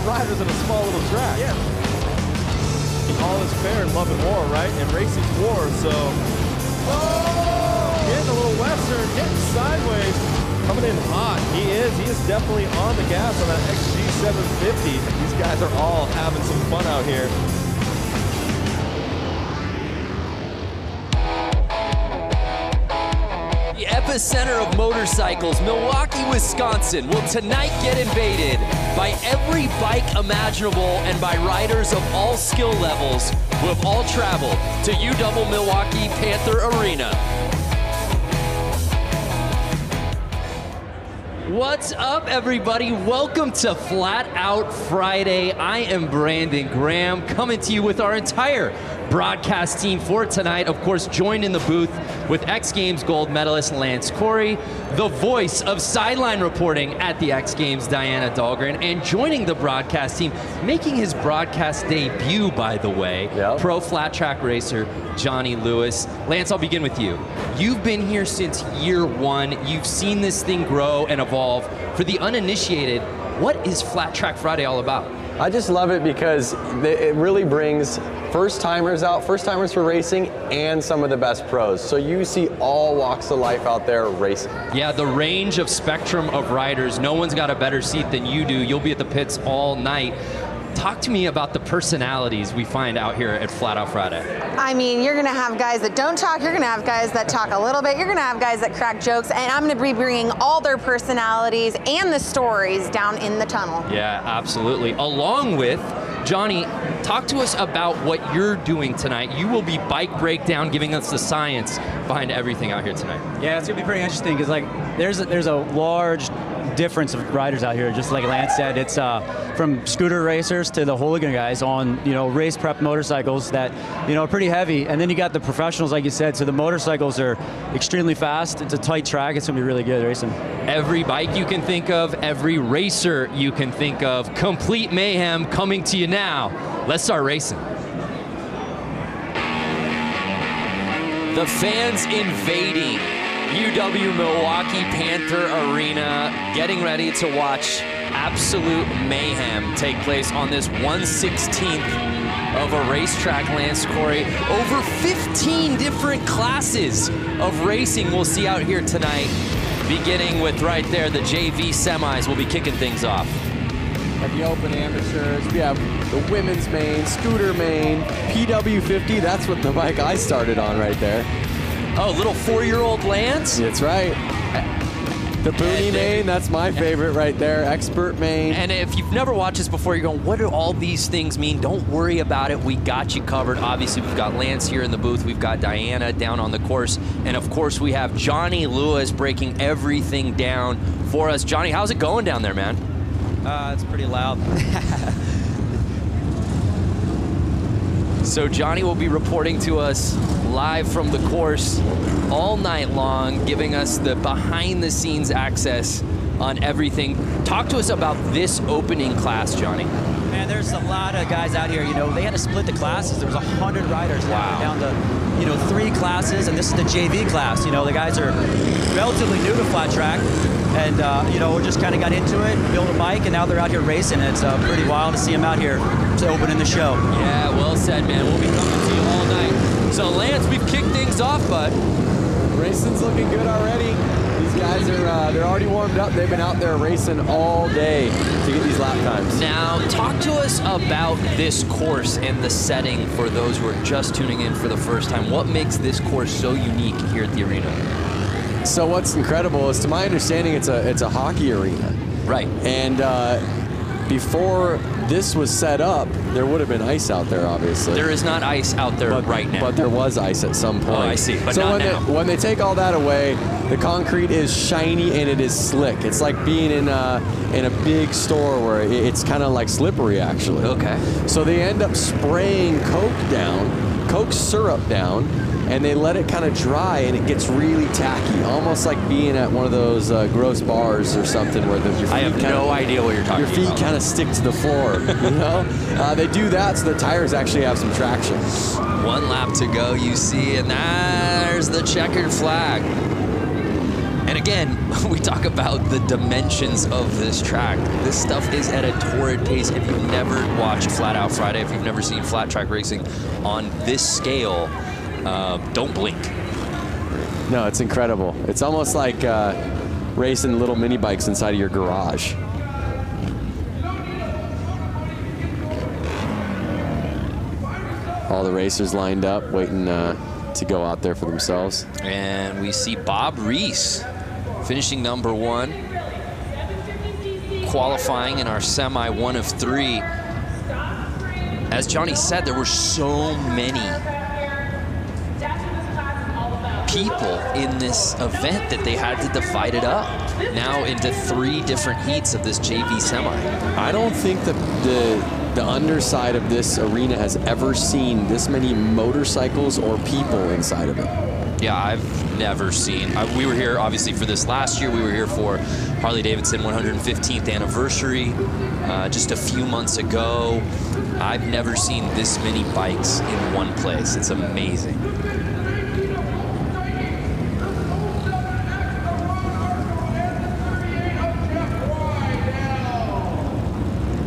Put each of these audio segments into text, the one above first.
Riders in a small little track. Yeah. All is fair in love and war, right? And racing's war, so. Oh! Getting a little western, getting sideways. Coming in hot. He is definitely on the gas on that XG 750. These guys are all having some fun out here. The epicenter of motorcycles, Milwaukee, Wisconsin, will tonight get invaded by every bike imaginable and by riders of all skill levels who have all traveled to UW Milwaukee Panther Arena. What's up, everybody? Welcome to Flat Out Friday. I am Brandon Graham, coming to you with our entire broadcast team for tonight. Of course, joined in the booth with X Games gold medalist Lance Corey, the voice of sideline reporting at the X Games, Diana Dahlgren, and joining the broadcast team, making his broadcast debut, by the way, pro flat track racer Johnny Lewis. Lance, I'll begin with you. You've been here since year one. You've seen this thing grow and evolve. For the uninitiated, what is Flat Track Friday all about? I just love it because it really brings first-timers out, first-timers for racing, and some of the best pros. So you see all walks of life out there racing. Yeah, the range of spectrum of riders. No one's got a better seat than you do. You'll be at the pits all night. Talk to me about the personalities we find out here at Flat Out Friday. I mean, you're going to have guys that don't talk, you're going to have guys that talk a little bit, you're going to have guys that crack jokes, and I'm going to be bringing all their personalities and the stories down in the tunnel. Yeah, absolutely. Along with Johnny, talk to us about what you're doing tonight. You will be bike breakdown, giving us the science behind everything out here tonight. Yeah, it's going to be pretty interesting because there's a large difference of riders out here. Just like Lance said, it's from scooter racers to the hooligan guys on race prep motorcycles that are pretty heavy, and then you got the professionals, like you said. So the motorcycles are extremely fast. It's a tight track. It's gonna be really good racing. Every bike you can think of, every racer you can think of, complete mayhem coming to you now. Let's start racing. The fans invading UW Milwaukee Panther Arena, getting ready to watch absolute mayhem take place on this 1/16th of a racetrack, Lance Corey. Over 15 different classes of racing we'll see out here tonight, beginning with right there, the JV semis will be kicking things off. At the open amateurs, we have the women's main, scooter main, PW50, that's what the bike I started on right there. Oh, little 4-year-old Lance? That's right. The Booney main, that's my favorite right there. Expert main. And if you've never watched this before, you're going, what do all these things mean? Don't worry about it. We got you covered. Obviously, we've got Lance here in the booth. We've got Diana down on the course. And of course, we have Johnny Lewis breaking everything down for us. Johnny, how's it going down there, man? It's pretty loud. So Johnny will be reporting to us live from the course all night long, giving us the behind-the-scenes access on everything. Talk to us about this opening class, Johnny. Man, there's a lot of guys out here. You know, they had to split the classes. There was 100 riders down to, you know, 3 classes, and this is the JV class. You know, the guys are relatively new to flat track, and you know, we just kind of got into it, built a bike, and now they're out here racing. It's pretty wild to see them out here opening the show. Yeah, well said, man. We'll be coming to you all night. So, Lance, we've kicked things off, bud. Racing's looking good already. These guys are they're already warmed up. They've been out there racing all day to get these lap times. Now, talk to us about this course and the setting for those who are just tuning in for the first time. What makes this course so unique here at the arena? So what's incredible is, to my understanding, it's a hockey arena. Right. And before this was set up, there would have been ice out there, obviously. There is not ice out there right now. But there was ice at some point. Oh, I see, but so not now. When they take all that away, the concrete is shiny and it is slick. It's like being in a big store where it's kind of like slippery, actually. Okay. So they end up spraying Coke syrup down, and they let it kind of dry, and it gets really tacky, almost like being at one of those gross bars or something where your feet I have no idea what you're talking about. Your feet kind of stick to the floor, you know? They do that so the tires actually have some traction. 1 lap to go, you see, and there's the checkered flag. And again, we talk about the dimensions of this track. This stuff is at a torrid pace. If you've never watched Flat Out Friday, if you've never seen flat track racing on this scale, don't blink. No, it's incredible. It's almost like racing little mini bikes inside of your garage. All the racers lined up, waiting to go out there for themselves. And we see Bob Reese finishing number 1, qualifying in our semi 1 of 3. As Johnny said, there were so many people in this event that they had to divide it up now into 3 different heats of this JV semi. I don't think that the underside of this arena has ever seen this many motorcycles or people inside of it. Yeah, I've never seen. We were here, obviously, for this last year. We were here for Harley-Davidson 115th anniversary just a few months ago. I've never seen this many bikes in one place. It's amazing.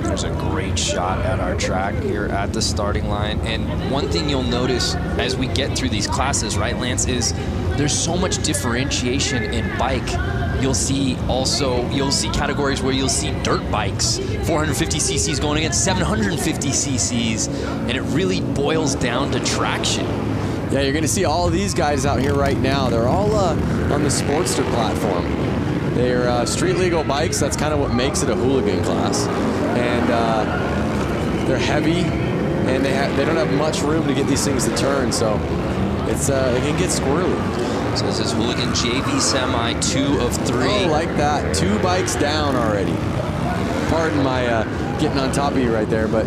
There's a great shot at our track here at the starting line. And one thing you'll notice as we get through these classes, right, Lance, is there's so much differentiation in bike. You'll see categories where you'll see dirt bikes, 450 cc's going against 750 cc's, and it really boils down to traction. Yeah, you're gonna see all of these guys out here right now. They're all on the Sportster platform. They're street legal bikes. That's kind of what makes it a hooligan class. And they're heavy, and they don't have much room to get these things to turn, so it can get squirrely. So this is hooligan JV semi 2 of 3. Oh, like that. 2 bikes down already. Pardon my getting on top of you right there, but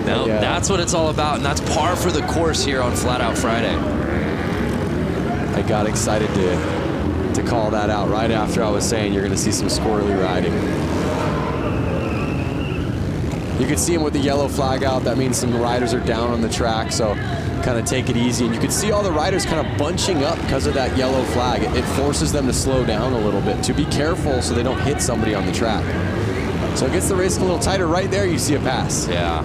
no, that's what it's all about, and that's par for the course here on Flat Out Friday. I got excited to call that out right after I was saying you're going to see some squirrely riding. You can see them with the yellow flag out. That means some riders are down on the track, so kind of take it easy. And you can see all the riders kind of bunching up because of that yellow flag. It forces them to slow down a little bit, to be careful so they don't hit somebody on the track. So it gets the race a little tighter. Right there, you see a pass. Yeah.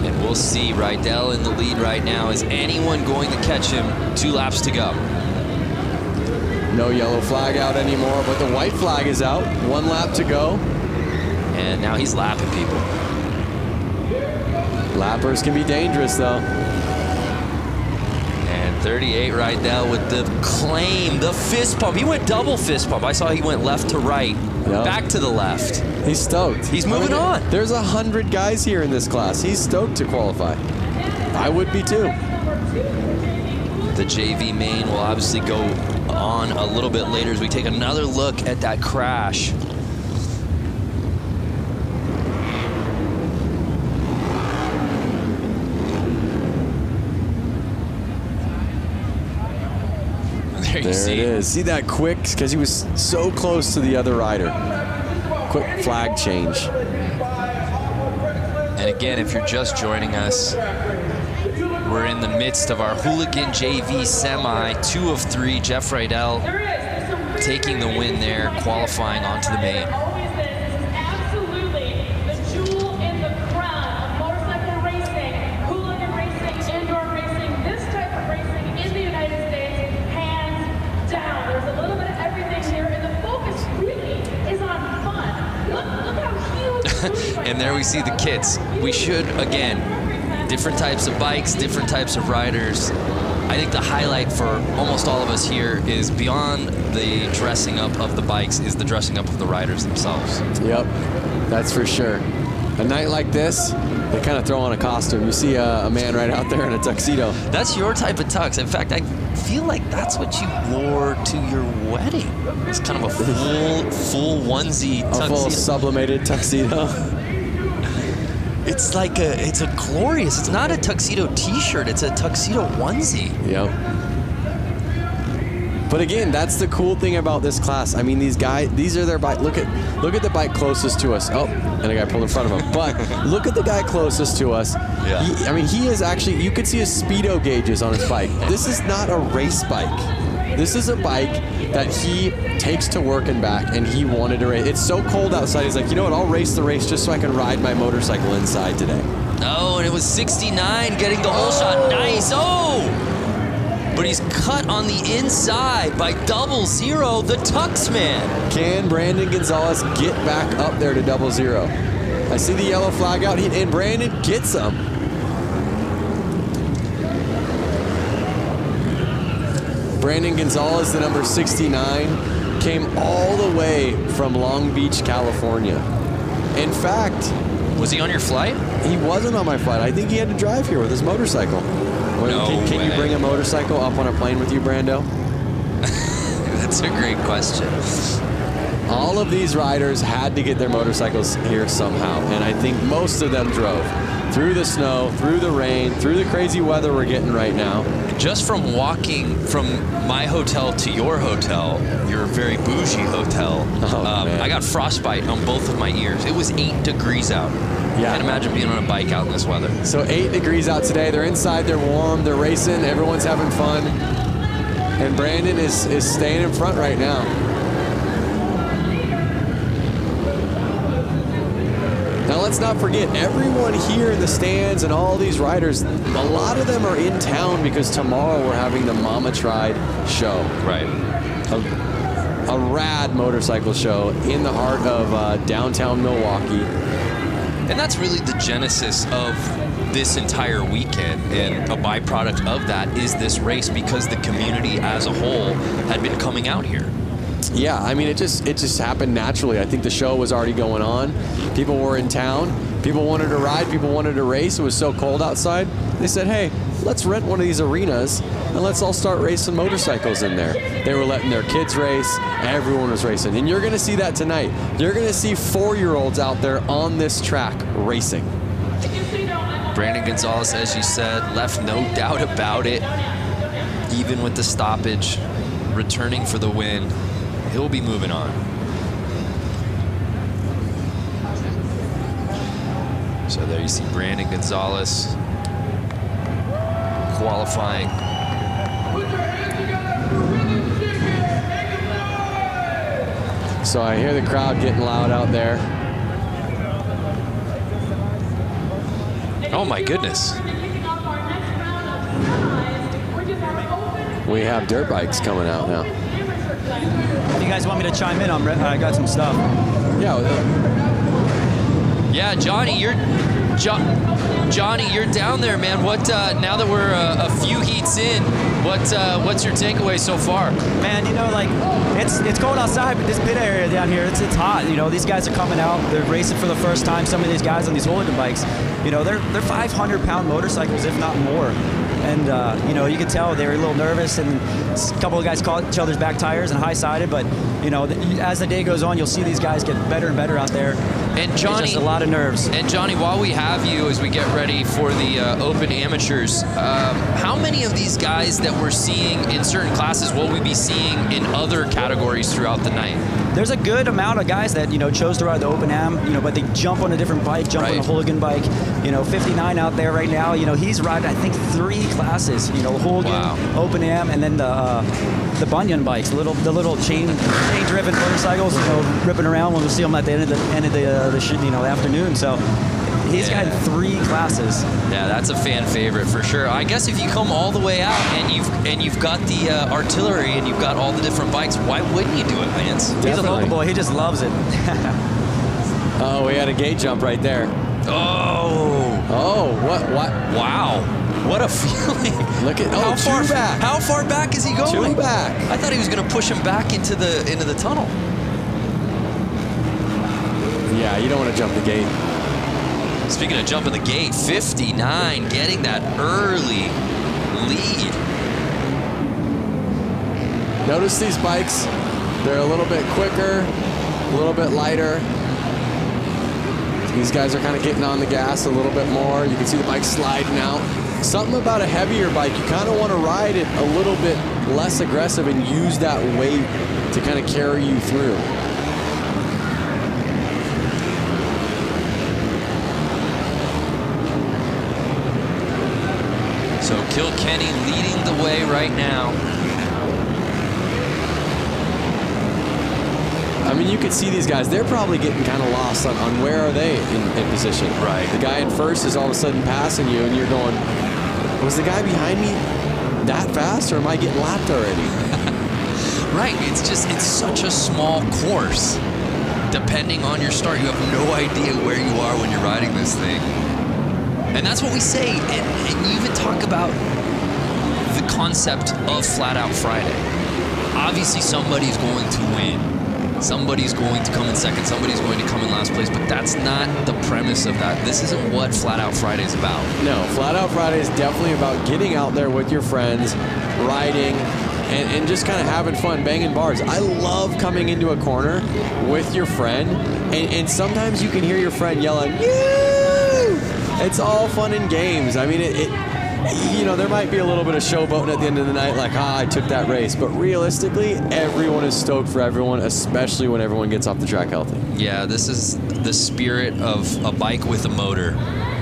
And we'll see Rydell in the lead right now. Is anyone going to catch him? 2 laps to go. No yellow flag out anymore, but the white flag is out. 1 lap to go. And now he's lapping people. Lappers can be dangerous, though. And 38 Rydell with the claim, the fist pump. He went double fist pump. I saw he went left to right, back to the left. He's stoked. He's moving on. There's 100 guys here in this class. He's stoked to qualify. I would be too. The JV main will obviously go on a little bit later as we take another look at that crash. There it is. See that quick? Because he was so close to the other rider. quick flag change. And again, if you're just joining us, we're in the midst of our Hooligan JV semi, 2 of 3. Jeff Rydell taking the win there, qualifying onto the main. Absolutely the jewel in the crown of motorcycle racing, hooligan racing, indoor racing, this type of racing in the United States, hands down. There's a little bit of everything here, and the focus really is on fun. Look how huge. And there we see the kits. We should, again, different types of bikes, different types of riders. I think the highlight for almost all of us here is beyond the dressing up of the bikes is the dressing up of the riders themselves. Yep, that's for sure. A night like this, they kind of throw on a costume. You see a man right out there in a tuxedo. That's your type of tux. In fact, I feel like that's what you wore to your wedding. It's kind of a full onesie tuxedo. A full sublimated tuxedo. It's like it's a glorious, it's not a tuxedo t-shirt, it's a tuxedo onesie. Yep. But again, that's the cool thing about this class. I mean, these guys, these are their bike. Look at the bike closest to us. Oh, and a guy pulled in front of him. But look at the guy closest to us. Yeah. He is actually, you could see his speedo gauges on his bike. This is not a race bike. This is a bike that he takes to work and back, and he wanted to race. It's so cold outside, he's like, you know what, I'll race the race just so I can ride my motorcycle inside today. Oh, and it was 69 getting the whole shot. Nice. Oh! But he's cut on the inside by 00, the Tux Man. Can Brandon Gonzalez get back up there to 00? I see the yellow flag out, and Brandon gets him. Brandon Gonzalez, the number 69, came all the way from Long Beach, California. In fact, was he on your flight? He wasn't on my flight. I think he had to drive here with his motorcycle. Can you bring a motorcycle up on a plane with you, Brando? That's a great question. All of these riders had to get their motorcycles here somehow, and I think most of them drove. Through the snow, through the rain, through the crazy weather we're getting right now. Just from walking from my hotel to your hotel, your very bougie hotel, I got frostbite on both of my ears. It was 8 degrees out. Yeah. Can't imagine being on a bike out in this weather. So 8 degrees out today. They're inside, they're warm, they're racing, everyone's having fun. And Brandon is staying in front right now. Now let's not forget, everyone here in the stands and all these riders, a lot of them are in town because tomorrow we're having the Mama Tried show. Right. A rad motorcycle show in the heart of downtown Milwaukee. And that's really the genesis of this entire weekend, and a byproduct of that is this race because the community as a whole had been coming out here. Yeah, I mean, it just happened naturally. I think the show was already going on. People were in town. People wanted to ride. People wanted to race. It was so cold outside. They said, hey, let's rent one of these arenas and let's all start racing motorcycles in there. They were letting their kids race. Everyone was racing. And you're going to see that tonight. You're going to see 4-year-olds out there on this track racing. Brandon Gonzalez, as you said, left no doubt about it. Even with the stoppage, returning for the win. He'll be moving on. So there you see Brandon Gonzalez qualifying. So I hear the crowd getting loud out there. Oh my goodness. We have dirt bikes coming out now. If you guys want me to chime in, I got some stuff. Yeah, Johnny, you're down there, man. What now that we're a few heats in, what's your takeaway so far? Man, you know, like it's cold outside, but this pit area down here, it's hot. You know, these guys are coming out, they're racing for the first time. Some of these guys on these hooligan bikes, you know, they're 500-pound motorcycles, if not more. And you know, you could tell they were a little nervous, and a couple of guys caught each other's back tires and high-sided, but as the day goes on, you'll see these guys get better and better out there. And Johnny, it's just a lot of nerves. And Johnny, while we have you, as we get ready for the Open Amateurs, how many of these guys that we're seeing in certain classes will we be seeing in other categories throughout the night? There's a good amount of guys that chose to ride the Open Am, but they jump on a different bike, jump on a hooligan bike. 59 out there right now. He's riding I think 3 classes. Hooligan, Open Am, and then the Bunyan bikes, the little chain-driven motorcycles, ripping around when we see them at the end of the afternoon. So he's got 3 classes. Yeah, that's a fan favorite for sure. I guess if you come all the way out and you've got the artillery and you've got all the different bikes, why wouldn't you do it, Lance? He's a local boy. He just loves it. Oh, we had a gate jump right there. Oh, what? Wow. What a feeling. Look at back. How far back is he going? 2 back. I thought he was going to push him back into the tunnel. Yeah, you don't want to jump the gate. Speaking of jumping the gate, 59 getting that early lead. Notice these bikes, they're a little bit quicker, a little bit lighter. These guys are kind of getting on the gas a little bit more. You can see the bike sliding out. Something about a heavier bike, you kind of want to ride it a little bit less aggressive and use that weight to kind of carry you through. So Kilkenny leading the way right now. I mean, you could see these guys, they're probably getting kind of lost on where are they in position. Right. The guy in first is all of a sudden passing you and you're going, was the guy behind me that fast or am I getting lapped already? Right, it's such a small course. Depending on your start, you have no idea where you are when you're riding this thing. And that's what we say, and you even talk about the concept of Flat Out Friday. Obviously somebody's going to win. Somebody's going to come in second, somebody's going to come in last place, but that's not the premise of that. This isn't what Flat Out Friday is about. No, Flat Out Friday is definitely about getting out there with your friends, riding, and just kind of having fun, banging bars. I love coming into a corner with your friend, and sometimes you can hear your friend yelling, "Yoo!" It's all fun and games. I mean, there might be a little bit of showboating at the end of the night, like, I took that race. But realistically, everyone is stoked for everyone, especially when everyone gets off the track healthy. Yeah, this is the spirit of a bike with a motor.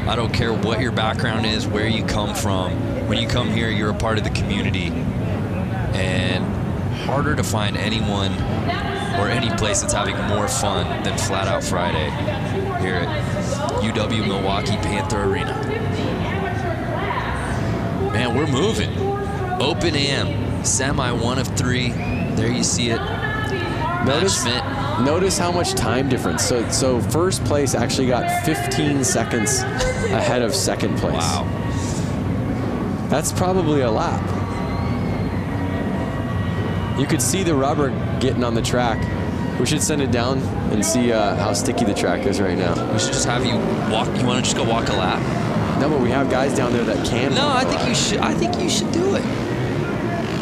I don't care what your background is, where you come from. When you come here, you're a part of the community. And harder to find anyone or any place that's having more fun than Flat Out Friday here at UW Milwaukee Panther Arena. Man, we're moving. Open Am, semi 1 of 3. There you see it. Notice how much time difference. So first place actually got 15 seconds ahead of second place. Wow. That's probably a lap. You could see the rubber getting on the track. We should send it down and see how sticky the track is right now. We should just have you walk. You want to just go walk a lap? No, but we have guys down there that can. No, I think you should. I think you should do it.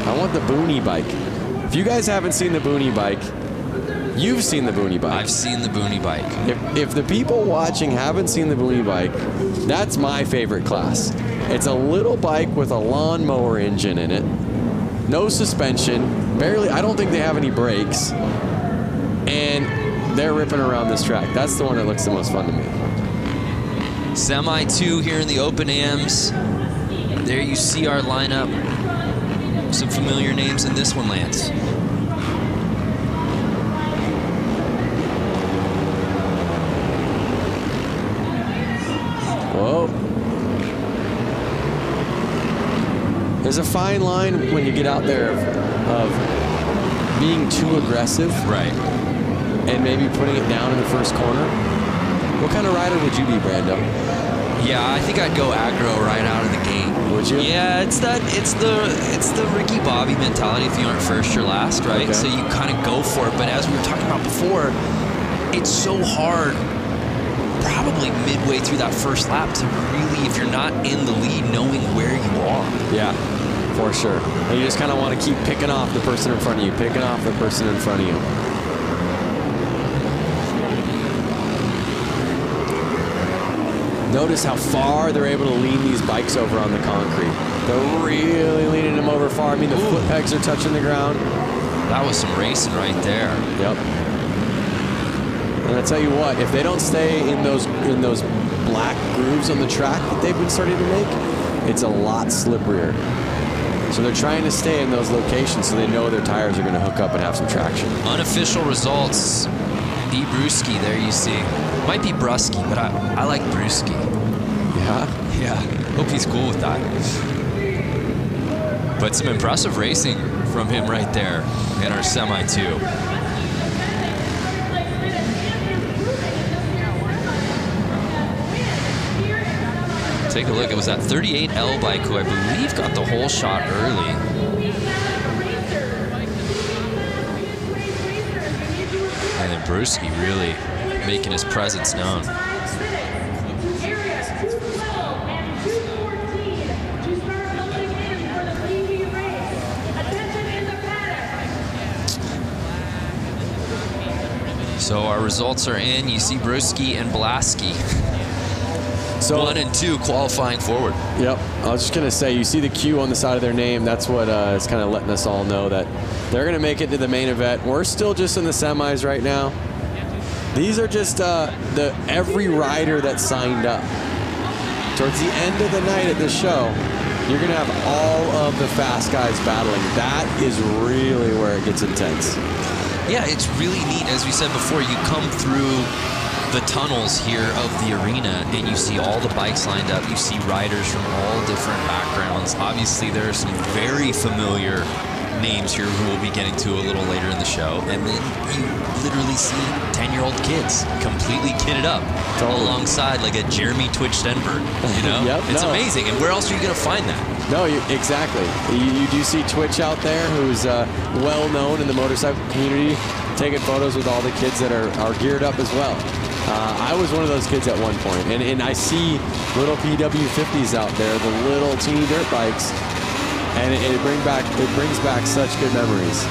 I want the Boonie bike. If you guys haven't seen the Boonie bike, you've seen the Boonie bike. I've seen the Boonie bike. If the people watching haven't seen the Boonie bike, that's my favorite class. It's a little bike with a lawnmower engine in it. No suspension, barely, I don't think they have any brakes. And they're ripping around this track. That's the one that looks the most fun to me. Semi 2 here in the Open Ams. There you see our lineup. Some familiar names in this one, Lance. Whoa. There's a fine line when you get out there of being too aggressive. Right. And maybe putting it down in the first corner. What kind of rider would you be, Brando? Yeah, I think I'd go aggro right out of the gate. Would you? Yeah, it's the Ricky Bobby mentality. If you aren't first, you're last, right? Okay. So you kind of go for it. But as we were talking about before, it's so hard, probably midway through that first lap, to really, if you're not in the lead, knowing where you are. Yeah. For sure. And you just kind of want to keep picking off the person in front of you, picking off the person in front of you. Notice how far they're able to lean these bikes over on the concrete. They're really leaning them over far. I mean, the foot pegs are touching the ground. That was some racing right there. Yep. And I tell you what, if they don't stay in those black grooves on the track that they've been starting to make, it's a lot slipperier. So they're trying to stay in those locations so they know their tires are going to hook up and have some traction. Unofficial results. B. Brewski, there you see. Might be Brusky, but I like Brewski. Yeah? Yeah, hope he's cool with that. But some impressive racing from him right there in our semi too. Take a look, it was that 38L bike who I believe got the whole shot early. And then Brewski really making his presence known. So our results are in. You see Brewski and Blasky. So 1 and 2 qualifying forward. Yep. I was just going to say, you see the Q on the side of their name. That's what is kind of letting us all know that they're going to make it to the main event. We're still just in the semis right now. These are just every rider that signed up. Towards the end of the night at the show, you're going to have all of the fast guys battling. That is really where it gets intense. Yeah, it's really neat. As we said before, you come through the tunnels here of the arena and you see all the bikes lined up. You see riders from all different backgrounds. Obviously, there are some very familiar names here who we'll be getting to a little later in the show. And then you literally see 10-year-old kids completely kitted up alongside like a Jeremy Twitch Stenberg, you know? Yep, it's amazing. And where else are you going to find that? No, exactly. You do see Twitch out there, who's well known in the motorcycle community, taking photos with all the kids that are geared up as well. I was one of those kids at one point, and I see little PW50s out there, the little teeny dirt bikes, and it brings back such good memories.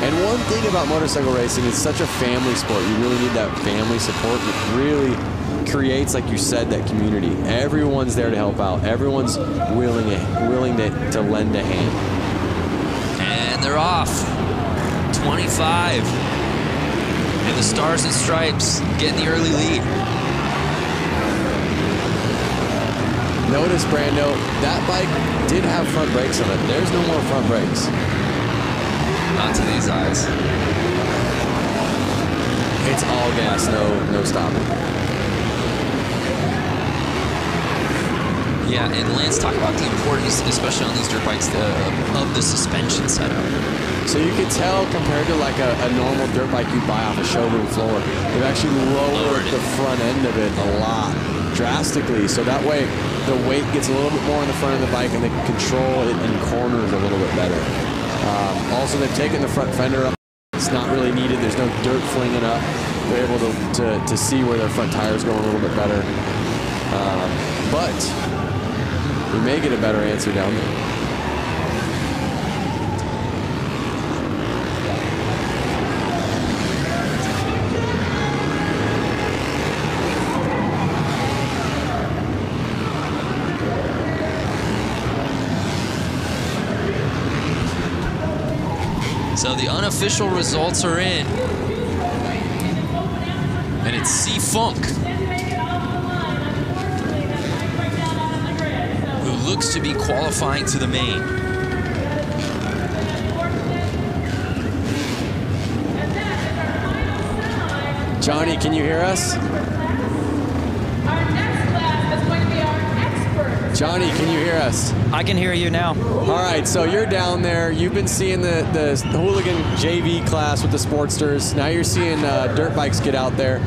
And one thing about motorcycle racing, it's such a family sport. You really need that family support. It really creates, like you said, that community. Everyone's there to help out. Everyone's willing to lend a hand. And they're off. 25. And the Stars and Stripes getting the early lead. Notice, Brando, that bike did have front brakes on it. There's no more front brakes. Not to these eyes. It's all gas, no stopping. Yeah, and Lance, talk about the importance, especially on these dirt bikes, of the suspension setup. So you can tell compared to like a normal dirt bike you buy off a showroom floor, they've actually lowered the front end of it a lot, drastically. So that way the weight gets a little bit more in the front of the bike and they can control it in corners a little bit better. Also, they've taken the front fender up. It's not really needed. There's no dirt flinging up. They're able to see where their front tires go a little bit better. But we may get a better answer down there. So the unofficial results are in. And it's C-Funk, who looks to be qualifying to the main. Johnny, can you hear us? Johnny, can you hear us? I can hear you now. All right, so you're down there. You've been seeing the hooligan JV class with the Sportsters. Now you're seeing dirt bikes get out there.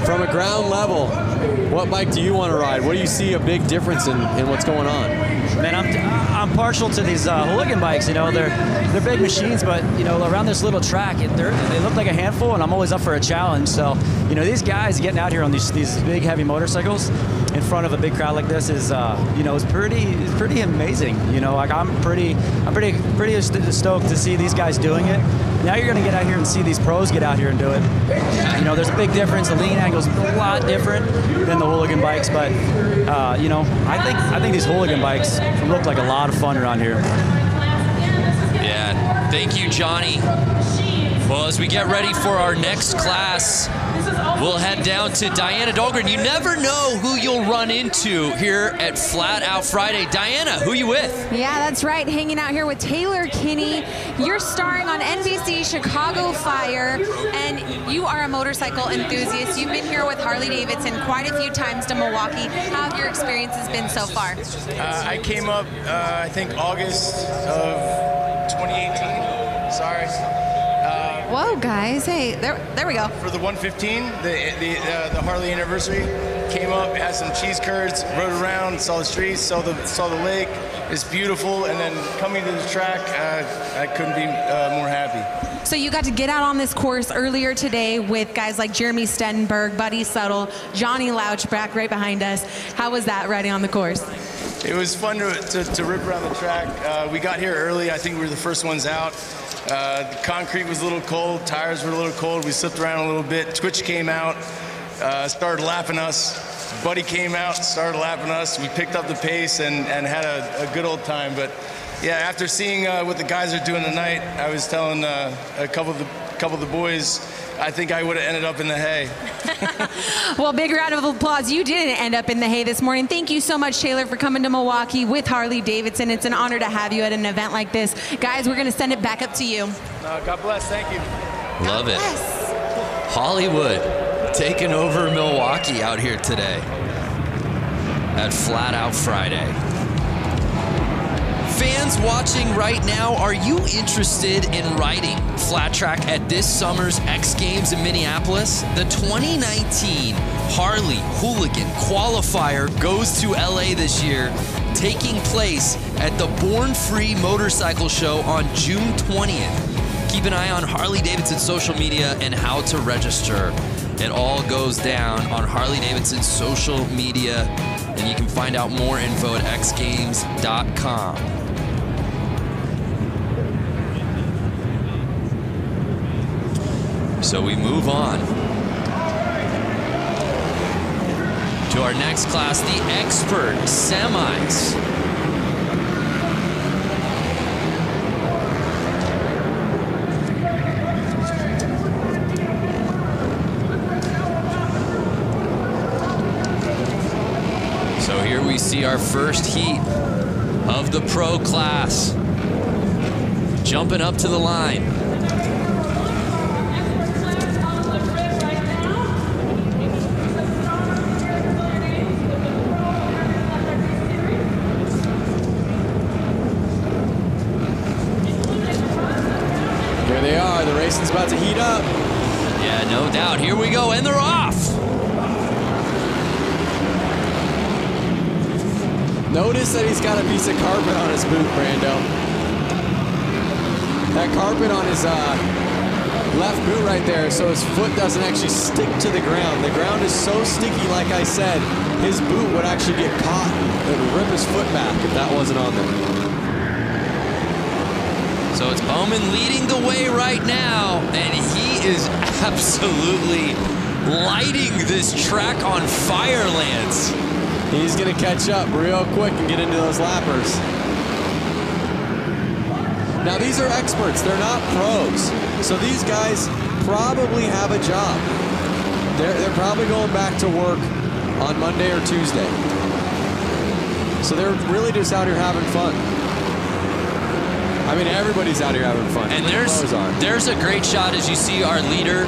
From a ground level, what bike do you want to ride? What do you see a big difference in what's going on? Man, I'm partial to these hooligan bikes. You know, they're big machines, but you know, around this little track, they look like a handful, and I'm always up for a challenge. So, you know, these guys getting out here on these big heavy motorcycles in front of a big crowd like this is, you know, is pretty amazing. You know, like I'm pretty stoked to see these guys doing it. Now you're going to get out here and see these pros get out here and do it. You know, there's a big difference. The lean angle's a lot different than the hooligan bikes, but you know, I think these hooligan bikes look like a lot of fun around here. Yeah, thank you, Johnny. Well, as we get ready for our next class, we'll head down to Diana Dahlgren. You never know who you'll run into here at Flat Out Friday. Diana, who you with? Yeah, that's right. Hanging out here with Taylor Kinney. You're starring on NBC Chicago Fire, and you are a motorcycle enthusiast. You've been here with Harley-Davidson quite a few times to Milwaukee. How have your experiences been so far? I came up, I think, August of 2018. Sorry. Whoa, guys! Hey, there we go. For the 115, the Harley anniversary, came up, had some cheese curds, rode around, saw the streets, saw the lake. It's beautiful, and then coming to the track, I couldn't be more happy. So you got to get out on this course earlier today with guys like Jeremy Stenberg, Buddy Settle, Johnny Louchback right behind us. How was that riding on the course? It was fun to rip around the track. We got here early. I think we were the first ones out. The concrete was a little cold, tires were a little cold. We slipped around a little bit. Twitch came out, started lapping us. Buddy came out, started lapping us. We picked up the pace and had a good old time. But yeah, after seeing what the guys are doing tonight, I was telling a couple of the boys, I think I would have ended up in the hay. Well, big round of applause. You didn't end up in the hay this morning. Thank you so much, Taylor, for coming to Milwaukee with Harley-Davidson. It's an honor to have you at an event like this. Guys, we're going to send it back up to you. God bless. Thank you. Love it. Hollywood taking over Milwaukee out here today at Flat Out Friday. Fans watching right now, are you interested in riding flat track at this summer's X Games in Minneapolis? The 2019 Harley Hooligan Qualifier goes to LA this year, taking place at the Born Free Motorcycle Show on June 20th. Keep an eye on Harley-Davidson social media and how to register. It all goes down on Harley-Davidson social media, and you can find out more info at xgames.com. So we move on to our next class, the Expert Semis. So here we see our first heat of the pro class. Jumping up to the line. Racing's about to heat up. Yeah, no doubt. Here we go, and they're off. Notice that he's got a piece of carpet on his boot, Brando. That carpet on his left boot right there, so his foot doesn't actually stick to the ground. The ground is so sticky, like I said, his boot would actually get caught. It would rip his foot back if that wasn't on there. So it's Bowman leading the way right now, and he is absolutely lighting this track on fire, Lance. He's going to catch up real quick and get into those lappers. Now, these are experts. They're not pros. So these guys probably have a job. They're probably going back to work on Monday or Tuesday. So they're really just out here having fun. I mean, everybody's out here having fun. And there's a great shot as you see our leader.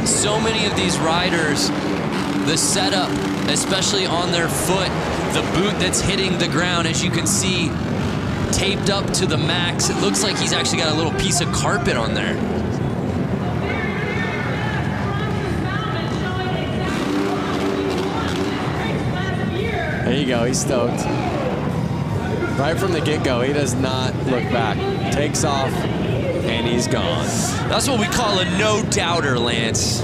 So many of these riders, the setup, especially on their foot, the boot that's hitting the ground, as you can see, taped up to the max. It looks like he's actually got a little piece of carpet on there. you go. He's stoked. Right from the get-go, he does not look back. Takes off, and he's gone. That's what we call a no-doubter, Lance.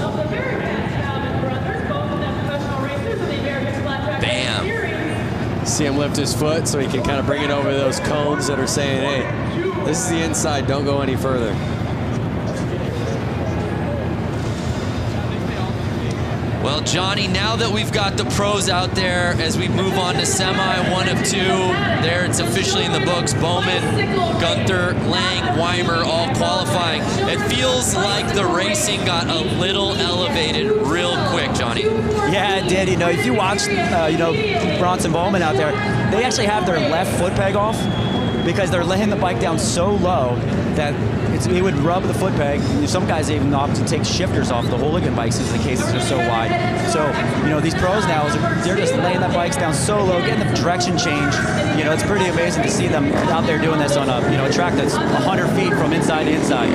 Bam. See him lift his foot so he can kind of bring it over those cones that are saying, hey, this is the inside, don't go any further. Well, Johnny, now that we've got the pros out there, as we move on to semi 1 of 2, there it's officially in the books. Bowman, Gunther, Lang, Weimer all qualifying. It feels like the racing got a little elevated real quick, Johnny. Yeah, it did. You know, if you watch, Bronson Bowman out there, they actually have their left foot peg off because they're laying the bike down so low that it would rub the foot peg. Some guys even opt to take shifters off the hooligan bikes because the cases are so wide. So, these pros now, they're just laying the bikes down so low, getting the direction change. It's pretty amazing to see them out there doing this on a track that's 100 feet from inside to inside.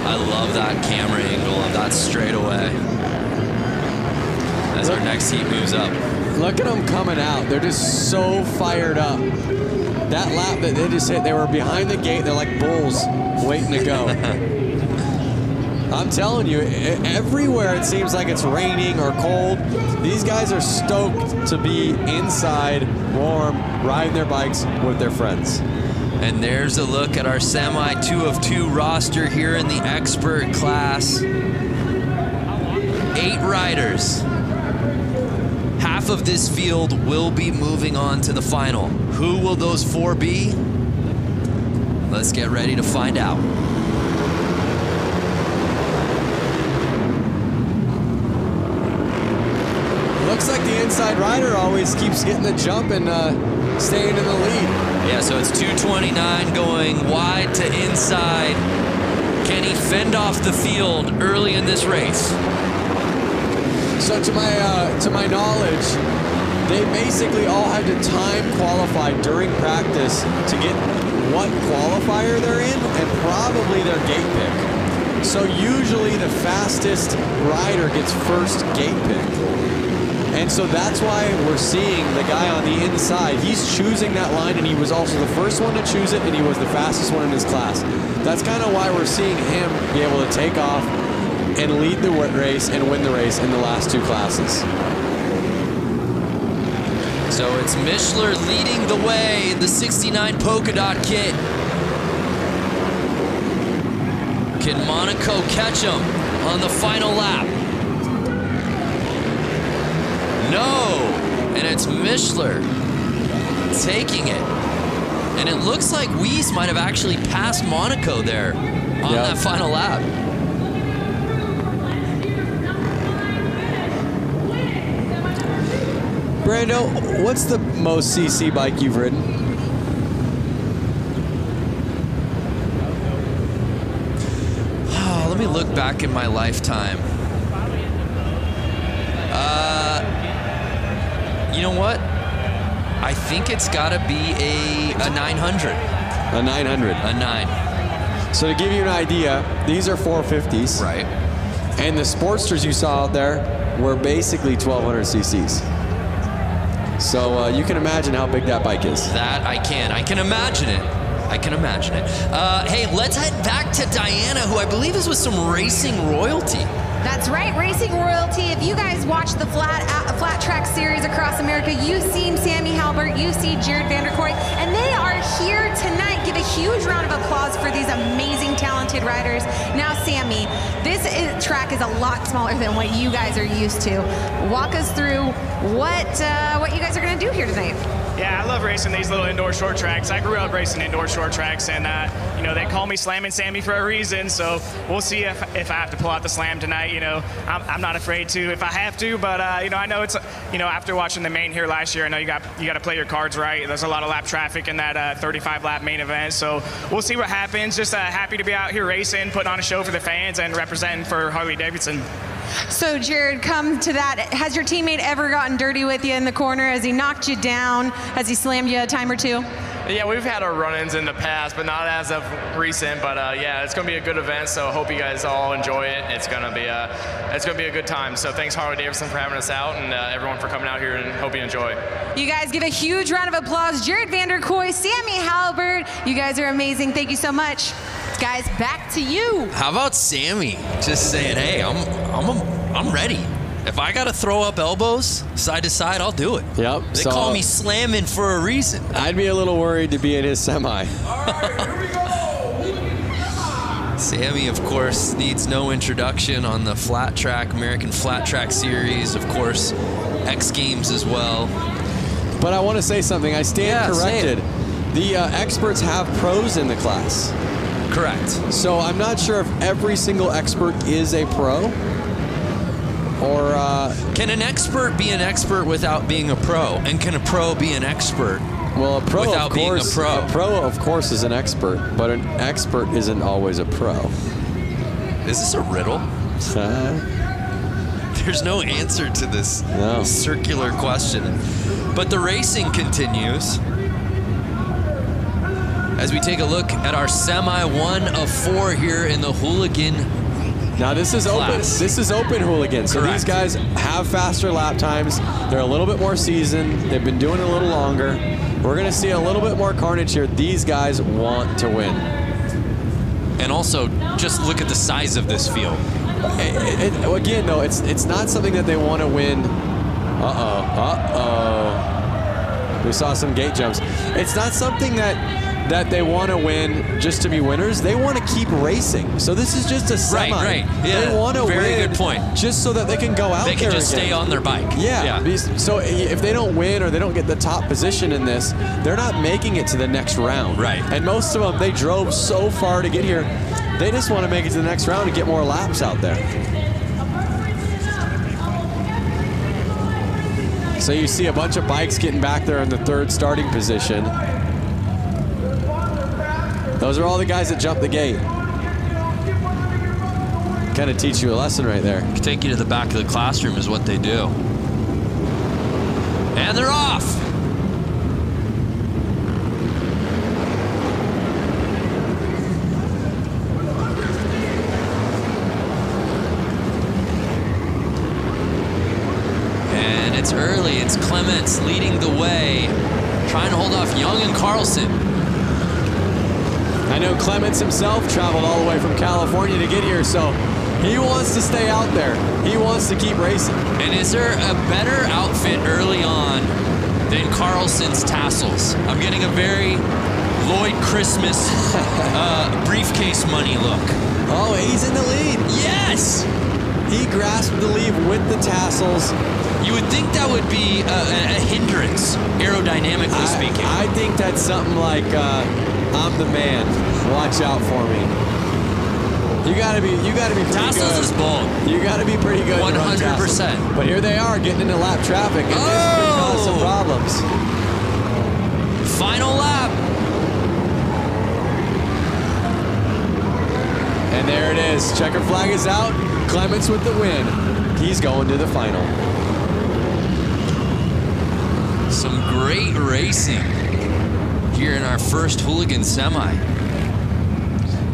I love that camera angle of that straightaway as our next heat moves up. Look at them coming out. They're just so fired up. That lap that they just hit, they were behind the gate. They're like bulls waiting to go. I'm telling you, everywhere it seems like it's raining or cold. These guys are stoked to be inside, warm, riding their bikes with their friends. And there's a look at our semi 2 of 2 roster here in the expert class. 8 riders. Half of this field will be moving on to the final. Who will those 4 be? Let's get ready to find out. Looks like the inside rider always keeps getting the jump and staying in the lead. Yeah, so it's 229 going wide to inside. Can he fend off the field early in this race? So to my knowledge, they basically all had to time qualify during practice to get what qualifier they're in and probably their gate pick. So usually the fastest rider gets first gate pick. And so that's why we're seeing the guy on the inside. He's choosing that line, and he was also the first one to choose it, and he was the fastest one in his class. That's kind of why we're seeing him be able to take off and lead the race and win the race in the last 2 classes. So it's Mishler leading the way in the 69 polka dot kit. Can Monaco catch him on the final lap? No, and it's Mishler taking it. And it looks like Weiss might have actually passed Monaco there on that final lap. Brando, what's the most CC bike you've ridden? Oh, let me look back in my lifetime. You know what? I think it's got to be a 900. A 900. A 9. So to give you an idea, these are 450s. Right. And the Sportsters you saw out there were basically 1200 cc's. So you can imagine how big that bike is. That I can. I can imagine it. I can imagine it. Hey, let's head back to Diana, who I believe is with some racing royalty. That's right, Racing Royalty. If you guys watch the flat track series across America, you've seen Sammy Halbert, you see Jared Vanderkoy, and they are here tonight. Give a huge round of applause for these amazing, talented riders. Now, Sammy, this track is a lot smaller than what you guys are used to. Walk us through what you guys are going to do here tonight. Yeah, I love racing these little indoor short tracks. I grew up racing indoor short tracks, and they call me Slammin' Sammy for a reason. So we'll see if I have to pull out the slam tonight. I'm not afraid to if I have to, but I know it's after watching the main here last year, I know you got to play your cards right. There's a lot of lap traffic in that 35 lap main event, so we'll see what happens. Just happy to be out here racing, putting on a show for the fans, and representing for Harley-Davidson. So, Jared, come to that. Has your teammate ever gotten dirty with you in the corner? Has he knocked you down? Has he slammed you a time or two? Yeah, we've had our run-ins in the past, but not as of recent. But yeah, it's going to be a good event, so I hope you guys all enjoy it. It's going to be a good time. So thanks Harley-Davidson for having us out, and everyone for coming out here, and hope you enjoy. You guys give a huge round of applause. Jared Vanderkoy, Sammy Halbert, you guys are amazing. Thank you so much. Guys, back to you. How about Sammy just saying, hey, I'm ready. If I got to throw up elbows side to side, I'll do it. Yep. They call me slamming for a reason. I'd be a little worried to be in his semi. Sammy, of course, needs no introduction on the flat track, American Flat Track Series, of course, X Games as well. But I want to say something. I stand corrected. The experts have pros in the class. Correct. So I'm not sure if every single expert is a pro. Or can an expert be an expert without being a pro? And can a pro be an expert without being a pro? A pro, of course, is an expert, but an expert isn't always a pro. Is this a riddle? There's no answer to this circular question. But the racing continues as we take a look at our semi 1 of 4 here in the hooligan. Now this is open. This is open hooligan. So these guys have faster lap times. They're a little bit more seasoned. They've been doing it a little longer. We're going to see a little bit more carnage here. These guys want to win. And also, just look at the size of this field. Again, though, it's not something that they want to win. We saw some gate jumps. It's not something that they want to win just to be winners. They want to keep racing. So this is just a semi. Right. Yeah. They want to win. Very good point. Just so that they can go out there. They can just again. stay on their bike. Yeah. So if they don't win or they don't get the top position in this, they're not making it to the next round. Right. And most of them, they drove so far to get here. They just want to make it to the next round and get more laps out there. So you see a bunch of bikes getting back there in the third starting position. Those are all the guys that jump the gate. Kind of teach you a lesson right there. Take you to the back of the classroom is what they do. And they're off. And it's early. It's Clements leading the way, trying to hold off Young and Carlson. I know Clements himself traveled all the way from California to get here, so he wants to stay out there. He wants to keep racing. And is there a better outfit early on than Carlson's tassels? I'm getting a very Lloyd Christmas briefcase money look. Oh, he's in the lead. Yes! He grasped the lead with the tassels. You would think that would be a hindrance, aerodynamically speaking. I think that's something like, I'm the man. Watch out for me. You gotta be pretty tassels good. Tassels is bold. You gotta be pretty good. 100%. But here they are getting into lap traffic, and this could cause some problems. Final lap. And there it is. Checker flag is out. Clements with the win. He's going to the final. Some great racing here in our first hooligan semi.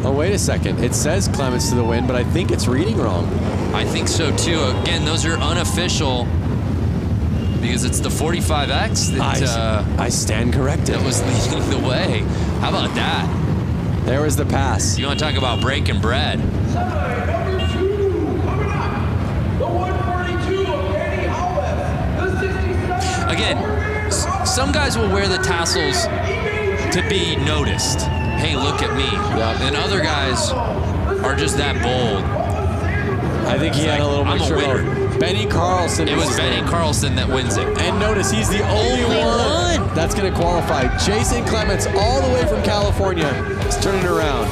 Oh, wait a second. It says Clements to the win, but I think it's reading wrong. I think so too. Again, those are unofficial because it's the 45X that I stand corrected. That was leading the way. How about that? There was the pass. You want to talk about breaking bread? Again, some guys will wear the tassels to be noticed. Hey, look at me. Yep. And other guys are just that bold. I think he had a little mixture of Benny Carlson. It was Benny Carlson that wins it. And notice he's the only one that's going to qualify. Jason Clements, all the way from California, is turning it around.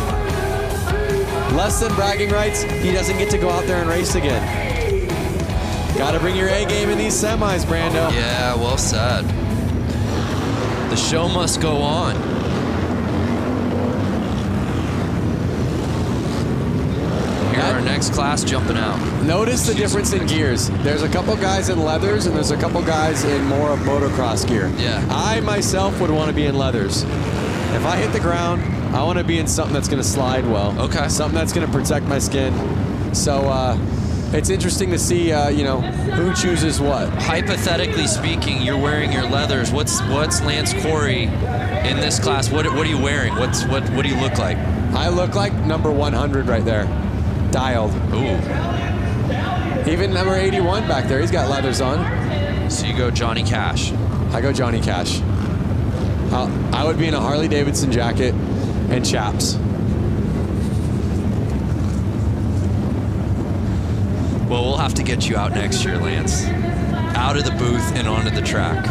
Less than bragging rights, he doesn't get to go out there and race again. Got to bring your A game in these semis, Brando. Yeah, well said. The show must go on. Here are our next this class jumping out. Notice the difference in gears. There's a couple guys in leathers, and there's a couple guys in more of motocross gear. Yeah. I myself would want to be in leathers. If I hit the ground, I want to be in something that's going to slide well. Okay. Something that's going to protect my skin. So it's interesting to see, who chooses what. Hypothetically speaking, you're wearing your leathers. What's Lance Corey in this class? What are you wearing? What do you look like? I look like number 100 right there, dialed. Ooh. Even number 81 back there, he's got leathers on. So you go Johnny Cash. I go Johnny Cash. I would be in a Harley-Davidson jacket and chaps. Well, we'll have to get you out next year, Lance. Out of the booth and onto the track.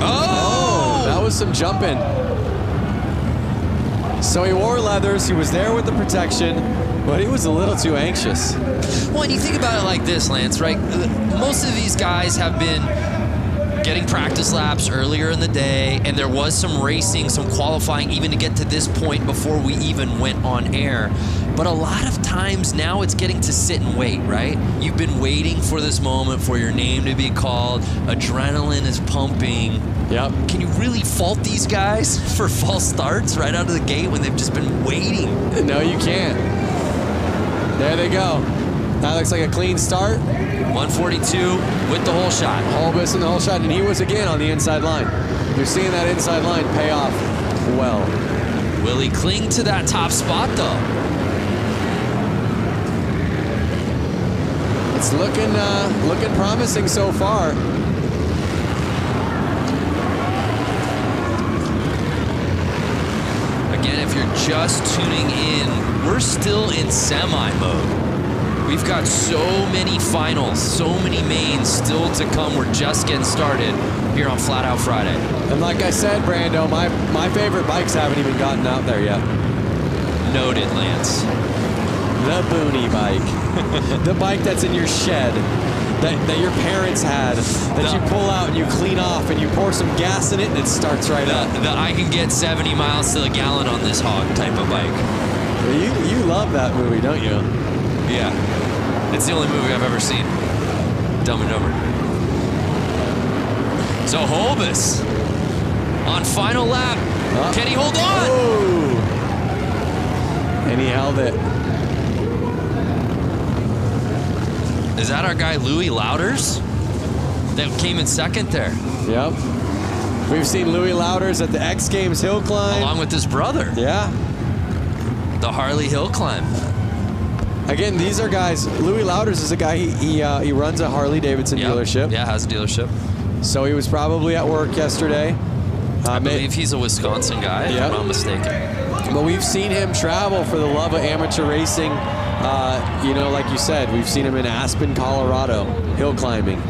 Oh, that was some jumping. So he wore leathers, he was there with the protection, but he was a little too anxious. Well, and you think about it like this, Lance, right? Most of these guys have been getting practice laps earlier in the day, and there was some racing, some qualifying even to get to this point before we even went on air. But a lot of times now it's getting to sit and wait, right? You've been waiting for this moment for your name to be called. Adrenaline is pumping. Yep. Can you really fault these guys for false starts right out of the gate when they've just been waiting? No, you can't. There they go. That looks like a clean start. 142 with the whole shot. Holbus in the whole shot, and he was again on the inside line. You're seeing that inside line pay off well. Will he cling to that top spot, though? It's looking promising so far. Again, if you're just tuning in, we're still in semi mode. We've got so many finals, so many mains still to come. We're just getting started here on Flat Out Friday. And like I said, Brando, my favorite bikes haven't even gotten out there yet. Noted, Lance. The Booney bike. The bike that's in your shed, that your parents had, that you pull out and you clean off and you pour some gas in it and it starts right up. That I can get 70 miles to the gallon on this hog type of bike. You love that movie, don't you? Yeah. It's the only movie I've ever seen. Dumb and Dumber. So Holbus on final lap. Can he hold on? Oh. And he held it. Is that our guy Louis Louders that came in second there? Yep. We've seen Louis Louders at the X Games hill climb. Along with his brother. Yeah. The Harley hill climb. Again, these are guys. Louis Louders is a guy, he runs a Harley-Davidson dealership. Yeah, has a dealership. So he was probably at work yesterday. I believe he's a Wisconsin guy, if I'm not mistaken. But we've seen him travel for the love of amateur racing. Like you said, we've seen him in Aspen, Colorado, hill climbing.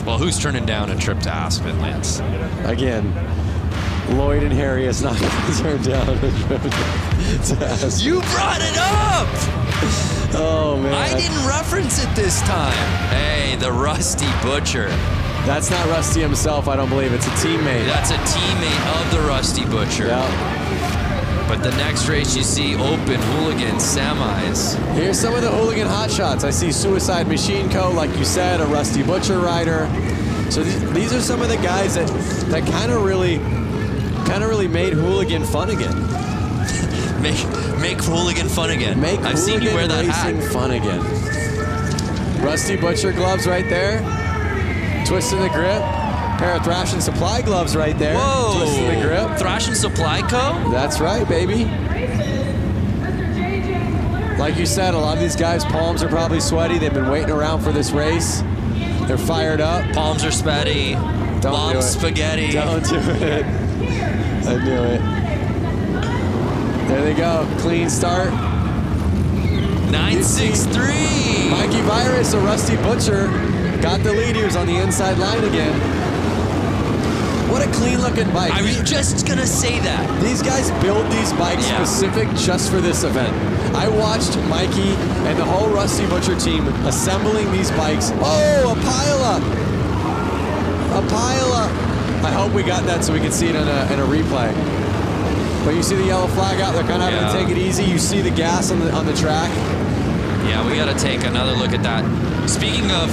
Well, who's turning down a trip to Aspen, Lance? Again, Lloyd and Harry is not going to turn down a trip to Aspen. You brought it up! Oh, man. I didn't reference it this time. Hey, the Rusty Butcher. That's not Rusty himself, I don't believe. It's a teammate. That's a teammate of the Rusty Butcher. Yeah. But the next race you see open hooligan semis. Here's some of the hooligan hotshots. I see Suicide Machine Co., like you said, a Rusty Butcher rider. So these are some of the guys that kind of really made hooligan fun again. Make hooligan fun again. I've seen you wear that racing hat. Fun again. Rusty Butcher gloves right there. Twisting the grip. Pair of Thrash and Supply gloves right there. Whoa. Twisting the grip. Thrash and Supply Co.? That's right, baby. Like you said, a lot of these guys' palms are probably sweaty. They've been waiting around for this race. They're fired up. Palms are sweaty. Long spaghetti. Don't do it. I knew it. There they go. Clean start. 963. Mikey Virus, a Rusty Butcher, got the lead. He was on the inside line again. What a clean-looking bike. I was just going to say that. These guys build these bikes specific just for this event. I watched Mikey and the whole Rusty Butcher team assembling these bikes. Oh, a pile-up. A pile-up. I hope we got that so we can see it in a replay. But you see the yellow flag out. They're kind of having to take it easy. You see the gas on the track. Yeah, we got to take another look at that. Speaking of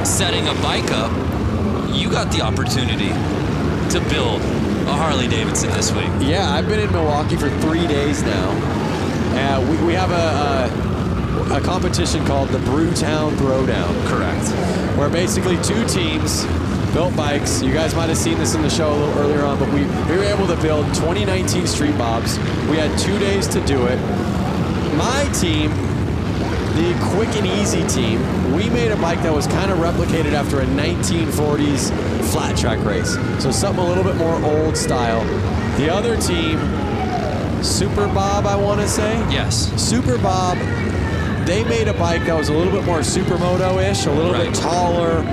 setting a bike up, you got the opportunity to build a Harley-Davidson this week. Yeah, I've been in Milwaukee for 3 days now. We have a competition called the Brewtown Throwdown. Correct. Where basically 2 teams built bikes. You guys might have seen this in the show a little earlier on, but we were able to build 2019 Street Bobs. We had 2 days to do it. My team, the Quick and Easy team, we made a bike that was kind of replicated after a 1940s flat track race. So something a little bit more old style. The other team, Super Bob, I want to say? Yes. Super Bob, they made a bike that was a little bit more supermoto-ish, a little bit taller.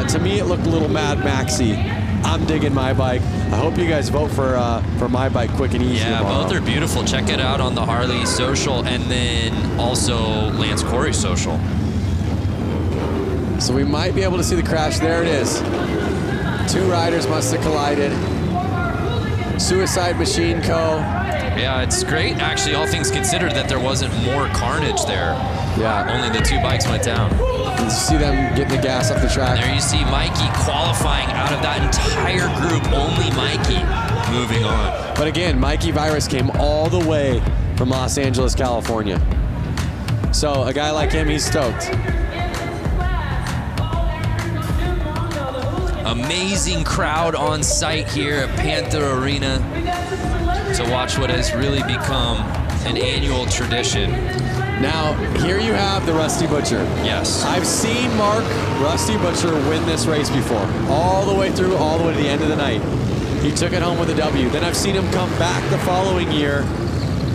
To me, it looked a little Mad Maxy. I'm digging my bike. I hope you guys vote for my bike, Quick and Easy. Yeah, tomorrow. both are beautiful. Check it out on the Harley social and then also Lance Corey's social. So we might be able to see the crash. There it is. 2 riders must have collided. Suicide Machine Co. Yeah, it's great, actually, all things considered, that there wasn't more carnage there. Yeah. Only the 2 bikes went down. You see them getting the gas off the track. And there you see Mikey qualifying out of that entire group. Only Mikey moving on. But again, Mikey Virus came all the way from Los Angeles, California. So a guy like him, he's stoked. Amazing crowd on site here at Panther Arena to watch what has really become an annual tradition. Now, here you have the Rusty Butcher. Yes. I've seen Mark Rusty Butcher win this race before, all the way through, all the way to the end of the night. He took it home with a W. Then I've seen him come back the following year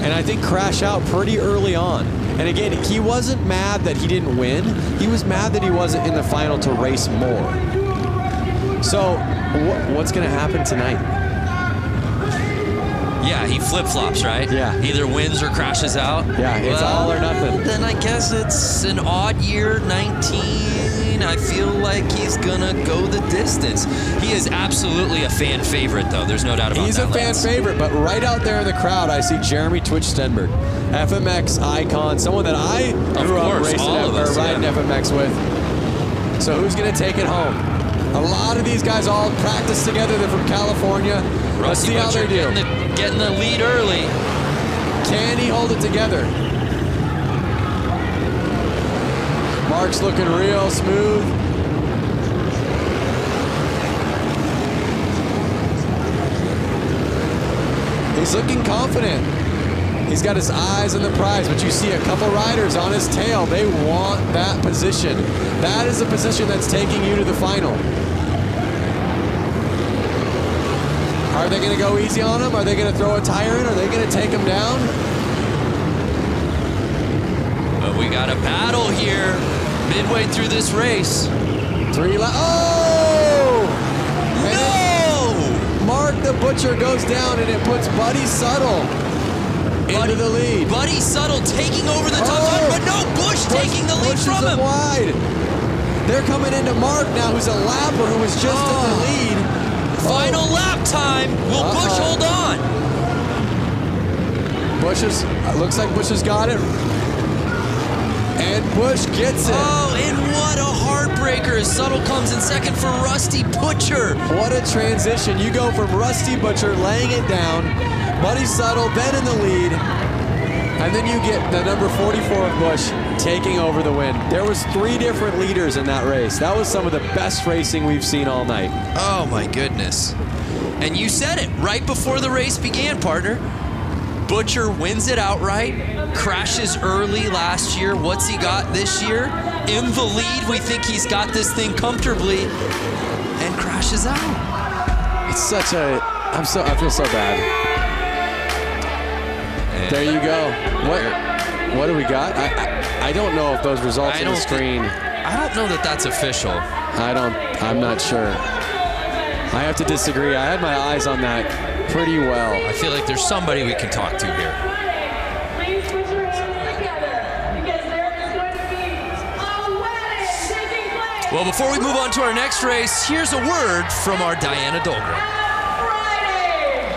and I think crash out pretty early on. And again, he wasn't mad that he didn't win. He was mad that he wasn't in the final to race more. So, what's going to happen tonight? Yeah, he flip-flops, right? Yeah. Either wins or crashes out. Yeah, it's all or nothing. Then I guess it's an odd year, 19. I feel like he's gonna go the distance. He is absolutely a fan favorite, though. There's no doubt about that. He's a fan favorite, but right out there in the crowd, I see Jeremy Twitch Stenberg, FMX icon, someone that I grew up racing riding FMX with. So who's gonna take it home? A lot of these guys all practice together. They're from California. Let's see how they do. Getting the lead early. Can he hold it together? Mark's looking real smooth. He's looking confident. He's got his eyes on the prize, but you see a couple riders on his tail. They want that position. That is the position that's taking you to the final. Are they going to go easy on him? Are they going to throw a tire in? Are they going to take him down? But we got a battle here midway through this race. 3 laps. Oh! No! Mark the Butcher goes down, and it puts Buddy Suttle into the lead. Buddy Suttle taking over the top line, but no, Bush taking the lead from him. Wide. They're coming into Mark now, who's a lapper who was just in the lead. Final lap time. Will Bush hold on? Looks like Bush has got it. And Bush gets it. Oh, and what a heartbreaker as Suttle comes in second for Rusty Butcher. What a transition. You go from Rusty Butcher laying it down, Buddy Suttle then in the lead, and then you get the number 44 of Bush taking over the win. There was 3 different leaders in that race. That was some of the best racing we've seen all night. Oh my goodness. And you said it right before the race began, partner. Butcher wins it outright, crashes early last year. What's he got this year? In the lead, we think he's got this thing comfortably, and crashes out. It's such a, I feel so bad. And there you go. What do we got? I don't know if those results on the screen. I don't know that that's official. I'm not sure. I have to disagree. I had my eyes on that pretty well. I feel like there's somebody we can talk to here. Please put your hands together because there is going to be a wedding taking place. Well, before we move on to our next race, here's a word from our Diana Dahlgren. Friday,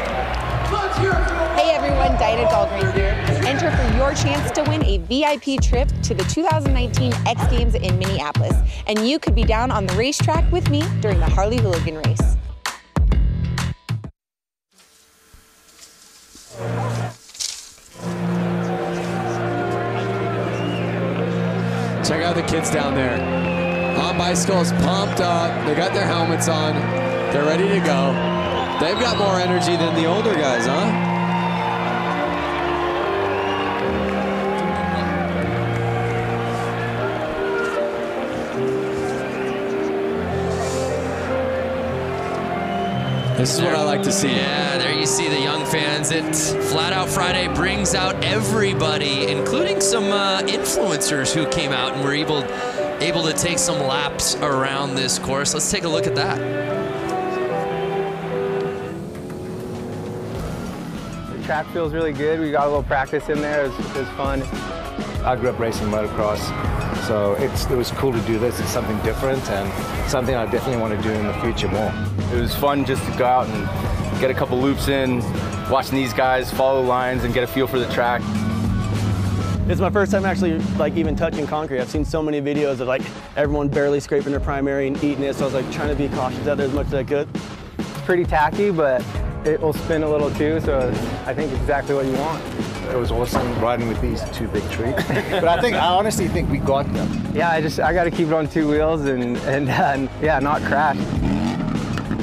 put everyone, Diana Dahlgren here. Enter for your chance to win a VIP trip to the 2019 X Games in Minneapolis. And you could be down on the racetrack with me during the Harley Hooligan race. Check out the kids down there. On bicycles, pumped up. They got their helmets on. They're ready to go. They've got more energy than the older guys, huh? This is what I like to see. Yeah, there you see the young fans. Flat Out Friday brings out everybody, including some influencers who came out and were able to take some laps around this course. Let's take a look at that. The track feels really good. We got a little practice in there. It was fun. I grew up racing motocross, so it was cool to do this. It's something different and something I definitely want to do in the future more. It was fun just to go out and get a couple loops in, watching these guys follow lines and get a feel for the track. It's my first time actually even touching concrete. I've seen so many videos of everyone barely scraping their primary and eating it, so I was trying to be cautious out there as much as I could. It's pretty tacky, but it will spin a little too, so I think it's exactly what you want. It was awesome riding with these two big trees. But I honestly think we got them. Yeah, I got to keep it on two wheels and yeah, not crash.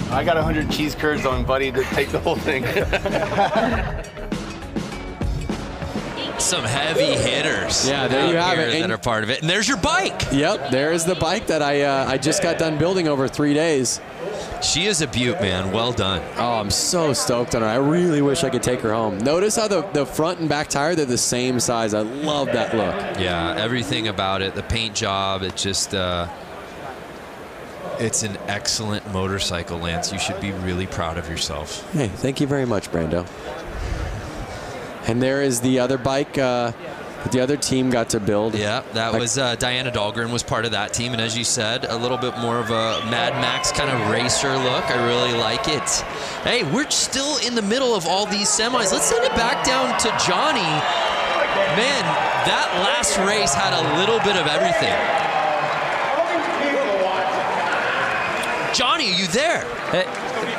I got 100 cheese curds on Buddy to take the whole thing. Some heavy hitters. Yeah, there you have it. That are part of it. And there's your bike. Yep, there's the bike that I just got done building over 3 days. She is a beaut, man. Well done. Oh, I'm so stoked on her. I really wish I could take her home. Notice how the front and back tire, they're the same size. I love that look. Yeah, everything about it. The paint job, it just... it's an excellent motorcycle, Lance. You should be really proud of yourself. Hey, thank you very much, Brando. And there is the other bike that the other team got to build. Yeah, that was Diana Dahlgren was part of that team. And as you said, a little bit more of a Mad Max kind of racer look. I really like it. Hey, we're still in the middle of all these semis. Let's send it back down to Johnny. Man, that last race had a little bit of everything. Johnny, are you there?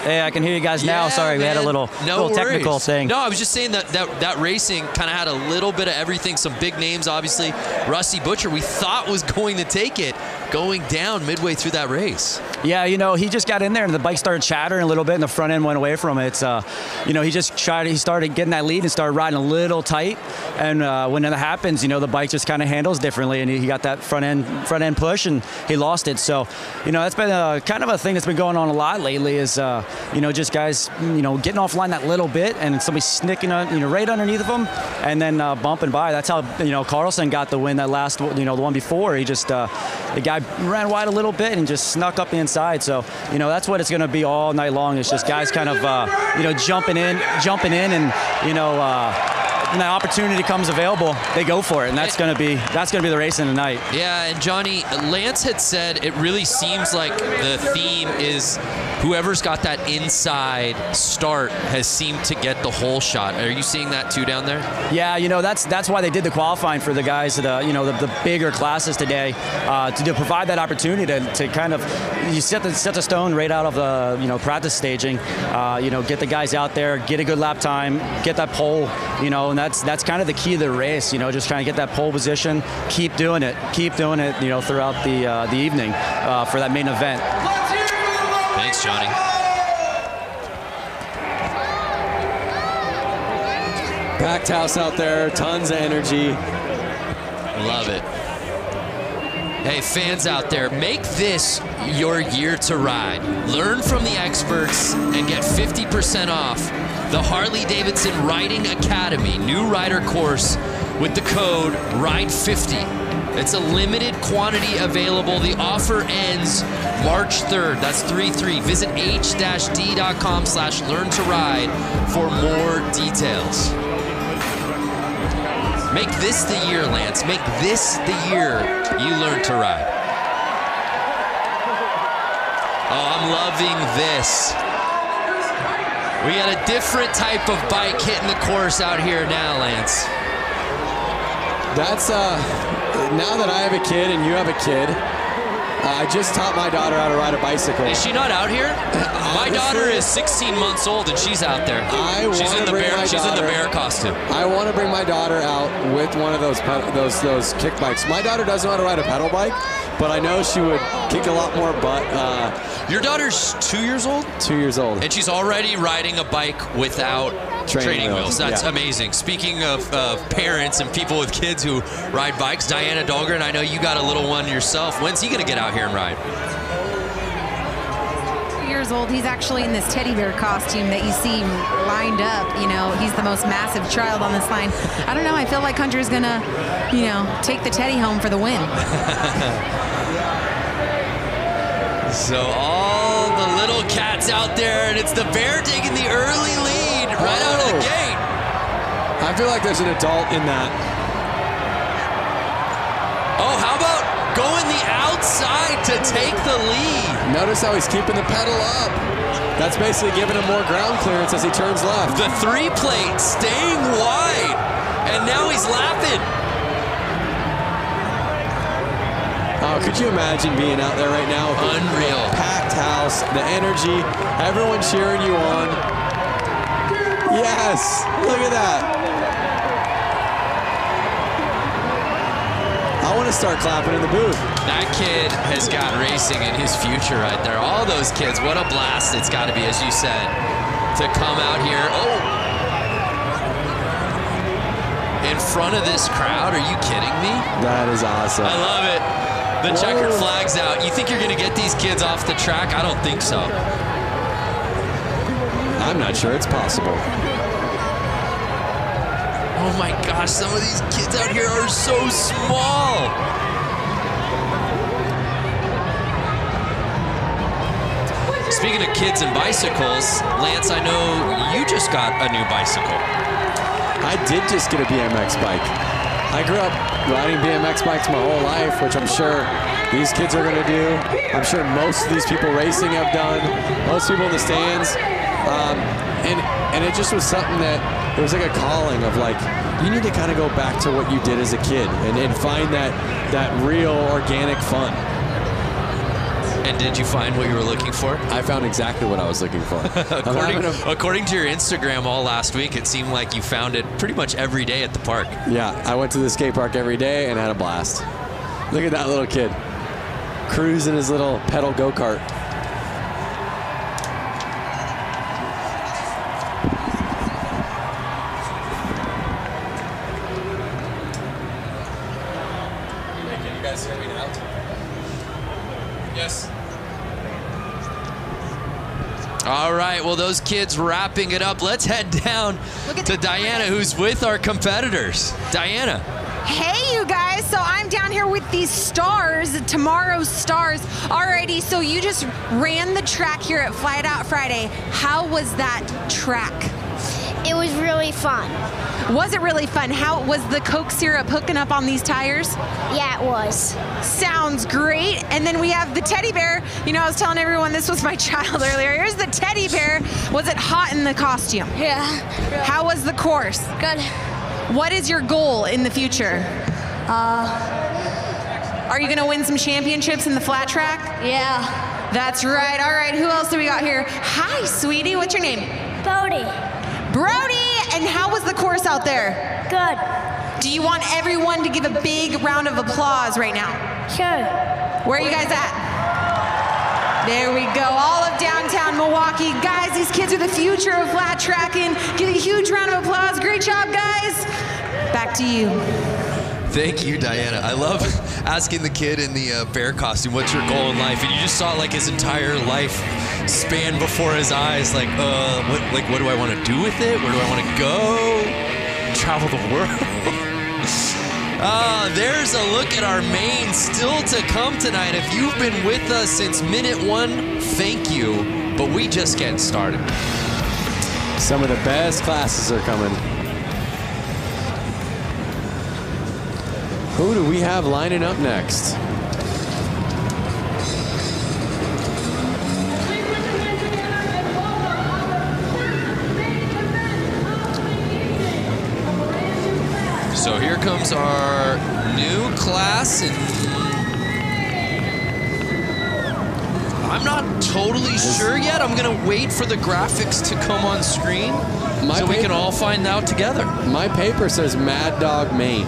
Hey, I can hear you guys now. Yeah, sorry, we had a little technical thing. No, I was just saying that racing kind of had a little bit of everything. Some big names, obviously. Rusty Butcher, we thought was going to take it, going down midway through that race. Yeah, he just got in there and the bike started chattering a little bit and the front end went away from it. He started getting that lead and started riding a little tight. And when that happens, the bike just kind of handles differently and he got that front end push and he lost it. So, that's been kind of a thing that's been going on a lot lately is, just guys, getting offline that little bit and somebody snicking on, right underneath of them and then bumping by. That's how, Carlson got the win that last, the one before. He just, the guy ran wide a little bit and just snuck up the inside. So, that's what it's going to be all night long. It's just guys kind of, jumping in and, when that opportunity comes available, they go for it, and that's going to be the race in the night. Yeah, and Johnny, Lance had said it really seems like the theme is whoever's got that inside start has seemed to get the whole shot. Are you seeing that too down there? Yeah, that's why they did the qualifying for the guys that the bigger classes today to provide that opportunity to kind of you set the stone right out of the practice staging. Get the guys out there, get a good lap time, get that pole, and that's kind of the key to the race. Just trying to get that pole position, keep doing it, throughout the evening for that main event. Thanks, Johnny. Packed house out there, tons of energy. Love it. Hey, fans out there, make this your year to ride. Learn from the experts and get 50% off the Harley-Davidson Riding Academy new rider course with the code RIDE50. It's a limited quantity available. The offer ends March 3rd. That's 3-3. Visit h-d.com/learn-to-ride for more details. Make this the year, Lance. Make this the year you learn to ride. Oh, I'm loving this. We got a different type of bike hitting the course out here now, Lance. That's, now that I have a kid and you have a kid, I just taught my daughter how to ride a bicycle. Is she not out here? My daughter is 16 months old and she's out there. She's in the bear costume. I want to bring my daughter out with one of those kick bikes. My daughter doesn't know how to ride a pedal bike, but I know she would kick a lot more butt. Your daughter's 2 years old? 2 years old. And she's already riding a bike without training wheels. That's amazing. Speaking of parents and people with kids who ride bikes, Diana Dahlgren, I know you got a little one yourself. When's he going to get out here and ride? 2 years old. He's actually in this teddy bear costume that you see lined up. You know, he's the most massive child on this line. I don't know. I feel like Hunter's going to, you know, take the teddy home for the win. So all the little cats out there, and it's the bear taking the early lead right out of the gate. I feel like there's an adult in that. Oh, how about going the outside to take the lead? Notice how he's keeping the pedal up. That's basically giving him more ground clearance as he turns left. The 3-plate staying wide, and now he's laughing. Oh, could you imagine being out there right now? Unreal. Packed house, the energy, everyone cheering you on. Yes, look at that. I want to start clapping in the booth. That kid has got racing in his future right there. All those kids, what a blast it's got to be, as you said, to come out here. Oh! In front of this crowd, are you kidding me? That is awesome. I love it. The checkered flag's out. You think you're going to get these kids off the track? I don't think so. I'm not sure it's possible. Oh my gosh, some of these kids out here are so small. Speaking of kids and bicycles, Lance, I know you just got a new bicycle. I did just get a BMX bike. I grew up riding BMX bikes my whole life, which I'm sure these kids are going to do. I'm sure most of these people racing have done. Most people in the stands. And it just was something that, it was like a calling of like, you need to kind of go back to what you did as a kid and find that real organic fun. And did you find what you were looking for? I found exactly what I was looking for. According to your Instagram all last week, it seemed like you found it pretty much every day at the park. Yeah, I went to the skate park every day and had a blast. Look at that little kid cruising his little pedal go-kart. Can you guys hear me now? Yes. All right, well, those kids wrapping it up. Let's head down to Diana, who's with our competitors. Diana. Hey, you guys. So I'm down here with these stars, tomorrow's stars. Alrighty, so you just ran the track here at Flat Out Friday. How was that track? It was really fun. Was it really fun? How was the Coke syrup hooking up on these tires? Yeah, it was. Sounds great. And then we have the teddy bear. You know, I was telling everyone this was my child earlier. Here's the teddy bear. Was it hot in the costume? Yeah. How was the course? Good. What is your goal in the future? Are you going to win some championships in the flat track? Yeah. That's right. All right, who else do we got here? Hi, sweetie. What's your name? Brody. Brody! And how was the course out there? Good. Do you want everyone to give a big round of applause right now? Sure. Where are you guys at? There we go. All of downtown Milwaukee. Guys, these kids are the future of flat tracking. Give a huge round of applause. Great job, guys. Back to you. Thank you, Diana. I love asking the kid in the bear costume, what's your goal in life? And you just saw like his entire life span before his eyes. Like, what do I want to do with it? Where do I want to go? Travel the world? There's a look at our main still to come tonight. If you've been with us since minute 1, thank you. But we just getting started. Some of the best classes are coming. Who do we have lining up next? here comes our new class, and I'm not totally sure yet. I'm going to wait for the graphics to come on screen so we can all find out together. My paper says Mad Dog Maine.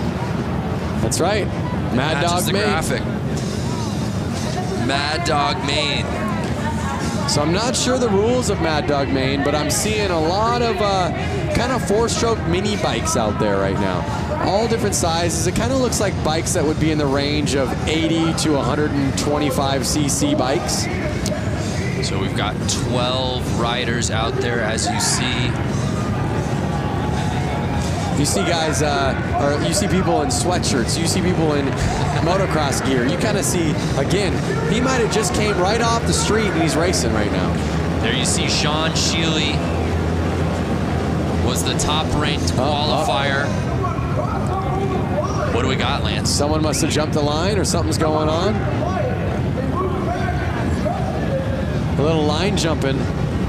That's right. Mad Dog Maine. Graphic. Mad Dog Maine. So I'm not sure the rules of Mad Dog Maine, but I'm seeing a lot of kind of 4-stroke mini bikes out there right now. All different sizes. It kind of looks like bikes that would be in the range of 80 to 125 cc bikes. So we've got 12 riders out there, as you see. You see guys, or you see people in sweatshirts. You see people in motocross gear. You kind of see, again, he might have just came right off the street and he's racing right now. There you see Sean Sheely was the top-ranked qualifier. What do we got, Lance? Someone must have jumped the line or something's going on. A little line jumping.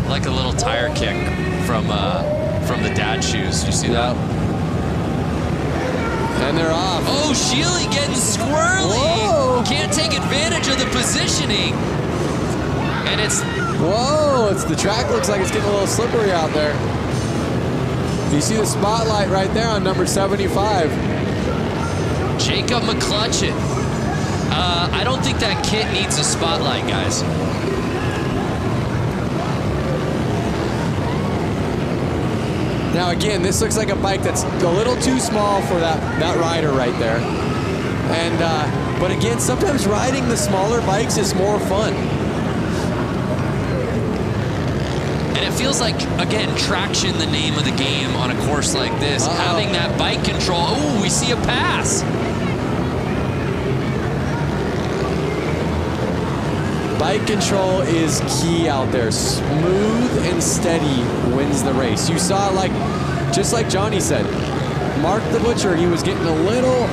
Like a little tire kick from the dad shoes. You see that? And they're off. Oh, Sheely getting squirrely. Whoa. Can't take advantage of the positioning. And it's... Whoa, the track looks like it's getting a little slippery out there. You see the spotlight right there on number 75. Jacob McClutchin. I don't think that kit needs a spotlight, guys. Now again, this looks like a bike that's a little too small for that rider right there. And but again, sometimes riding the smaller bikes is more fun. And it feels like, again, traction, the name of the game on a course like this. Having that bike control. Oh, we see a pass. Bike control is key out there. Smooth and steady wins the race. You saw, just like Johnny said, Mark the Butcher, he was getting a little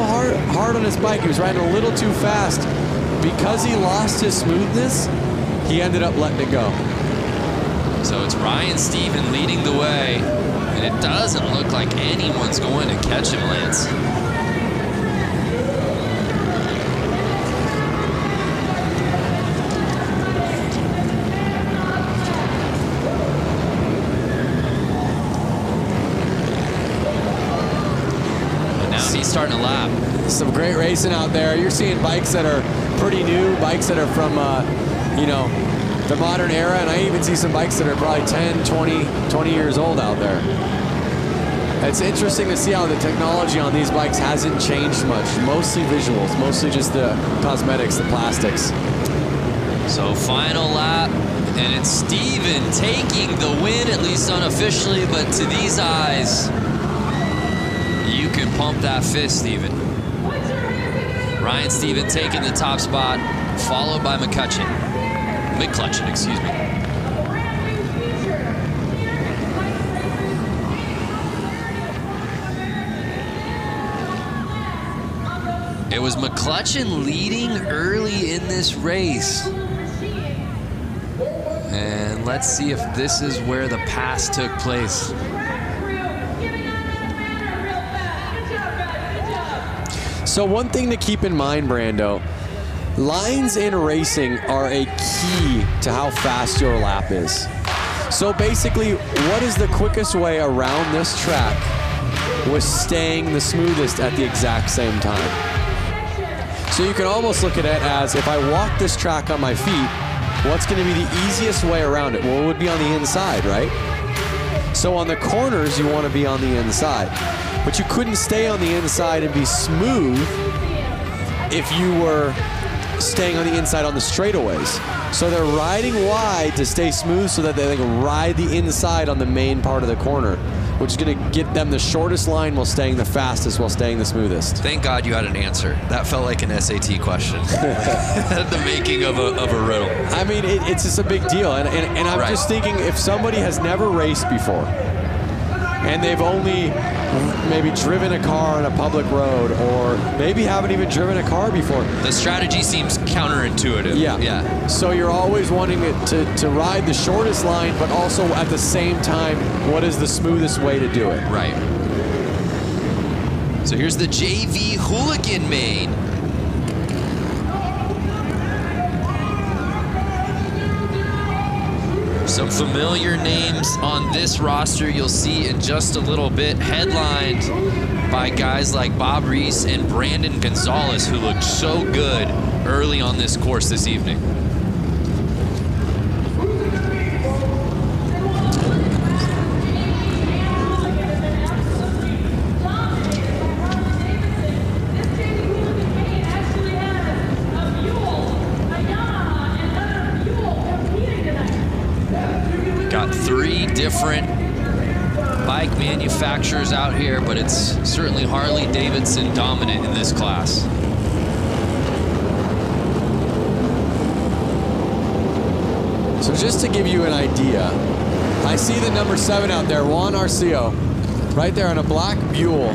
hard on his bike. He was riding a little too fast. Because he lost his smoothness, he ended up letting it go. So it's Ryan Stephen leading the way, and it doesn't look like anyone's going to catch him, Lance. Starting a lap. Some great racing out there. You're seeing bikes that are pretty new, bikes that are from, the modern era, and I even see some bikes that are probably 10, 20 years old out there. It's interesting to see how the technology on these bikes hasn't changed much. Mostly visuals, mostly just the cosmetics, the plastics. So final lap, and it's Steven taking the win, at least unofficially, but to these eyes, you can pump that fist, Steven. Ryan Stephen taking the top spot, followed by McCutchin. Excuse me. It was McCutchin leading early in this race. And let's see if this is where the pass took place. So one thing to keep in mind, Brando, lines in racing are a key to how fast your lap is. So basically, what is the quickest way around this track with staying the smoothest at the exact same time? So you can almost look at it as, if I walk this track on my feet, what's going to be the easiest way around it? Well, it would be on the inside, right? So on the corners, you want to be on the inside. But you couldn't stay on the inside and be smooth if you were staying on the inside on the straightaways. So they're riding wide to stay smooth so that they can ride the inside on the main part of the corner, which is going to get them the shortest line while staying the fastest, while staying the smoothest. Thank God you had an answer. That felt like an SAT question. The making of a riddle. I mean, it's just a big deal. And I'm just thinking, if somebody has never raced before, and they've only maybe driven a car on a public road, or maybe haven't even driven a car before. The strategy seems counterintuitive. Yeah. So you're always wanting it to ride the shortest line, but also at the same time, what is the smoothest way to do it? Right. So here's the JV Hooligan main. Some familiar names on this roster you'll see in just a little bit, headlined by guys like Bob Reese and Brandon Gonzalez, who looked so good early on this course this evening. Got 3 different bike manufacturers out here, but it's certainly Harley-Davidson dominant in this class. So just to give you an idea, I see the number 7 out there, Juan Arceo, right there on a black Buell.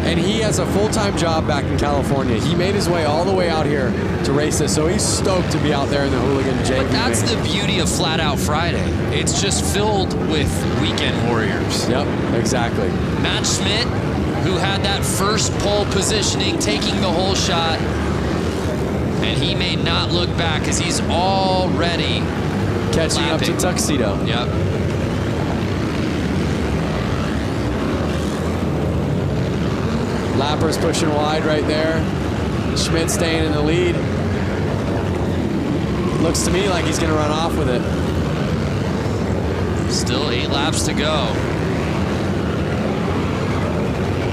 And he has a full-time job back in California. He made his way all the way out here to race this, so he's stoked to be out there in the Hooligan JV. But that's the beauty of Flat Out Friday. It's just filled with weekend warriors. Yep, exactly. Matt Schmidt, who had that first pole positioning, taking the whole shot, and he may not look back because he's already catching up to Tuxedo. Yep. Lappers pushing wide right there. Schmidt staying in the lead. Looks to me like he's going to run off with it. Still 8 laps to go.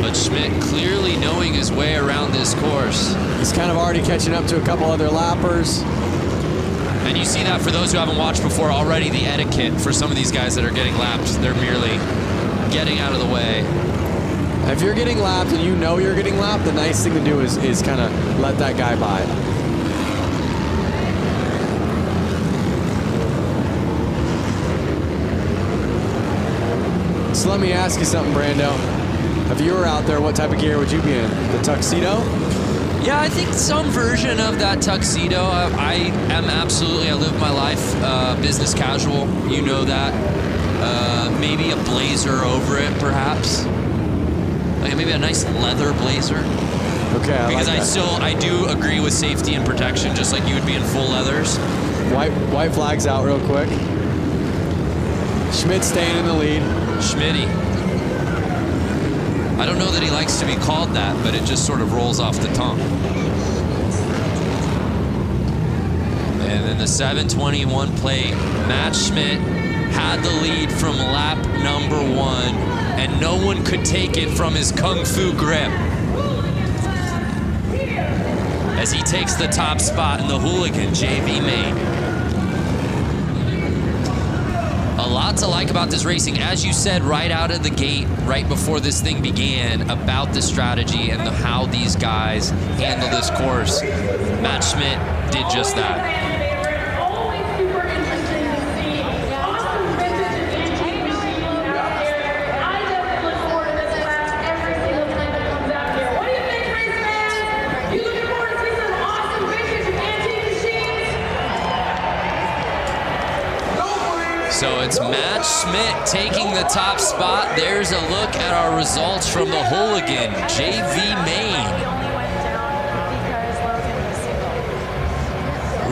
But Schmidt clearly knowing his way around this course. He's kind of already catching up to a couple other lappers. And you see that for those who haven't watched before already, the etiquette for some of these guys that are getting lapped. They're merely getting out of the way. If you're getting lapped and you know you're getting lapped, the nice thing to do is kind of let that guy by. So let me ask you something, Brando. If you were out there, what type of gear would you be in? The tuxedo? Yeah, I think some version of that tuxedo. I live my life business casual. You know that. Maybe a blazer over it, perhaps. Like maybe a nice leather blazer. Okay, because like I do agree with safety and protection, just like you would be in full leathers. White flags out real quick. Schmidt staying in the lead. Schmitty. I don't know that he likes to be called that, but it just sort of rolls off the tongue. And then the 721 plate, Matt Schmidt had the lead from lap number 1, and no one could take it from his Kung Fu grip. As he takes the top spot in the Hooligan JV main. A lot to like about this racing, as you said right out of the gate, right before this thing began, about the strategy and how these guys handle this course. Matt Schmidt did just that. So it's Matt Schmidt taking the top spot. There's a look at our results from the Hooligan JV main.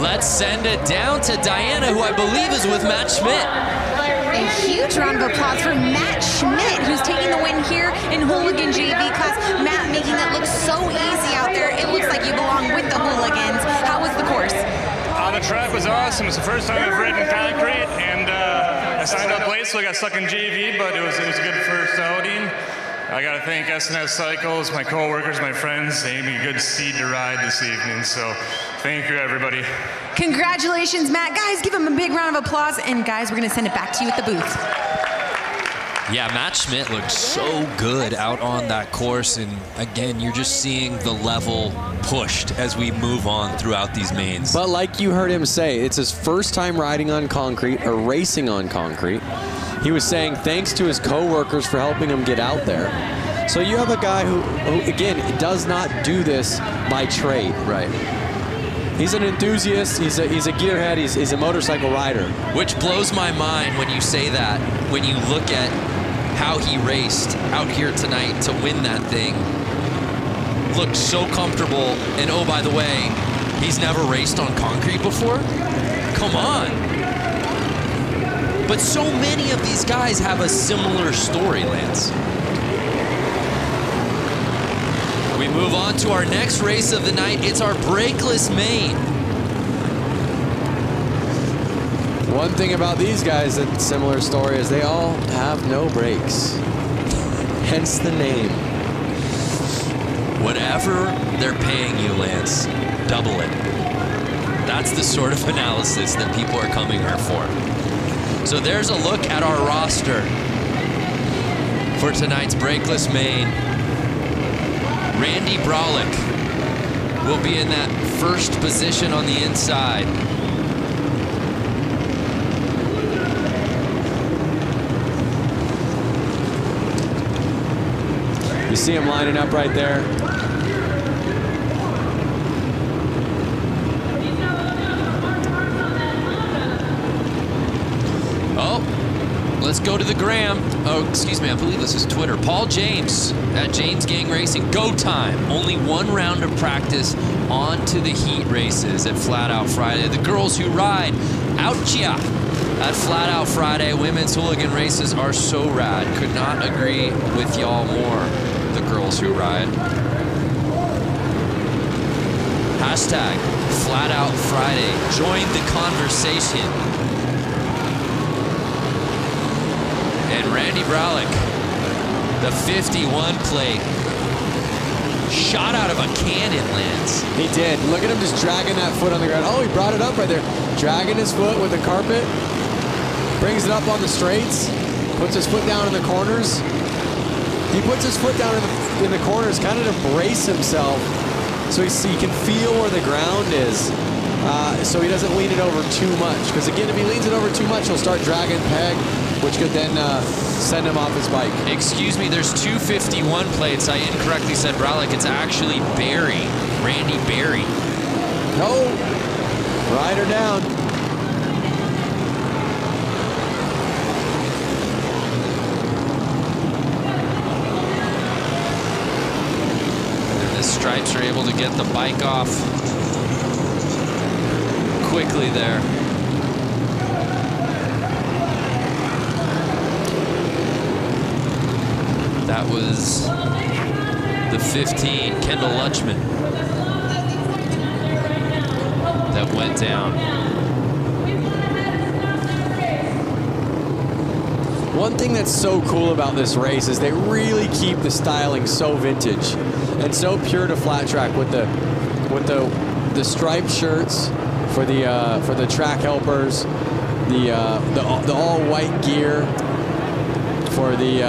Let's send it down to Diana, who I believe is with Matt Schmidt. A huge round of applause for Matt Schmidt, who's taking the win here in Hooligan JV class. Matt making that look so easy out there. It looks like you belong with the Hooligans. How was the course? The track was awesome. It's the first time I've ridden concrete, and I signed up late, so I got stuck in JV, but it was a good first outing. I got to thank SNS Cycles, my coworkers, my friends. They gave me a good seed to ride this evening, so thank you, everybody. Congratulations, Matt. Guys, give him a big round of applause, and guys, we're going to send it back to you at the booth. Yeah, Matt Schmidt looked so good out on that course, and again, you're just seeing the level pushed as we move on throughout these mains. But like you heard him say, it's his first time riding on concrete or racing on concrete. He was saying thanks to his co-workers for helping him get out there. So you have a guy who again, does not do this by trade. Right. He's an enthusiast, he's a gearhead, he's a motorcycle rider. Which blows my mind when you say that, when you look at how he raced out here tonight to win that thing. Looked so comfortable. And oh, by the way, he's never raced on concrete before? Come on. But so many of these guys have a similar story, Lance. We move on to our next race of the night. It's our brakeless main. One thing about these guys that's similar story is they all have no brakes. Hence the name. Whatever they're paying you, Lance, double it. That's the sort of analysis that people are coming here for. So there's a look at our roster for tonight's brakeless main. Randy Brolick will be in that first position on the inside. You see him lining up right there. Let's go to the gram. Oh, excuse me, I believe this is Twitter. Paul James at James Gang Racing. Go time. Only one round of practice on to the heat races at Flat Out Friday. The girls who ride out ya at Flat Out Friday. Women's hooligan races are so rad. Could not agree with y'all more. The girls who ride. Hashtag Flat Out Friday. Join the conversation. And Randy Brolick, the 51 plate, shot out of a cannon, Lance. He did. Look at him just dragging that foot on the ground. Oh, he brought it up right there. Dragging his foot with the carpet. Brings it up on the straights. Puts his foot down in the corners. He puts his foot down in the corners kind of to brace himself so he can feel where the ground is. So he doesn't lean it over too much. Because again, if he leans it over too much, he'll start dragging peg, which could then send him off his bike. Excuse me, there's 251 plates. I incorrectly said Brolick. It's actually Barry, Randy Barry. No, ride her down. And the Stripes are able to get the bike off quickly there. That was the 15, Kendall Lutchman, that went down. One thing that's so cool about this race is they really keep the styling so vintage and so pure to flat track with the striped shirts for the track helpers, the all white gear for the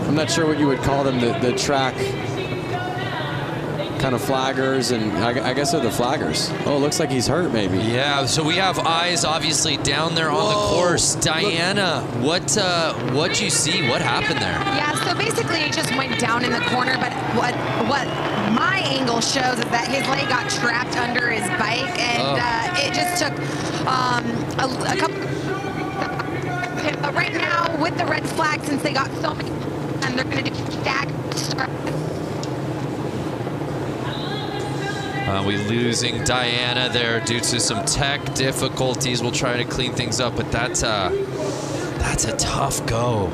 I'm not sure what you would call them, the track kind of flaggers, and I guess they're the flaggers. Oh, it looks like he's hurt maybe. Yeah, so we have eyes obviously down there on the course. Diana, what you see? What happened there? Yeah, so basically it just went down in the corner, but what my angle shows is that his leg got trapped under his bike, and it just took a couple. Right now, with the red flag, since they got so many, and they're going to do stack start. We losing Diana there due to some tech difficulties. We'll try to clean things up, but that's a tough go.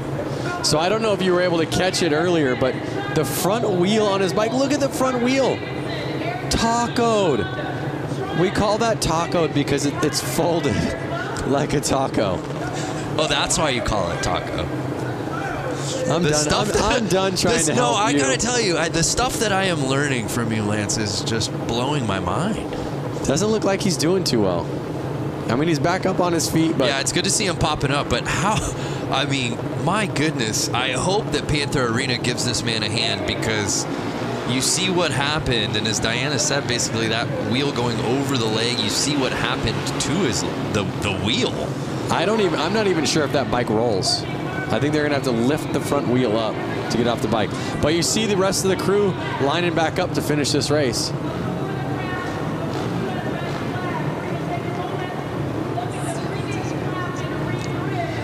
So I don't know if you were able to catch it earlier, but the front wheel on his bike, look at the front wheel. Tacoed. We call that tacoed because it's folded like a taco. Oh, that's why you call it taco. I'm done trying to help No, I you. gotta tell you, the stuff that I am learning from you, Lance, is just blowing my mind. Doesn't look like he's doing too well. I mean, he's back up on his feet, but yeah, it's good to see him popping up. But how? I mean, my goodness! I hope that Panther Arena gives this man a hand, because you see what happened, and as Diana said, basically that wheel going over the leg. You see what happened to the wheel. I'm not even sure if that bike rolls. I think they're gonna have to lift the front wheel up to get off the bike. But you see the rest of the crew lining back up to finish this race.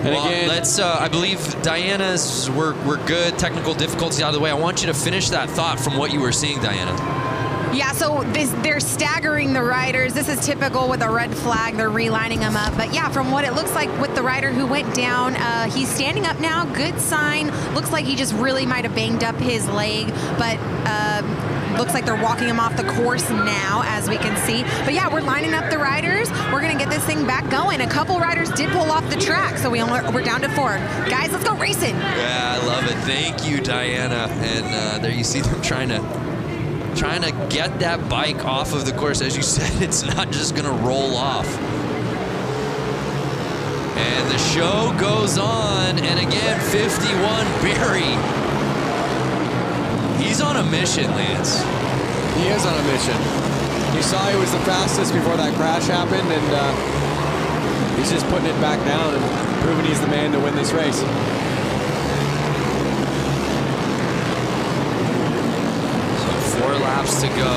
And well, again, let's. I believe Diana's. We're good. Technical difficulties out of the way. I want you to finish that thought from what you were seeing, Diana. Yeah, so they're staggering the riders. This is typical with a red flag. They're relining them up. But yeah, from what it looks like with the rider who went down, he's standing up now. Good sign. Looks like he just really might have banged up his leg. But looks like they're walking him off the course now, as we can see. But yeah, we're lining up the riders. We're going to get this thing back going. A couple riders did pull off the track, so we're down to 4. Guys, let's go racing. Yeah, I love it. Thank you, Diana. And there you see them trying to get that bike off of the course. As you said, it's not just going to roll off. And the show goes on. And again, 51, Barry. He's on a mission, Lance. He is on a mission. You saw he was the fastest before that crash happened, and he's just putting it back down and proving he's the man to win this race. So 4 laps to go.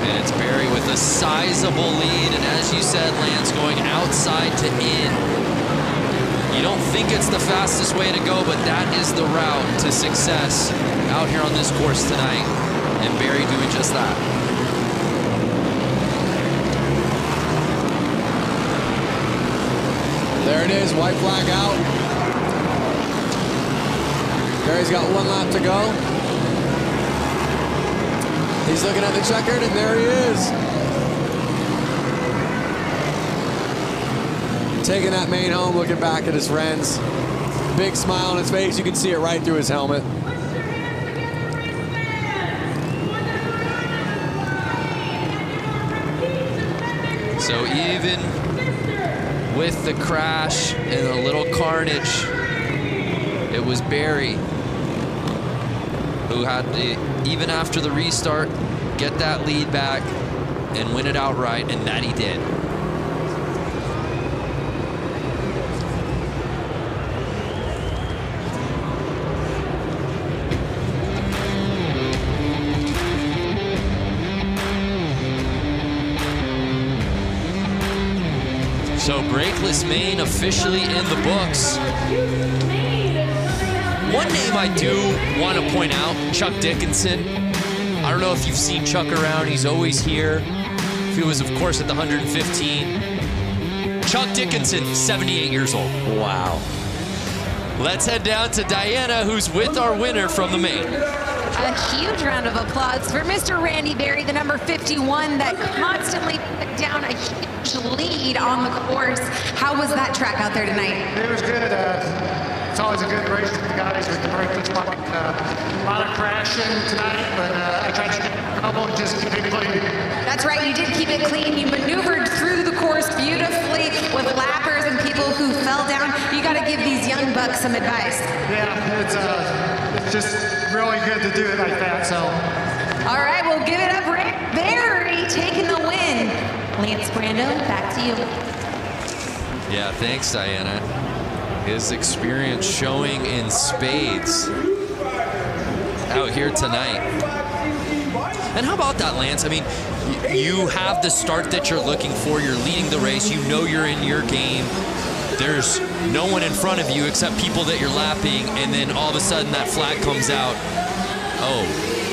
And it's Barry with a sizable lead, and as you said, Lance, going outside to in. You don't think it's the fastest way to go, but that is the route to success out here on this course tonight. And Barry doing just that. There it is, white flag out. Barry's got 1 lap to go. He's looking at the checkered, and there he is. Taking that main home, looking back at his friends. Big smile on his face. You can see it right through his helmet. So even with the crash and a little carnage, it was Barry who had to, even after the restart, get that lead back and win it outright, and that he did. So brakeless main officially in the books. One name I do want to point out, Chuck Dickinson. I don't know if you've seen Chuck around. He's always here. He was, of course, at the 115. Chuck Dickinson, 78 years old. Wow. Let's head down to Diana, who's with our winner from the main. A huge round of applause for Mr. Randy Barry, the number 51 that constantly put down a huge lead on the course. How was that track out there tonight? It was good. It's always a good race with the guys with the brakeless bike. A lot of crashing tonight, but I tried to get a couple and just keep it clean. That's right, you did keep it clean. You maneuvered through the course beautifully with lappers and people who fell down. You got to give these young bucks some advice. Yeah, it's just really good to do it like that. So. All right, we'll give it up. Barry taking the win. Lance Brando, back to you. Yeah, thanks, Diana. His experience showing in spades out here tonight. And how about that, Lance? I mean, you have the start that you're looking for. You're leading the race. You know you're in your game. There's no one in front of you except people that you're lapping, and then all of a sudden that flag comes out. Oh,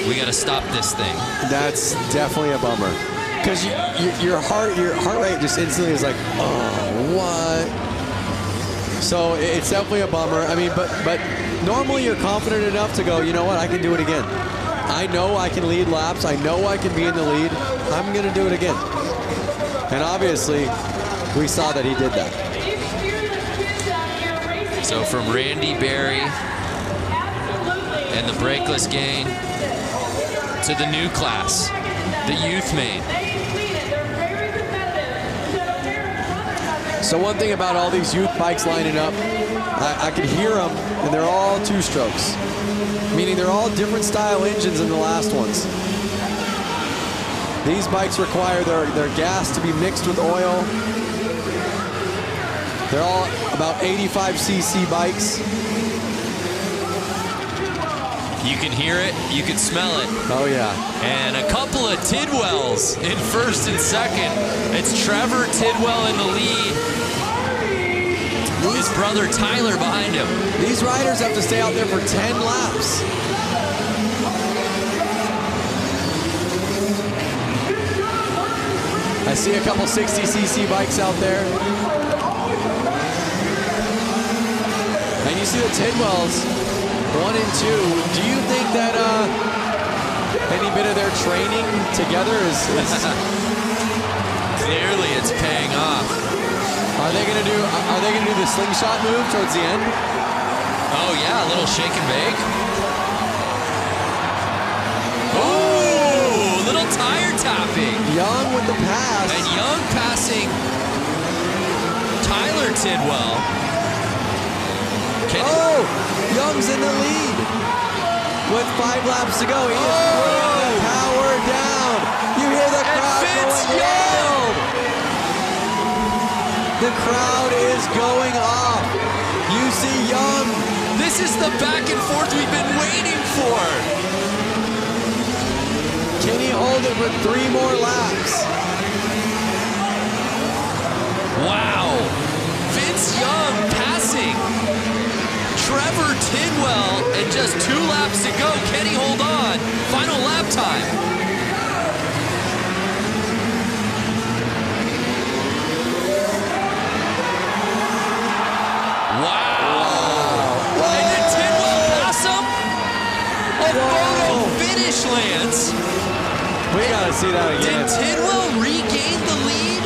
we got to stop this thing. That's definitely a bummer. Because your heart rate just instantly is like, oh, what? So it's definitely a bummer. I mean, but normally you're confident enough to go, you know what, I can do it again. I know I can lead laps. I know I can be in the lead. I'm going to do it again. And obviously, we saw that he did that. So from Randy Barry and the brakeless gang to the new class, the youth main. So one thing about all these youth bikes lining up, I can hear them, and they're all two-strokes, meaning they're all different style engines than the last ones. These bikes require their gas to be mixed with oil. They're all about 85cc bikes. You can hear it, you can smell it. Oh yeah. And a couple of Tidwells in first and second. It's Trevor Tidwell in the lead. His brother Tyler behind him. These riders have to stay out there for 10 laps. I see a couple 60cc bikes out there. And you see the Tidwells, 1 and 2. Do you think that any bit of their training together is Clearly it's paying off. Are they gonna do the slingshot move towards the end? Oh yeah, a little shake and bake. Oh, little tire tapping. Young with the pass. And Young passing Tyler Tidwell. Oh, Young's in the lead. With 5 laps to go, he is putting the power down. You hear the crowd going wild. The crowd is going off. You see Young. This is the back and forth we've been waiting for. Can he hold it for 3 more laps? Wow. Vince Young passing Trevor Tidwell, and just 2 laps to go. Can he hold on? Final lap time. Wow. And did Tidwell pass him? A photo finish, Lance. We gotta see that again. Did Tidwell regain the lead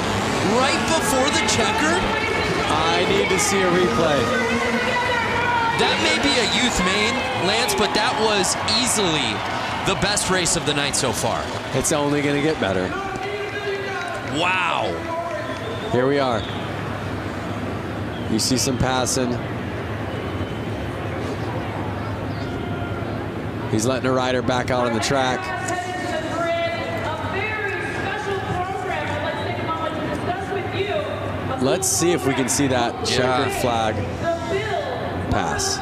right before the checkered? I need to see a replay. That may be a youth main, Lance, but that was easily the best race of the night so far. It's only going to get better. Wow. Here we are. You see some passing. He's letting a rider back out on the track. Let's see if we can see that checkered flag pass.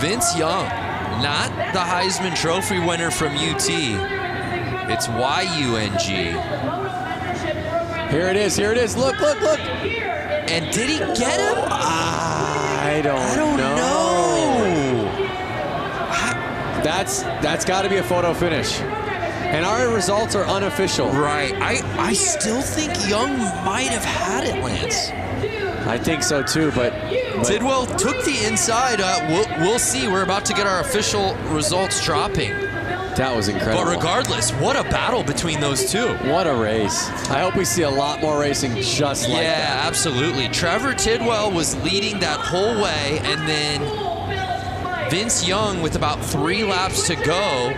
Vince Young, not the Heisman Trophy winner from UT. It's YUNG. Here it is. Here it is. Look, look, look. And did he get him? I don't know. That's got to be a photo finish. And our results are unofficial. Right. I still think Young might have had it, Lance. I think so too, but Tidwell took the inside. We'll see. We're about to get our official results dropping. That was incredible. But regardless, what a battle between those two. What a race. I hope we see a lot more racing just like that. Yeah, absolutely. Trevor Tidwell was leading that whole way, and then Vince Young, with about 3 laps to go,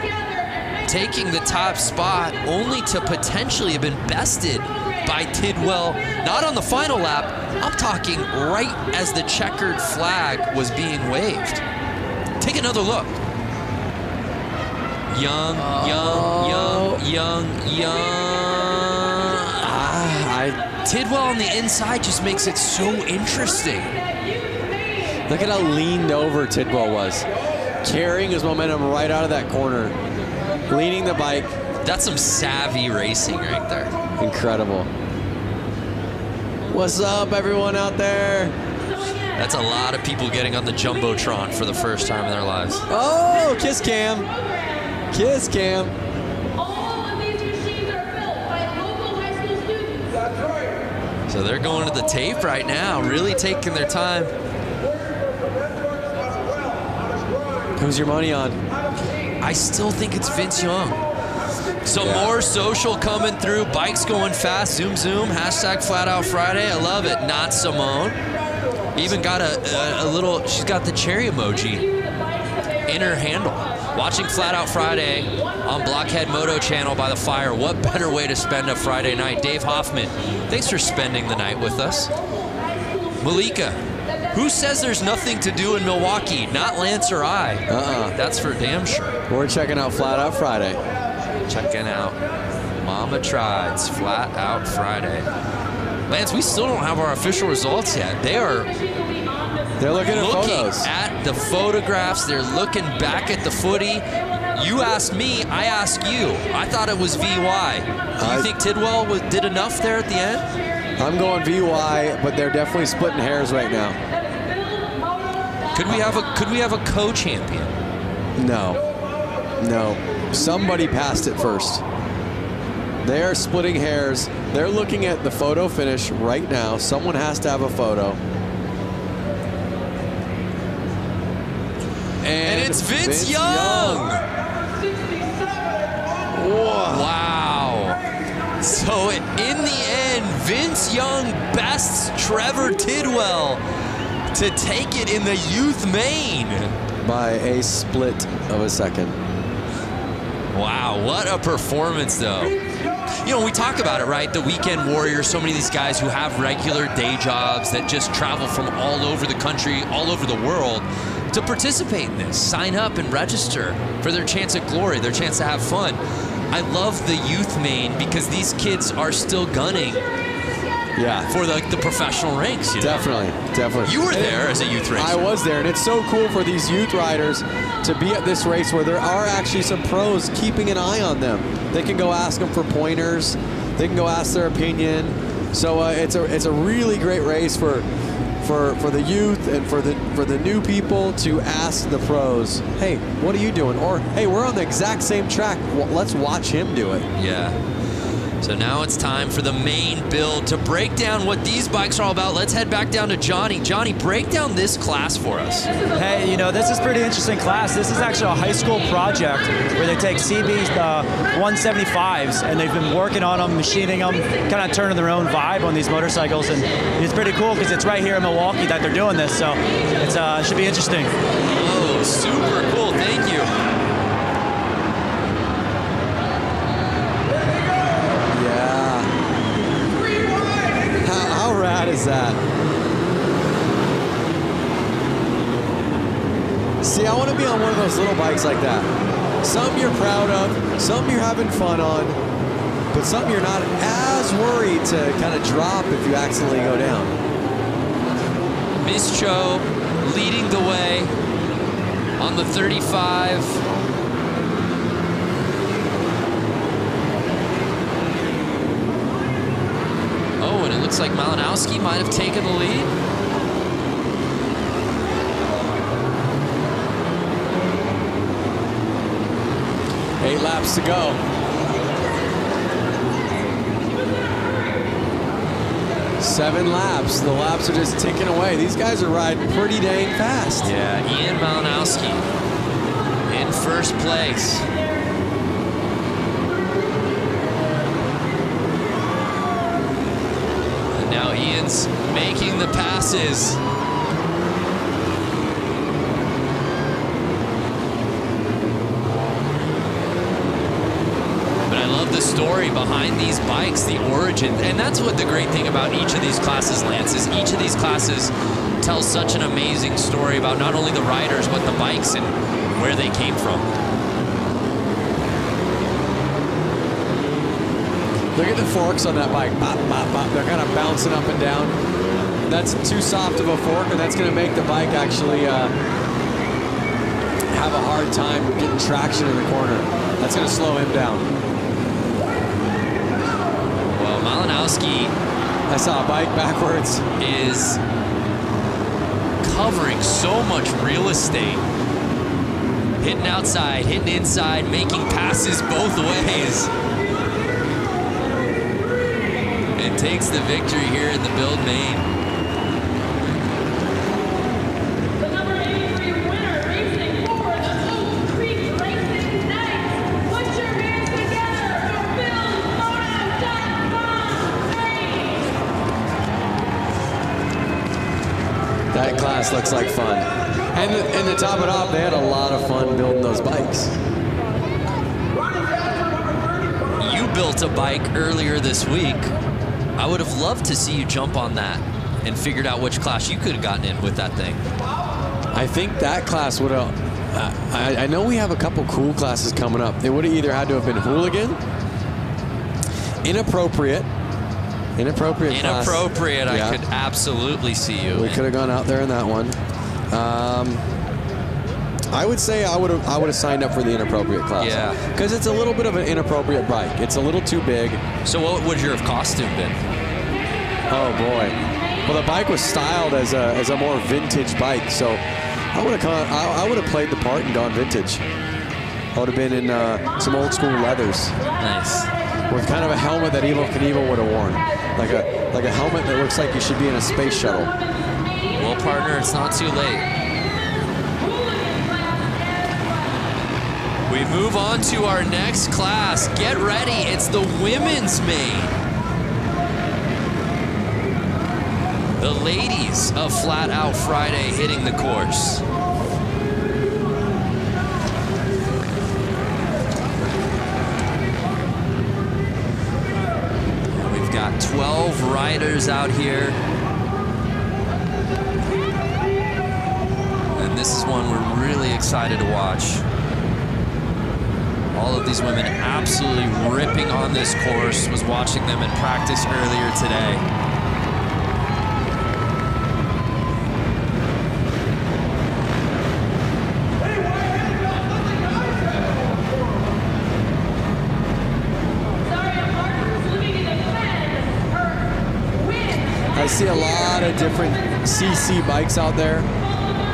taking the top spot, only to potentially have been bested by Tidwell, not on the final lap. I'm talking right as the checkered flag was being waved. Take another look. Young. Tidwell on the inside just makes it so interesting. Look at how leaned over Tidwell was. Carrying his momentum right out of that corner. Leading the bike. That's some savvy racing right there. Incredible. What's up, everyone out there? That's a lot of people getting on the Jumbotron for the first time in their lives. Oh, kiss cam. Kiss cam. All of these machines are built by local high school students. That's right. So they're going to the tape right now, really taking their time. Who's your money on? I still think it's Vince Young. Some more social coming through, bikes going fast, zoom zoom, hashtag Flat Out Friday. I love it. Not Simone. Even got a little, she's got the cherry emoji in her handle. Watching Flat Out Friday on Blockhead Moto channel by the fire. What better way to spend a Friday night? Dave Hoffman, thanks for spending the night with us. Malika, who says there's nothing to do in Milwaukee? Not Lance or I. That's for damn sure. We're checking out Flat Out Friday. Checking out Mama Tried's Flat Out Friday. Lance, we still don't have our official results yet. They're looking at photos. At the photographs. They're looking back at the footy. You asked me, I asked you. I thought it was VY. Do you think Tidwell did enough there at the end? I'm going VY, but they're definitely splitting hairs right now. Could we have a co-champion? No. Somebody passed it first. They are splitting hairs. They're looking at the photo finish right now. Someone has to have a photo. And it's Vince Young. Wow. So in the end, Vince Young bests Trevor Tidwell to take it in the youth main. By a split of a second. Wow, what a performance, though. You know, we talk about it, right? The weekend warriors, so many of these guys who have regular day jobs that just travel from all over the country, all over the world to participate in this, sign up and register for their chance at glory, their chance to have fun. I love the youth main because these kids are still gunning for the professional ranks. You know? Definitely. You were there as a youth racer. I was there, and it's so cool for these youth riders to be at this race where there are actually some pros keeping an eye on them. They can go ask them for pointers. They can go ask their opinion. So it's a really great race for the youth and for the new people to ask the pros, hey, what are you doing? Or, hey, we're on the exact same track. Well, let's watch him do it. Yeah. So now it's time for the main build to break down what these bikes are all about. Let's head back down to Johnny. Johnny, break down this class for us. Hey, you know, this is a pretty interesting class. This is actually a high school project where they take CB 175s and they've been working on them, machining them, kind of turning their own vibe on these motorcycles. And it's pretty cool because it's right here in Milwaukee that they're doing this. So it should be interesting. Oh, super cool. Thank you. How rad is that? See, I want to be on one of those little bikes like that. Some you're proud of, some you're having fun on, but some you're not as worried to kind of drop if you accidentally go down. Miss Cho leading the way on the 35. Oh, and it looks like Malinowski might have taken the lead. Eight laps to go. Seven laps. The laps are just ticking away. These guys are riding pretty dang fast. Yeah, Ian Malinowski in first place. Now Ian's making the passes. But I love the story behind these bikes, the origin. And that's what the great thing about each of these classes, Lance, is each of these classes tells such an amazing story about not only the riders, but the bikes and where they came from. Look at the forks on that bike. Bop, bop, bop. They're kind of bouncing up and down. That's too soft of a fork, and that's going to make the bike actually have a hard time getting traction in the corner. That's going to slow him down. Well, Malinowski, I saw a bike backwards, is covering so much real estate. Hitting outside, hitting inside, making passes both ways. And takes the victory here in the build main. The number 83 winner racing for the Oak Creek Racing Knights. Put your hands together for BillMoto.com. That class looks like fun. And to top it off, they had a lot of fun building those bikes. You built a bike earlier this week. I would have loved to see you jump on that and figured out which class you could have gotten in with that thing. I think that class would have, I know we have a couple cool classes coming up. It would have either had to have been hooligan, inappropriate class. I could absolutely see you. We could have gone out there in that one. I would say I would have signed up for the inappropriate class. Yeah. Because it's a little bit of an inappropriate bike. It's a little too big. So what would your costume been? Oh boy. Well, the bike was styled as a more vintage bike, so I would have played the part and gone vintage. I would have been in some old school leathers. Nice. With kind of a helmet that Evo Knievel would have worn, like a helmet that looks like you should be in a space shuttle. Well, partner, it's not too late. We move on to our next class. Get ready, it's the women's main. The ladies of Flat Out Friday hitting the course. We've got 12 riders out here. And this is one we're really excited to watch. All of these women absolutely ripping on this course. Was watching them in practice earlier today. I see a lot of different CC bikes out there.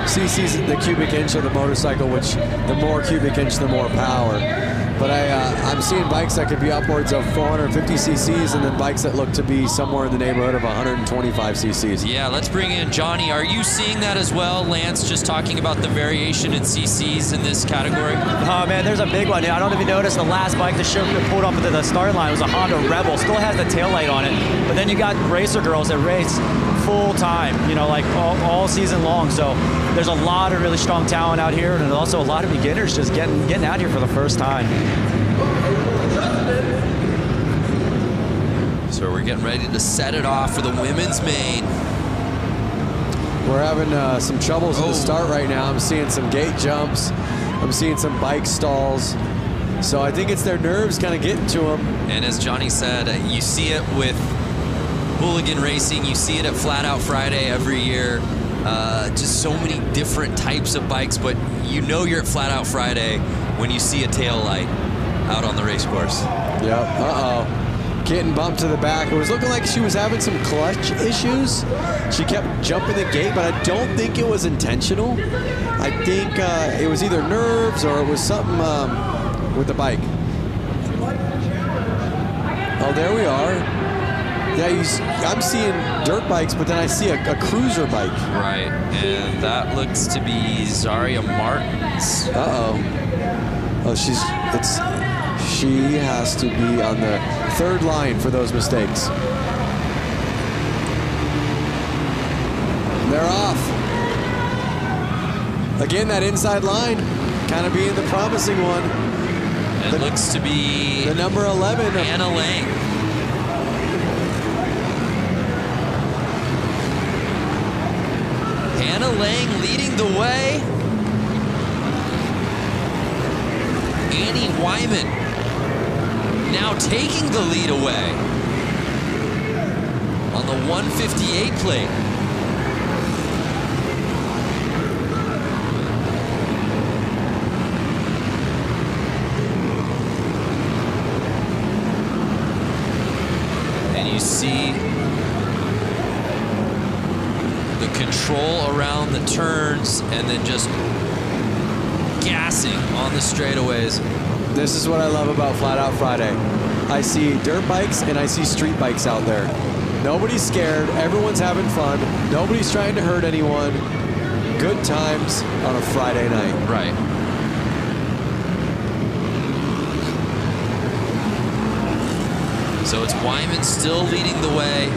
CC's the cubic inch of the motorcycle, which the more cubic inch, the more power. But I'm seeing bikes that could be upwards of 450 cc's, and then bikes that look to be somewhere in the neighborhood of 125 cc's. Yeah, let's bring in Johnny. Are you seeing that as well? Lance just talking about the variation in cc's in this category. Oh man, there's a big one. I don't know if you noticed, the last bike that pulled up to the start line was a Honda Rebel. Still has the taillight on it, but then you got racer girls that race full time, you know, like all season long. So there's a lot of really strong talent out here, and also a lot of beginners just getting out here for the first time. So we're getting ready to set it off for the women's main. We're having some troubles at the start right now. I'm seeing some gate jumps. I'm seeing some bike stalls. So I think it's their nerves kind of getting to them. And as Johnny said, you see it with hooligan racing. You see it at Flat Out Friday every year. Just so many different types of bikes, but you know you're at Flat Out Friday when you see a tail light out on the race course. Yep. Uh-oh. Getting bumped to the back. It was looking like she was having some clutch issues. She kept jumping the gate, but I don't think it was intentional. I think it was either nerves or it was something with the bike. Oh, there we are. Yeah, I'm seeing dirt bikes, but then I see a cruiser bike. Right, and that looks to be Zaria Martins. Uh-oh. Oh, she has to be on the third line for those mistakes. They're off. Again, that inside line kind of being the promising one. It looks to be the number 11. Anna Lang. Anna Lang leading the way. Annie Wyman now taking the lead away on the 158 plate. And you see the control around the turns and then just gassing on the straightaways. This is what I love about Flat Out Friday. I see dirt bikes and I see street bikes out there. Nobody's scared. Everyone's having fun. Nobody's trying to hurt anyone. Good times on a Friday night. Right. So it's Wyman still leading the way,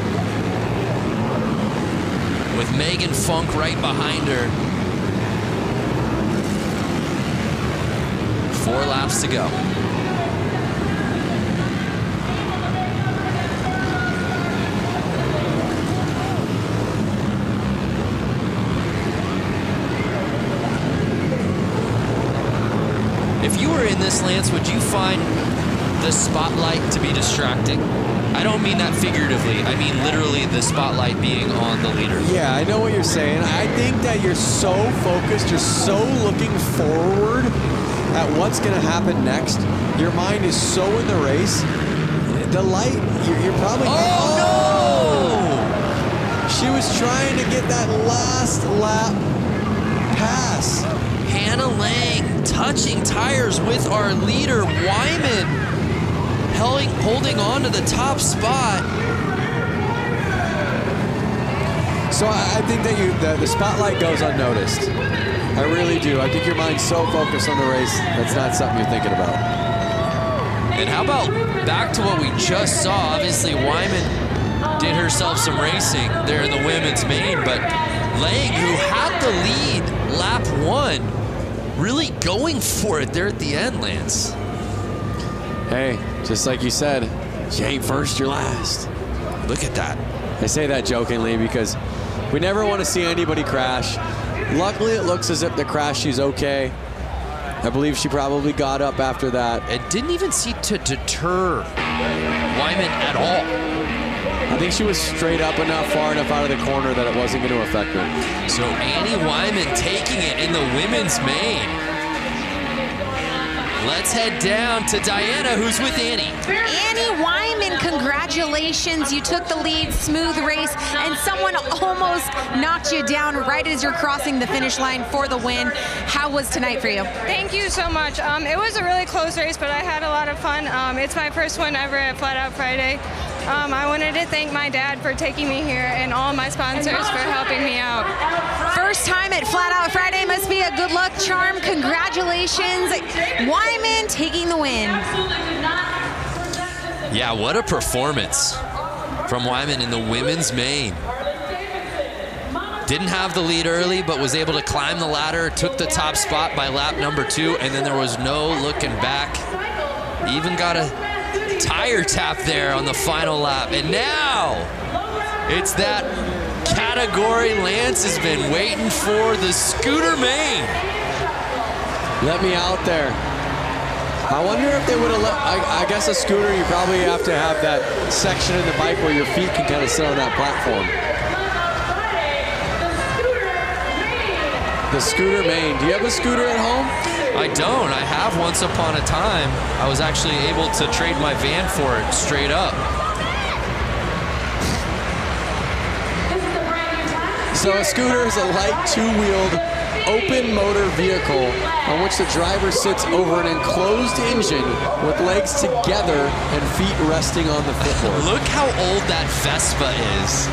with Megan Funk right behind her. 4 laps to go. If you were in this, Lance, would you find the spotlight to be distracting? I don't mean that figuratively. I mean literally the spotlight being on the leader. Yeah, I know what you're saying. I think that you're so focused, you're so looking forward at what's going to happen next. Your mind is so in the race. The light, you're probably... Oh, no! was trying to get that last lap pass. Hannah Lang touching tires with our leader, Wyman, holding on to the top spot. So I think that the spotlight goes unnoticed. I really do. I think your mind's so focused on the race, that's not something you're thinking about. And how about back to what we just saw? Obviously, Wyman did herself some racing there in the women's main, but Lang, who had the lead lap 1, really going for it there at the end, Lance. Hey, just like you said, you ain't first, you're last. Look at that. I say that jokingly because we never want to see anybody crash. Luckily, it looks as if the crash, she's okay. I believe she probably got up after that. It didn't even seem to deter Wyman at all. I think she was straight up enough, far enough out of the corner that it wasn't going to affect her. So Annie Wyman taking it in the women's main. Let's head down to Diana, who's with Annie. Annie Wyman, congratulations. You took the lead, smooth race, and someone almost knocked you down right as you're crossing the finish line for the win. How was tonight for you? Thank you so much. It was a really close race, but I had a lot of fun. It's my first one ever at Flat Out Friday. I wanted to thank my dad for taking me here and all my sponsors for helping me out. First time at Flat Out Friday must be a good luck charm. Congratulations. Wyman taking the win. Yeah, what a performance from Wyman in the women's main. Didn't have the lead early, but was able to climb the ladder, took the top spot by lap number 2, and then there was no looking back. Even got a tire tap there on the final lap. And now it's that category Lance has been waiting for, the scooter main. Let me out there. I wonder if they would have let, I guess a scooter, you probably have to have that section in the bike where your feet can kind of sit on that platform. The scooter main. Do you have a scooter at home? I don't. I have once upon a time. I was actually able to trade my van for it straight up. So a scooter is a light two-wheeled open motor vehicle on which the driver sits over an enclosed engine with legs together and feet resting on the footboard. Look how old that Vespa is.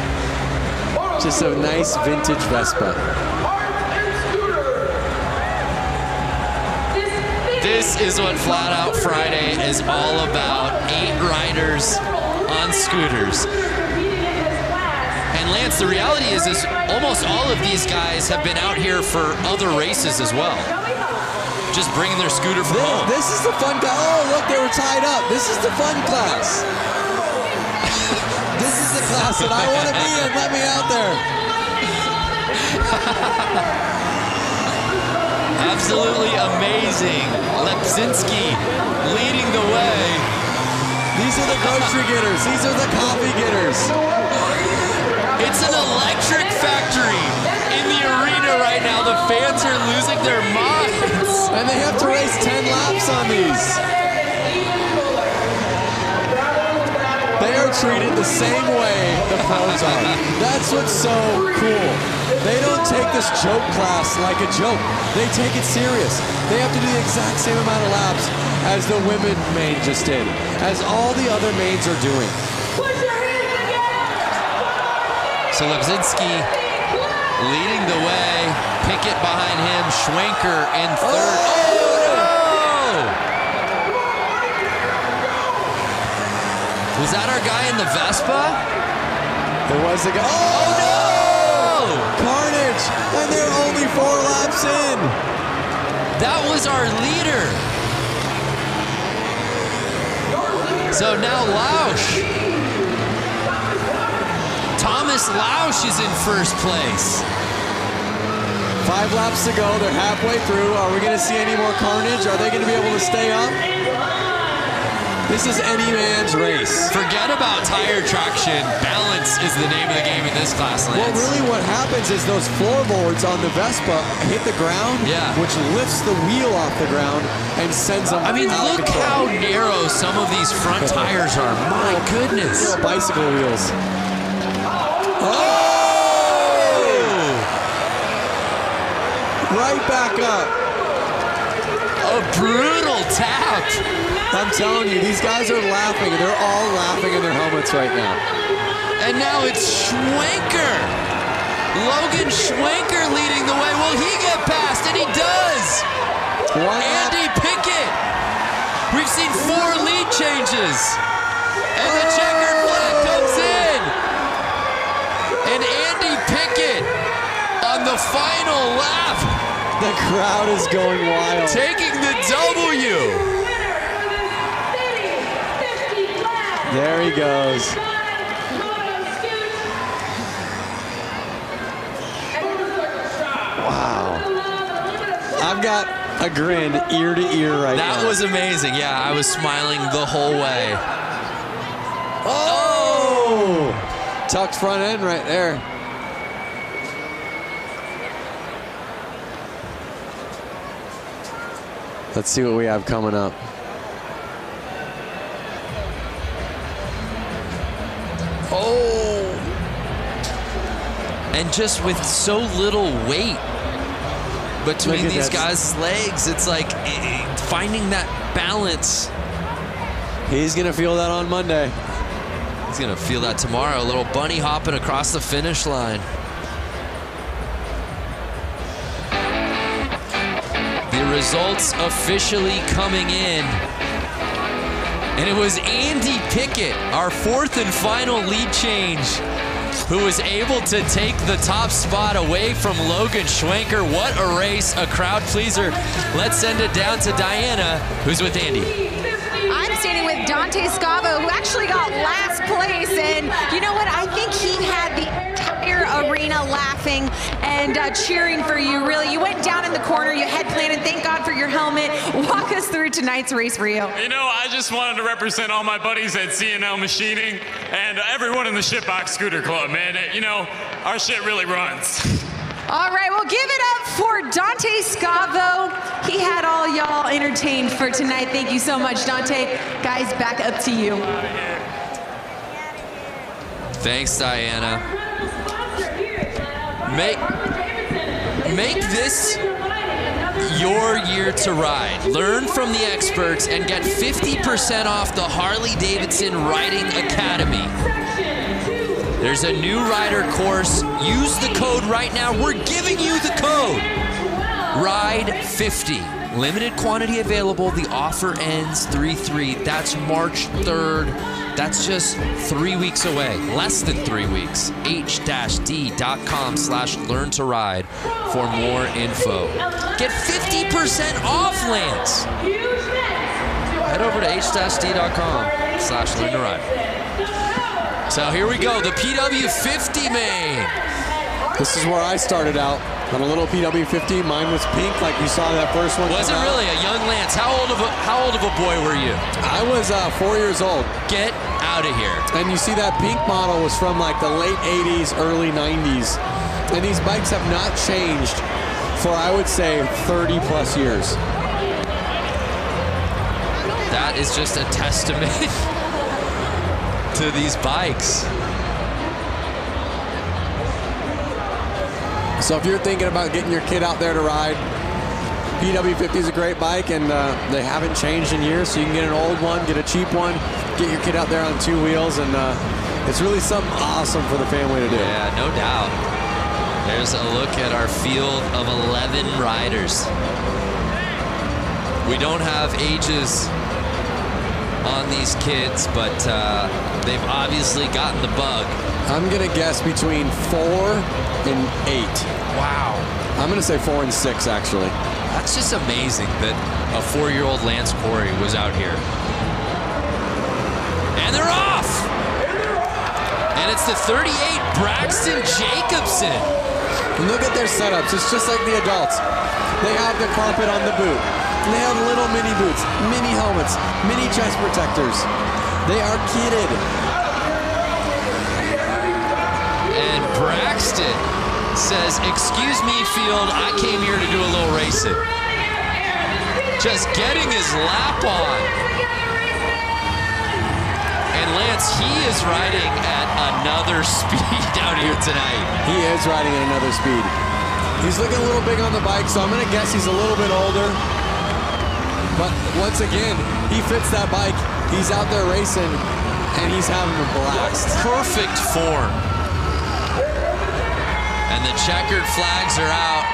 Just a nice vintage Vespa. This is what Flat Out Friday is all about. 8 riders on scooters. And Lance, the reality is almost all of these guys have been out here for other races as well. Just bringing their scooter from home. This is the fun class. Oh, look, they were tied up. This is the fun class. This is the class that I want to be in. Let me out there. Absolutely amazing. Lepzinski leading the way. These are the grocery getters. These are the coffee getters. It's an electric factory in the arena right now. The fans are losing their minds. And they have to race 10 laps on these. They are treated the same way the pros are. That's what's so cool. They don't take this joke class like a joke. They take it serious. They have to do the exact same amount of laps as the women main just did, as all the other mains are doing. So Lepzinski leading the way. Pickett behind him. Schwenker in third. Oh, no! Was that our guy in the Vespa? It was the guy. Oh, no! Carnage! And they're only 4 laps in. That was our leader. So now Lausch. Thomas Lausch is in first place. 5 laps to go. They're halfway through. Are we going to see any more carnage? Are they going to be able to stay up? This is any man's race. Forget about tire traction. Balance is the name of the game in this class, Lance. Well, really what happens is those floorboards on the Vespa hit the ground, which lifts the wheel off the ground and sends them I mean, out look how narrow some of these front tires are. My goodness. Bicycle wheels. Oh! right back up. A brutal tap. I'm telling you, these guys are laughing. They're all laughing in their helmets right now. And now it's Schwenker. Logan Schwenker leading the way. Will he get past? And he does. Andy Pickett. We've seen 4 lead changes. And the checkered flag comes in. And Andy Pickett on the final lap. The crowd is going wild. Taking the W. There he goes. Wow. I've got a grin ear to ear right now. That was amazing. Yeah, I was smiling the whole way. Oh! Tucked front end right there. Let's see what we have coming up. Oh! And just with so little weight between these guys' legs, it's like finding that balance. He's gonna feel that on Monday. He's gonna feel that tomorrow. A little bunny hopping across the finish line. The results officially coming in. And it was Andy Pickett, our 4th and final lead change, who was able to take the top spot away from Logan Schwenker. What a race, a crowd pleaser. Let's send it down to Diana, who's with Andy. I'm standing with Dante Scavo, who actually got last place. And you know what? I think he had the entire arena laughing and cheering for you, really. You went down in the corner, you head planted. Thank God for your helmet. Walk us through tonight's race for you. You know, I just wanted to represent all my buddies at C&L Machining and everyone in the Shitbox Scooter Club, man. You know, our shit really runs. All right, well, give it up for Dante Scavo. He had all y'all entertained for tonight. Thank you so much, Dante. Guys, back up to you. Thanks, Diana. Make this your year to ride. Learn from the experts and get 50% off the Harley-Davidson Riding Academy. There's a new rider course. Use the code right now. We're giving you the code. RIDE50. Limited quantity available. The offer ends 3/3. That's March 3rd. That's just 3 weeks away. Less than 3 weeks. h-d.com/learn to ride for more info. Get 50% off, Lance. Head over to h-d.com/learn to ride. So here we go, the PW50 main. This is where I started out, on a little PW50. Mine was pink, like you saw that first one. Was it really? A young Lance. How old of a boy were you? I was 4 years old. Get out of here. And you see that pink model was from like the late 80s, early 90s. And these bikes have not changed for, I would say, 30 plus years. That is just a testament to these bikes. So if you're thinking about getting your kid out there to ride, PW50 is a great bike, and they haven't changed in years, so you can get an old one, get a cheap one, get your kid out there on 2 wheels, and it's really something awesome for the family to do. Yeah, no doubt. There's a look at our field of 11 riders. We don't have ages on these kids, but they've obviously gotten the bug. I'm gonna guess between 4 and 8. Wow. I'm gonna say 4 and 6, actually. That's just amazing that a 4-year-old Lance Corey was out here. And they're off! And it's the 38, Braxton Jacobson. Look at their setups. It's just like the adults. They have the carpet on the boot. They have little mini boots, mini helmets, mini chest protectors. They are kitted. And Braxton says, "Excuse me, field, I came here to do a little racing." Just getting his lap on. And Lance, he is riding at another speed out here tonight. He is riding at another speed. He's looking a little big on the bike, so I'm going to guess he's a little bit older. But once again, he fits that bike. He's out there racing, and he's having a blast. Perfect form. And the checkered flags are out.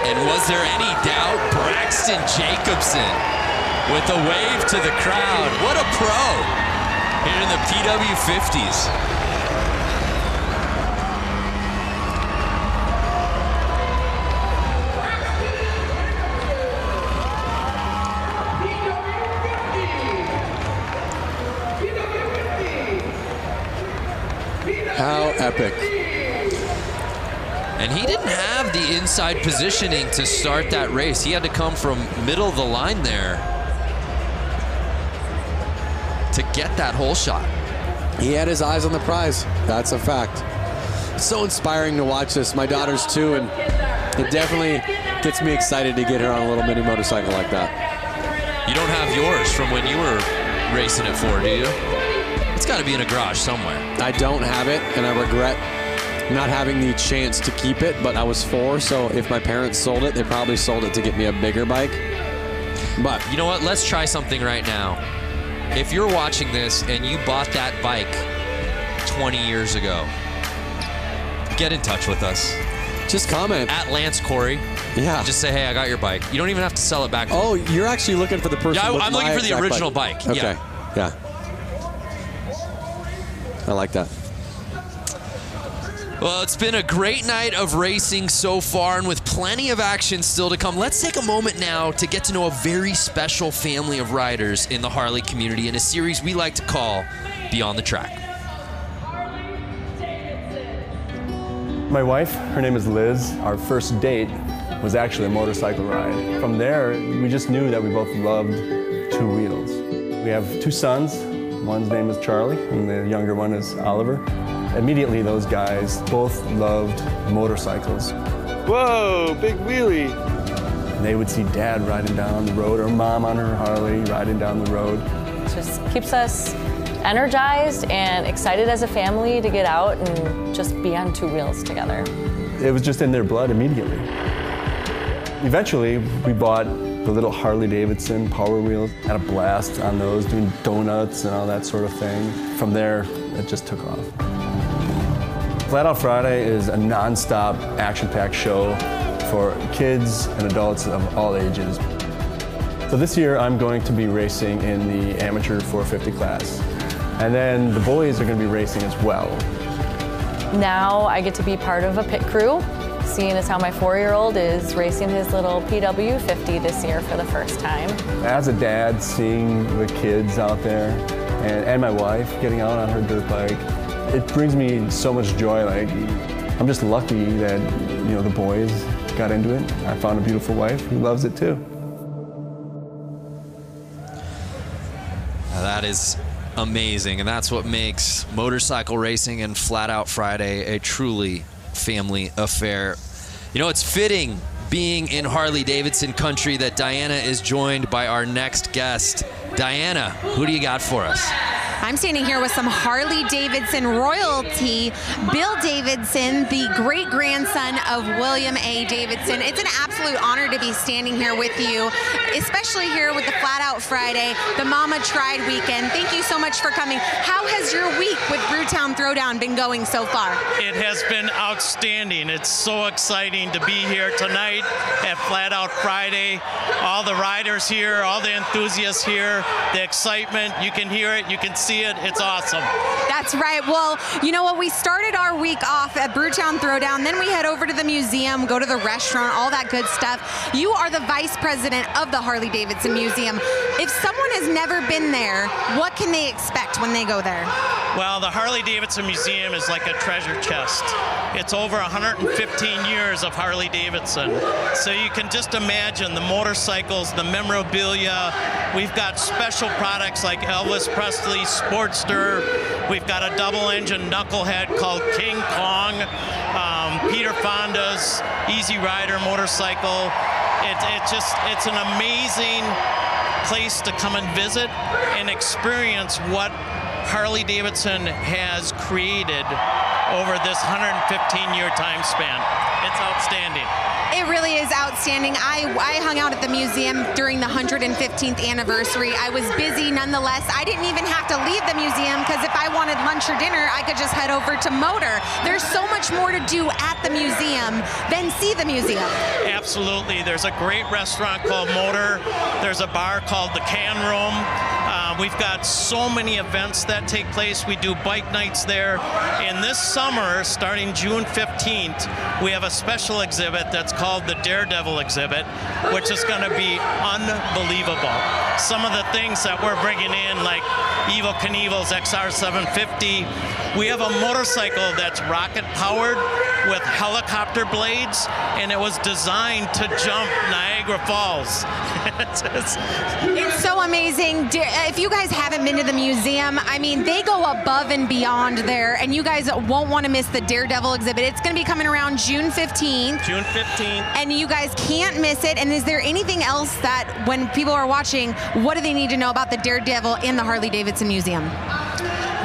And was there any doubt? Braxton Jacobson with a wave to the crowd. What a pro here in the PW50s. How epic. And he didn't have the inside positioning to start that race. He had to come from middle of the line there to get that hole shot. He had his eyes on the prize. That's a fact. So inspiring to watch this. My daughter's too, and it definitely gets me excited to get her on a little mini motorcycle like that. You don't have yours from when you were racing at 4, do you? It's got to be in a garage somewhere. I don't have it, and I regret not having the chance to keep it, but I was 4, so if my parents sold it, they probably sold it to get me a bigger bike. But you know what? Let's try something right now. If you're watching this and you bought that bike 20 years ago, get in touch with us. Just comment. At Lance Corey. Yeah. Just say, hey, I got your bike. You don't even have to sell it back. Oh, you're actually looking for the person. Yeah, with I'm looking for the original bike. Okay. Yeah. I like that. Well, it's been a great night of racing so far, and with plenty of action still to come. Let's take a moment now to get to know a very special family of riders in the Harley community in a series we like to call Beyond the Track. My wife, her name is Liz. Our first date was actually a motorcycle ride. From there, we just knew that we both loved two wheels. We have 2 sons. One's name is Charlie, and the younger one is Oliver. Immediately, those guys both loved motorcycles. Whoa, big wheelie. And they would see Dad riding down the road, or Mom on her Harley riding down the road. It just keeps us energized and excited as a family to get out and just be on 2 wheels together. It was just in their blood immediately. Eventually, we bought the little Harley-Davidson Power Wheels. Had a blast on those, doing donuts and all that sort of thing. From there, it just took off. Flat Out Friday is a non-stop, action-packed show for kids and adults of all ages. So this year, I'm going to be racing in the amateur 450 class. And then the boys are going to be racing as well. Now I get to be part of a pit crew, seeing as how my 4-year-old is racing his little PW50 this year for the first time. As a dad, seeing the kids out there and my wife getting out on her dirt bike, it brings me so much joy. Like, I'm just lucky that, you know, the boys got into it. I found a beautiful wife who loves it too. Now that is amazing, and that's what makes motorcycle racing and Flat Out Friday a truly family affair. You know, it's fitting, being in Harley-Davidson country, that Diana is joined by our next guest. Diana, who do you got for us? I'm standing here with some Harley-Davidson royalty. Bill Davidson, the great-grandson of William A. Davidson. It's an absolute honor to be standing here with you, especially here with the Flat Out Friday, the Mama Tried weekend. Thank you so much for coming. How has your week with Brewtown Throwdown been going so far? It has been outstanding. It's so exciting to be here tonight at Flat Out Friday. All the riders here, all the enthusiasts here, the excitement, you can hear it, you can see it. It's awesome. That's right. Well, you know what? We started our week off at Brewtown Throwdown. Then we head over to the museum, go to the restaurant, all that good stuff. You are the vice president of the Harley-Davidson Museum. If someone has never been there, what can they expect when they go there? Well, the Harley-Davidson Museum is like a treasure chest. It's over 115 years of Harley-Davidson. So you can just imagine the motorcycles, the memorabilia. We've got special products like Elvis Presley's Sportster. We've got a double-engine knucklehead called King Kong. Peter Fonda's Easy Rider motorcycle. It's an amazing place to come and visit and experience what Harley-Davidson has created over this 115-year time span. It's outstanding. It really is outstanding. I hung out at the museum during the 115th anniversary. I was busy nonetheless. I didn't even have to leave the museum because if I wanted lunch or dinner, I could just head over to Motor. There's so much more to do at the museum than see the museum. Absolutely. There's a great restaurant called Motor. There's a bar called the Can Room. We've got so many events that take place. We do bike nights there. And this summer, starting June 15th, we have a special exhibit that's called the Daredevil exhibit, which is going to be unbelievable. Some of the things that we're bringing in, like Evel Knievel's XR750. We have a motorcycle that's rocket powered with helicopter blades, and it was designed to jump Niagara Falls. It's so amazing. If you guys haven't been to the museum, I mean, they go above and beyond there, and you guys won't want to miss the Daredevil exhibit. It's going to be coming around June 15th. June 15th. And you guys can't miss it. And is there anything else that when people are watching, what do they need to know about the Daredevil in the Harley-Davidson Museum?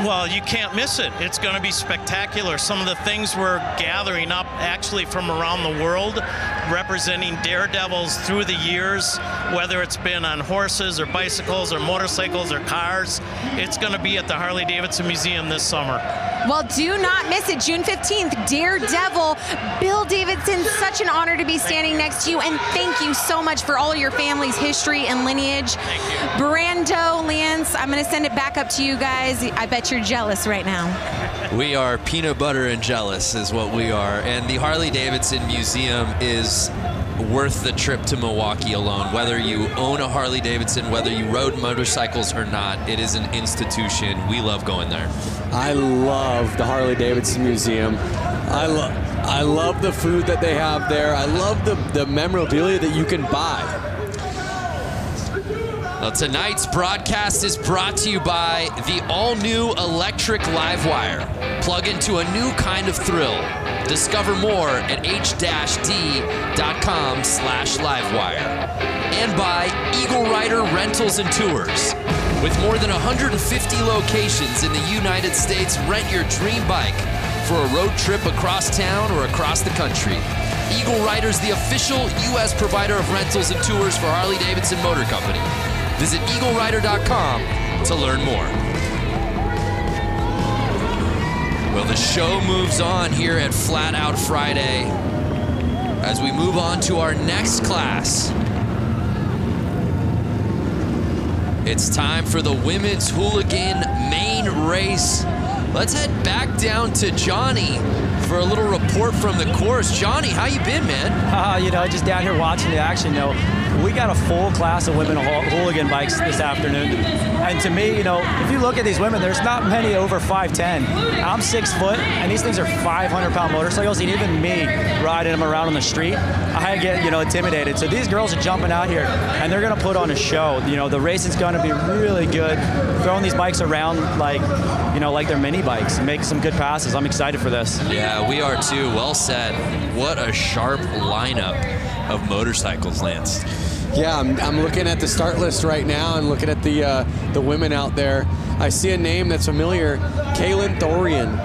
Well, you can't miss it. It's going to be spectacular. Some of the things we're gathering up actually from around the world, representing daredevils through the years, whether it's been on horses or bicycles or motorcycles or cars. It's going to be at the Harley-Davidson Museum this summer. Well, do not miss it. June 15th, Daredevil. Bill Davidson, such an honor to be standing next to you, and thank you so much for all your family's history and lineage. Thank you. Brando, Lance, I'm going to send it back up to you guys. I bet you're jealous right now. We are peanut butter and jealous is what we are. And the Harley-Davidson Museum is worth the trip to Milwaukee alone. Whether you own a Harley-Davidson, whether you rode motorcycles or not, it is an institution. We love going there. I love the Harley-Davidson Museum. I love the food that they have there. I love the memorabilia that you can buy. Well, tonight's broadcast is brought to you by the all-new electric Livewire. Plug into a new kind of thrill. Discover more at h-d.com/livewire. And by Eagle Rider Rentals and Tours. With more than 150 locations in the United States, rent your dream bike for a road trip across town or across the country. Eagle Rider's the official U.S. provider of rentals and tours for Harley-Davidson Motor Company. Visit eaglerider.com to learn more. Well, the show moves on here at Flat Out Friday as we move on to our next class. It's time for the women's hooligan main race. Let's head back down to Johnny for a little report from the course. Johnny, how you been, man? Just down here watching the action. We got a full class of women hooligan bikes this afternoon. And to me, if you look at these women, there's not many over 5'10". I'm 6 foot, and these things are 500-pound motorcycles. And even me riding them around on the street, I get, intimidated. So these girls are jumping out here, and they're going to put on a show. The racing's going to be really good. Throwing these bikes around like they're mini bikes, making some good passes. I'm excited for this. Yeah, we are too. Well said. What a sharp lineup of motorcycles, Lance. Yeah, I'm looking at the start list right now and looking at the women out there. I see a name that's familiar, Kaylin Thorian.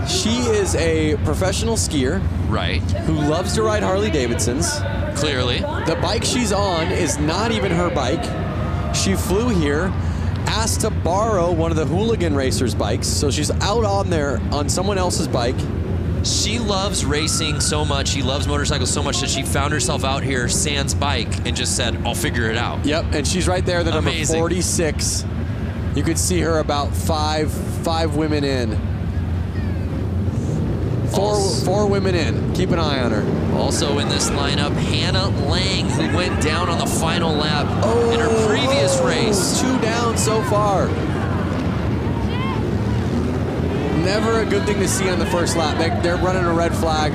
She is a professional skier. Right. Who loves to ride Harley-Davidsons. Clearly. The bike she's on is not even her bike. She flew here, asked to borrow one of the hooligan racers' bikes, so she's out on there on someone else's bike. She loves racing so much, she loves motorcycles so much that she found herself out here, sans bike, and just said, I'll figure it out. Yep, and she's right there, the number 46. You could see her about five women in. Four women in. Keep an eye on her. Also in this lineup, Hannah Lang, who went down on the final lap in her previous race. 2 down so far. Never a good thing to see on the first lap. They're running a red flag.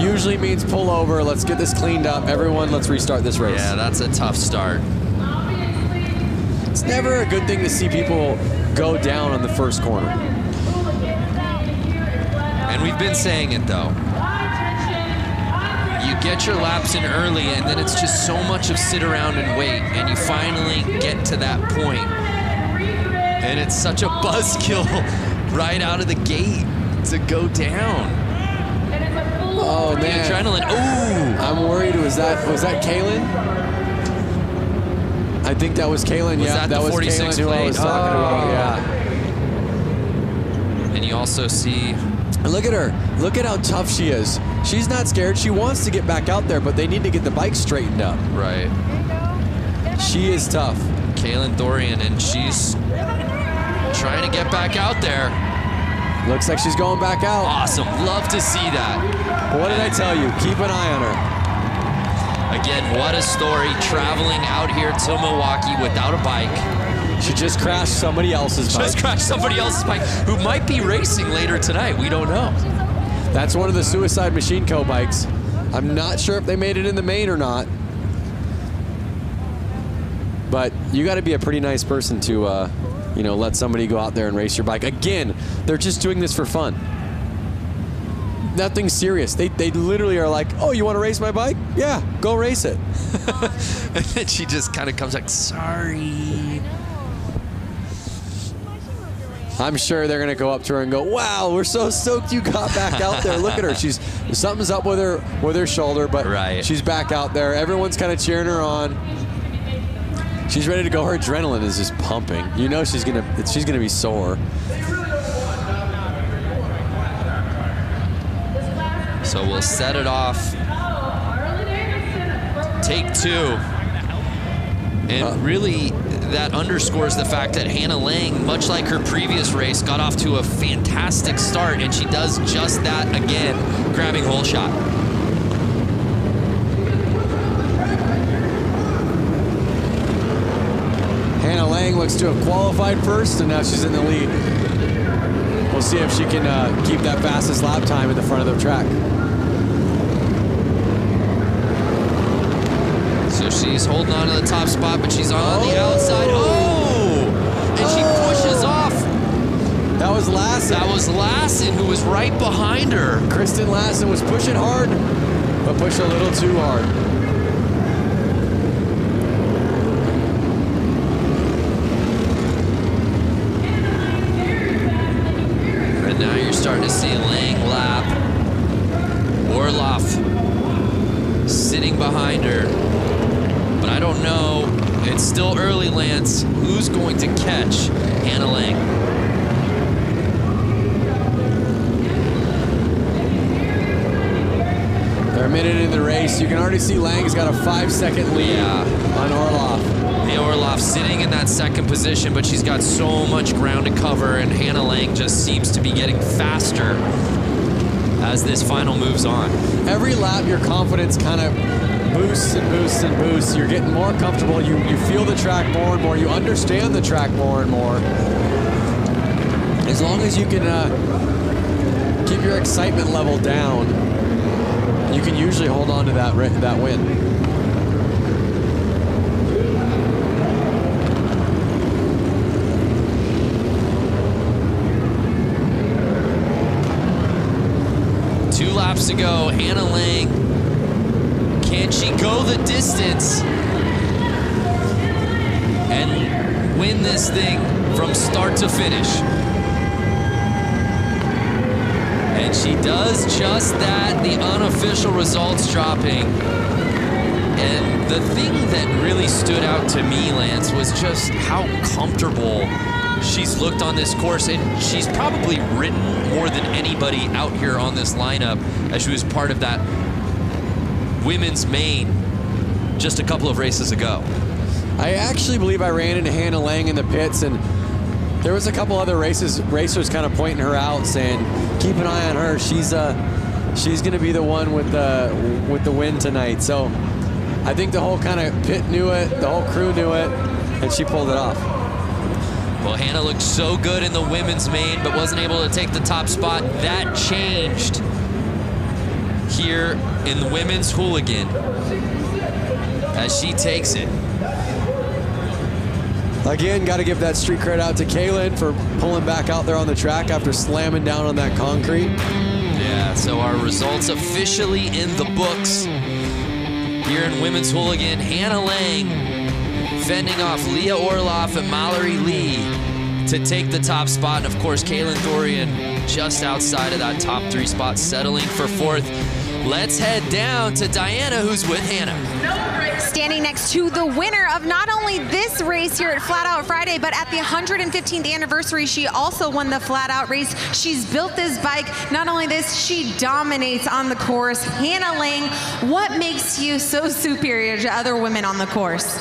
Usually means pull over. Let's get this cleaned up. Everyone, let's restart this race. Yeah, that's a tough start. It's never a good thing to see people go down on the first corner. And we've been saying it, though. You get your laps in early, and then it's just so much of sit around and wait, and you finally get to that point. And it's such a buzzkill right out of the gate to go down. Well, Oh, The man. adrenaline. Ooh. I'm worried. Was that Kaylin? I think that was Kaylin. Was Yeah, that the was 46 Kaylin who I was talking about. Yeah. And you also see... Look at her. Look at how tough she is. She's not scared. She wants to get back out there, but they need to get the bike straightened up. Right. She is tough. Kaylin Thorian, and she's trying to get back out there. Looks like she's going back out. Awesome. Love to see that. What did I tell you? Keep an eye on her. Again, what a story. Traveling out here to Milwaukee without a bike. She just crashed somebody else's bike. Just crashed somebody else's bike who might be racing later tonight. We don't know. That's one of the Suicide Machine Co. bikes. I'm not sure if they made it in the main or not. But you got to be a pretty nice person to, you know, let somebody go out there and race your bike. Again, they're just doing this for fun. Nothing serious. They literally are like, oh, you want to race my bike? Yeah, go race it. And then she just kind of comes like, sorry. I'm sure they're going to go up to her and go, wow, we're so stoked you got back out there. Look at her. Something's up with her shoulder, but she's back out there. Everyone's kind of cheering her on. She's ready to go. Her adrenaline is just pumping. You know she's gonna be sore. So we'll set it off. Take two. And really, that underscores the fact that Hannah Lang, much like her previous race, got off to a fantastic start, and she does just that again, grabbing hole shot. Hannah Lang looks to have qualified first, and now she's in the lead. We'll see if she can keep that fastest lap time in the front of the track. So she's holding on to the top spot, but she's on the outside. Oh! And she pushes off. That was Lassen. That was Lassen, who was right behind her. Kristen Lassen was pushing hard, but pushed a little too hard. And now you're starting to see Lang lap. Orloff sitting behind her. But I don't know. It's still early, Lance. Who's going to catch Hannah Lang? They're a minute in the race. You can already see Lang's got a 5-second lead on Orloff. Yeah, Orloff sitting in that second position, but she's got so much ground to cover, and Hannah Lang just seems to be getting faster as this final moves on. Every lap, your confidence kind of boosts and boosts and boosts. You're getting more comfortable. You feel the track more and more. You understand the track more and more. As long as you can keep your excitement level down, you can usually hold on to that win. Two laps to go. Hannah Lang, can she go the distance and win this thing from start to finish? And she does just that, the unofficial results dropping. And the thing that really stood out to me, Lance, was just how comfortable she's looked on this course, and she's probably ridden more than anybody out here on this lineup as she was part of that women's main just a couple of races ago. I actually believe I ran into Hannah Lang in the pits, and there was a couple other racers kind of pointing her out, saying, keep an eye on her. She's going to be the one with the win tonight. So I think the whole kind of pit knew it, the whole crew knew it, and she pulled it off. Well, Hannah looked so good in the women's main, but wasn't able to take the top spot. That changed here in the women's hooligan as she takes it. Again, got to give that street cred out to Kaylin for pulling back out there on the track after slamming down on that concrete. Yeah, so our results officially in the books here in women's hooligan. Hannah Lang fending off Leah Orloff and Mallory Lee to take the top spot. And of course, Kaylin Thorian just outside of that top 3 spot, settling for 4th. Let's head down to Diana, who's with Hannah. Standing next to the winner of not only this race here at Flat Out Friday, but at the 115th anniversary, she also won the Flat Out race. She's built this bike. Not only this, she dominates on the course. Hannah Lang, what makes you so superior to other women on the course?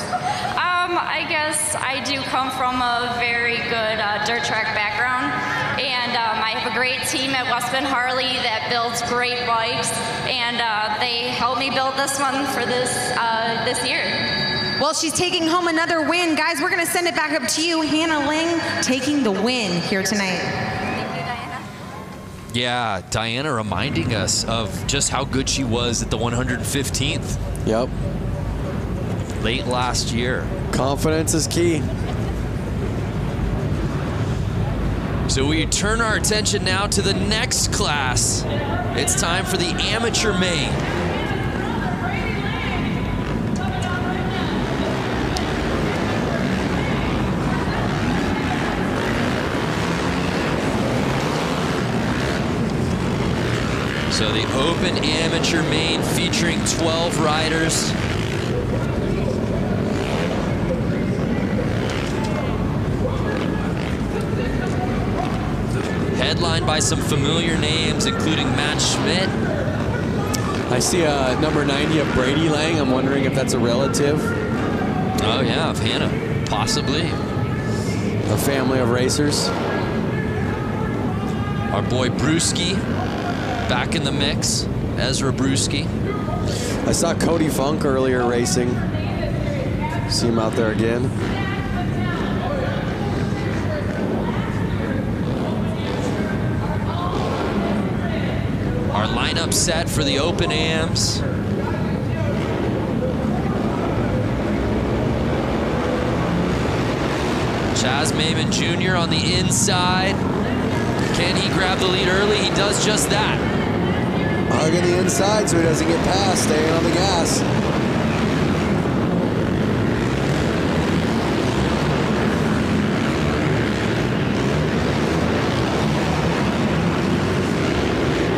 I guess I do come from a very good dirt track background, and I have a great team at Westman Harley that builds great bikes, and they helped me build this one for this year. Well, she's taking home another win. Guys, we're going to send it back up to you. Hannah Lang taking the win here tonight. Yeah, Diana reminding us of just how good she was at the 115th. Yep. Late last year. Confidence is key. So we turn our attention now to the next class. It's time for the amateur main. So the open amateur main featuring 12 riders. Headlined by some familiar names, including Matt Schmidt. I see number 90 of Brady Lang. I'm wondering if that's a relative. Oh yeah, of Hannah, possibly. A family of racers. Our boy Brewski, back in the mix. Ezra Brewski. I saw Cody Funk earlier racing. See him out there again. Our lineup set for the open AMs. Chaz Maimon Jr. on the inside. Can he grab the lead early? He does just that. Hugging the inside so he doesn't get past, staying on the gas.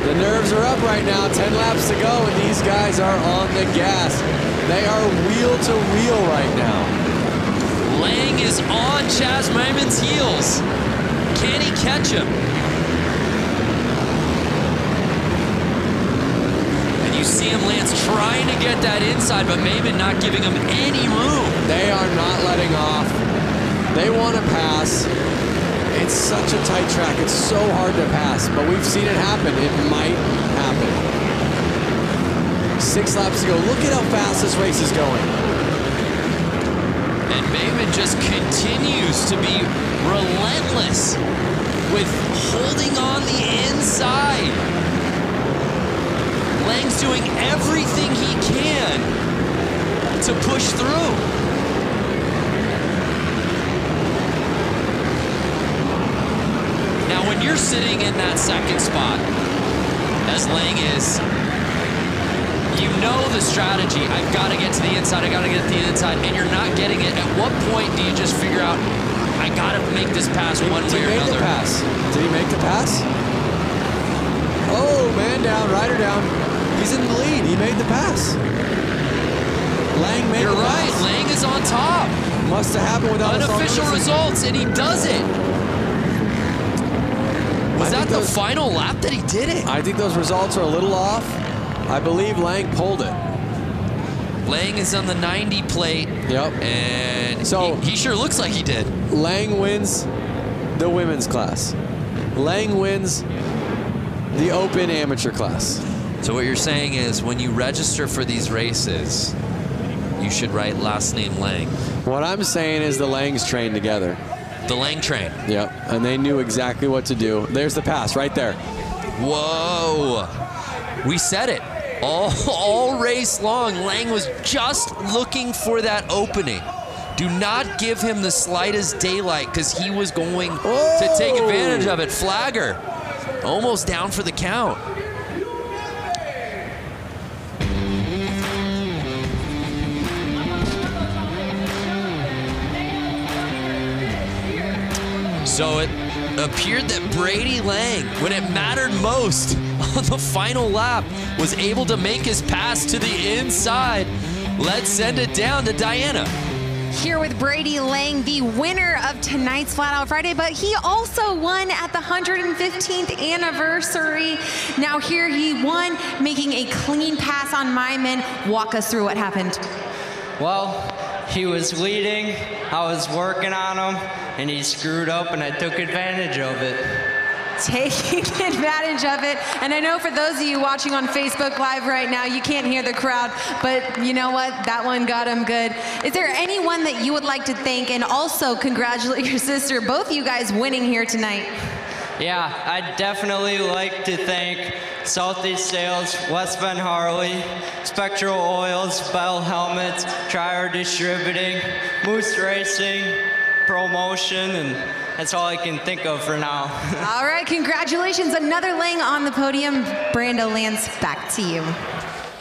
The nerves are up right now, 10 laps to go, and these guys are on the gas. They are wheel to wheel right now. Lang is on Chaz Maimon's heels. Can he catch him? And you see him, Lance, trying to get that inside, but Maimon not giving him any room. They are not letting off. They want to pass. It's such a tight track. It's so hard to pass, but we've seen it happen. It might happen. 6 laps to go. Look at how fast this race is going. And Maimon just continues to be relentless with holding on the inside. Lang's doing everything he can to push through. Now, when you're sitting in that second spot, as Lang is, you know the strategy. I've got to get to the inside. I got to get to the inside, and you're not getting it. At what point do you just figure out, I got to make this pass one way or another? Did he make the pass? Did he make the pass? Oh, man down, rider down. He's in the lead. He made the pass. Lang made the pass. You're right. Lang is on top. Must have happened without unofficial results, and he does it. Was that the final lap that he did it? I think those results are a little off. I believe Lang pulled it. Lang is on the 90 plate. Yep. And so he sure looks like he did. Lang wins the women's class. Lang wins the open amateur class. So what you're saying is when you register for these races, you should write last name Lang. What I'm saying is the Langs trained together. The Lang train. Yep, and they knew exactly what to do. There's the pass right there. Whoa. We said it. All race long, Lang was just looking for that opening. Do not give him the slightest daylight because he was going to take advantage of it. Flagger, almost down for the count. So it appeared that Brady Lang, when it mattered most, on the final lap was able to make his pass to the inside. Let's send it down to Diana. Here with Brady Lang, the winner of tonight's Flat Out Friday, but he also won at the 115th anniversary. Now here he won, making a clean pass on Myman. Walk us through what happened. Well, he was leading, I was working on him, and he screwed up and I took advantage of it. Taking advantage of it. And I know for those of you watching on Facebook Live right now, you can't hear the crowd, but you know what? That one got him good. Is there anyone that you would like to thank and also congratulate your sister, both of you guys winning here tonight? Yeah, I'd definitely like to thank Southeast Sales, West Bend Harley, Spectral Oils, Bell Helmets, Trier Distributing, Moose Racing, Promotion, and that's all I can think of for now. All right, congratulations. Another Lang on the podium. Brando Lance, back to you.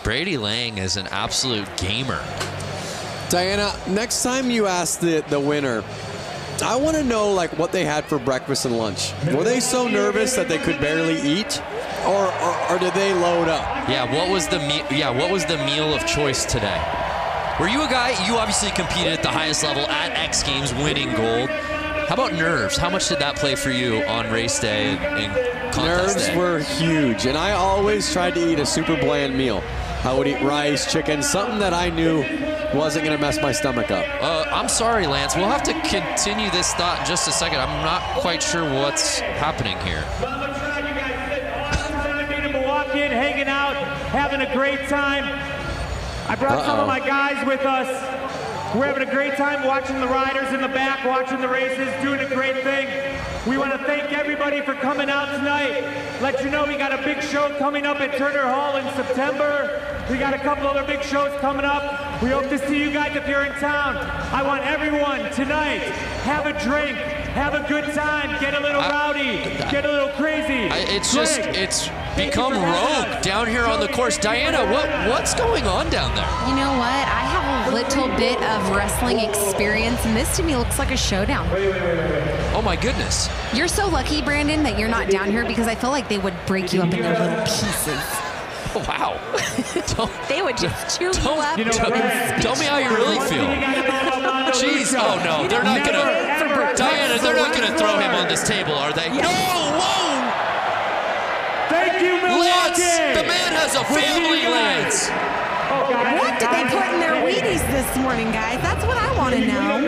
Brady Lang is an absolute gamer. Diana, next time you ask the winner, I want to know like what they had for breakfast and lunch. Were they so nervous that they could barely eat, or did they load up? Yeah, what was the meal of choice today? Were you a guy? You obviously competed at the highest level at X Games, winning gold. How about nerves? How much did that play for you on race day and contest Nerves day? were huge, and I always tried to eat a super bland meal. I would eat rice, chicken, something that I knew wasn't going to mess my stomach up. I'm sorry, Lance. We'll have to continue this thought in just a second. I'm not quite sure what's happening here. In Milwaukee, hanging out, having a great time. I brought some of my guys with us. We're having a great time watching the riders in the back, watching the races, doing a great thing. We want to thank everybody for coming out tonight. Let you know we got a big show coming up at Turner Hall in September. We got a couple other big shows coming up. We hope to see you guys if you're in town. I want everyone tonight, have a drink, have a good time, get a little rowdy, get a little crazy. It's become rogue down here on the course. Diana, what's going on down there? You know what? I have a little bit of wrestling experience, and this to me looks like a showdown. Oh my goodness. You're so lucky, Brandon, that you're not down here because I feel like they would break you up into little pieces. Oh, wow. They would just chew you up. Tell me how you really feel. Jeez, oh no, they're not gonna, Diana, they're not gonna throw him on this table, are they? No, whoa! Thank you, Milwaukee! Lance, the man has a family, Lance. What did they put in their Wheaties this morning, guys? That's what I want to know.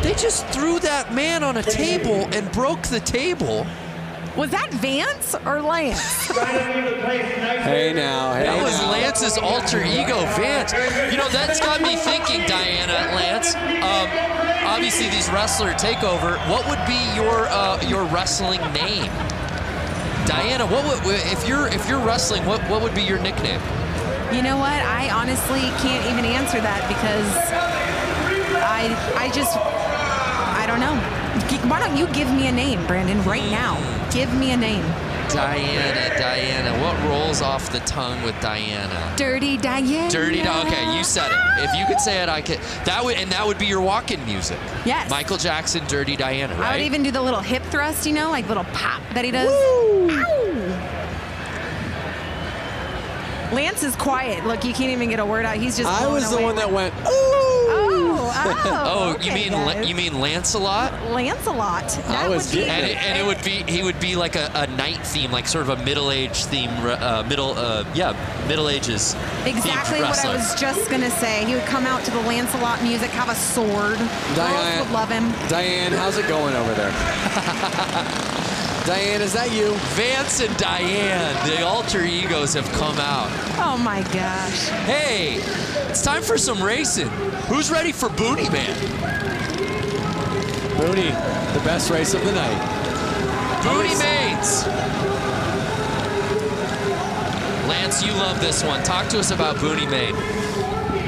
They just threw that man on a table and broke the table. Was that Vance or Lance? Hey now, hey that was now. Lance's alter ego, Vance. You know, that's got me thinking, Diana, Lance. Obviously, these wrestler takeover. What would be your wrestling name? Diana, what would, if you're wrestling, what would be your nickname? You know what? I honestly can't even answer that because I don't know. Why don't you give me a name, Brandon, right now? Give me a name. Diana. What rolls off the tongue with Diana? Dirty Diana. Okay, you said it. If you could say it, I could. That would be your walk-in music. Yes. Michael Jackson, Dirty Diana, right? I would even do the little hip thrust, you know, like little pop that he does. Woo! Ow! Lance is quiet. Look, you can't even get a word out. He's just. I was the one that went, ooh! Oh, okay, you mean Lancelot? Lancelot. That would be. And he would be like a knight theme, like sort of a middle-aged theme, Middle Ages. Exactly what I was just gonna say. He would come out to the Lancelot music, have a sword. Girls would love him. Diane, how's it going over there? Diane, is that you? Vance and Diane, the alter egos have come out. Oh my gosh. Hey, it's time for some racing. Who's ready for Boonie Man? Boonie, the best race of the night. Boonie Mains. Lance, you love this one. Talk to us about Boonie Main.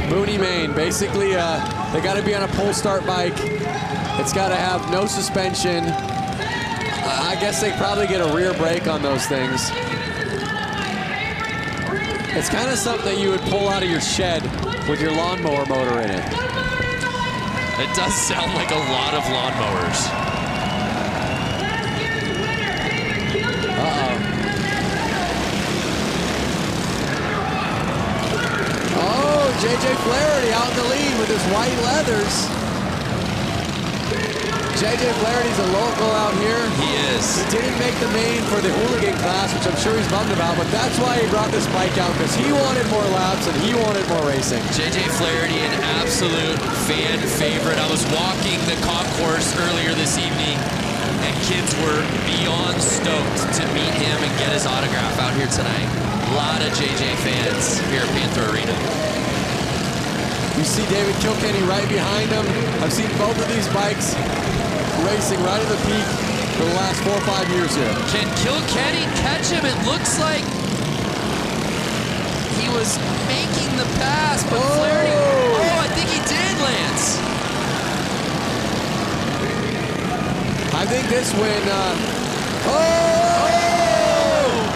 Boonie Main, basically, they got to be on a pull start bike. It's got to have no suspension. I guess they probably get a rear brake on those things. It's kind of something that you would pull out of your shed with your lawnmower motor in it. It does sound like a lot of lawnmowers. Flaherty out in the lead with his white leathers. JJ Flaherty's a local out here. He is. He didn't make the main for the hooligan class, which I'm sure he's bummed about, but that's why he brought this bike out, because he wanted more laps and he wanted more racing. JJ Flaherty, an absolute fan favorite. I was walking the concourse earlier this evening, and kids were beyond stoked to meet him and get his autograph out here tonight. A lot of JJ fans here at Panther Arena. You see David Kilkenny right behind him. I've seen both of these bikes racing right at the peak for the last 4 or 5 years here. Can Kilkenny catch him? It looks like he was making the pass, but Flaherty, I think he did, Lance. I think this win,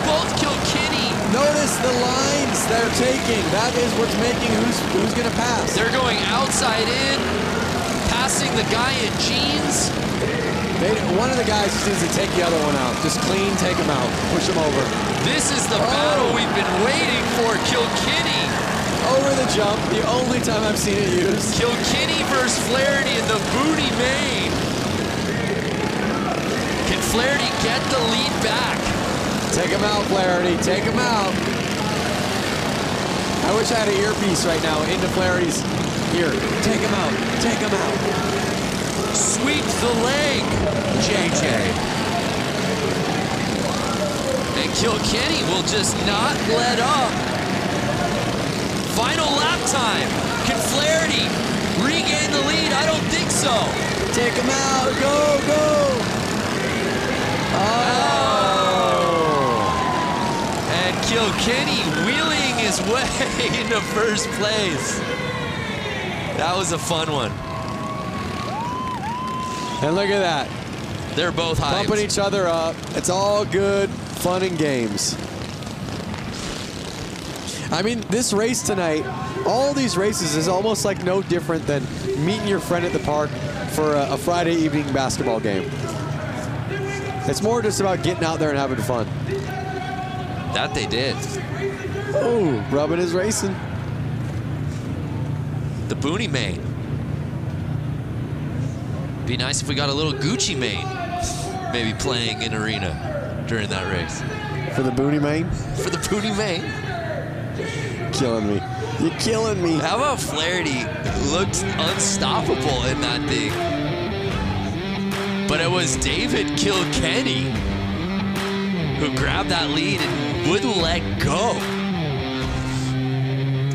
both Kilkenny. Notice the lines they're taking. That is what's making who's gonna pass. They're going outside in, passing the guy in jeans. One of the guys just needs to take the other one out. Just clean, take him out, push him over. This is the battle we've been waiting for, Kilkenny. Over the jump, the only time I've seen it used. Kilkenny versus Flaherty in the booty main. Can Flaherty get the lead back? Take him out, Flaherty, take him out. I wish I had an earpiece right now into Flaherty's ear. Take him out, take him out. Sweep the leg, JJ. And Kilkenny will just not let up. Final lap time. Can Flaherty regain the lead? I don't think so. Take him out, go, go. And Kilkenny wheeling his way into first place. That was a fun one. And look at that. They're both hyped. Pumping each other up. It's all good fun and games. I mean, this race tonight, all these races is almost like no different than meeting your friend at the park for a Friday evening basketball game. It's more just about getting out there and having fun. That they did. Ooh, rubbing is racing. The Booney main. Be nice if we got a little Gucci main maybe playing in arena during that race. For the Booney main? For the Booney main. Killing me. You're killing me. How about Flaherty? Looked unstoppable in that thing. But it was David Kilkenny who grabbed that lead and wouldn't let go.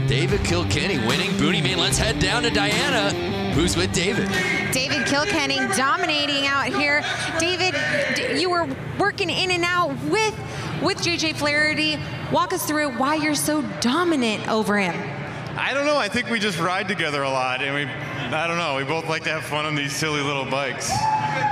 David Kilkenny winning Booney main. Let's head down to Diana, who's with David. David Kilkenny dominating out here. David, you were working in and out with JJ Flaherty. Walk us through why you're so dominant over him. I don't know. I think we just ride together a lot, and I don't know. We both like to have fun on these silly little bikes.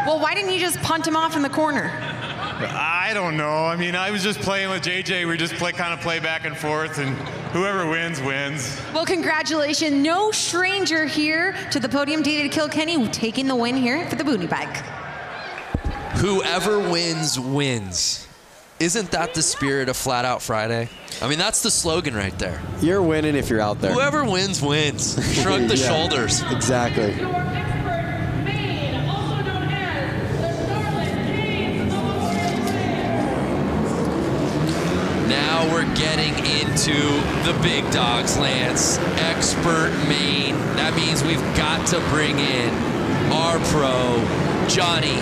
Well, why didn't you just punt him off in the corner? I don't know. I mean, I was just playing with JJ. We just kind of play back and forth, and whoever wins, wins. Well, congratulations. No stranger here to the podium. David Kilkenny taking the win here for the Booney bike. Whoever wins, wins. Isn't that the spirit of Flat Out Friday? I mean, that's the slogan right there. You're winning if you're out there. Whoever wins, wins. Shrug the shoulders. Exactly. Now we're getting into the big dogs, Lance. Expert main. That means we've got to bring in our pro, Johnny.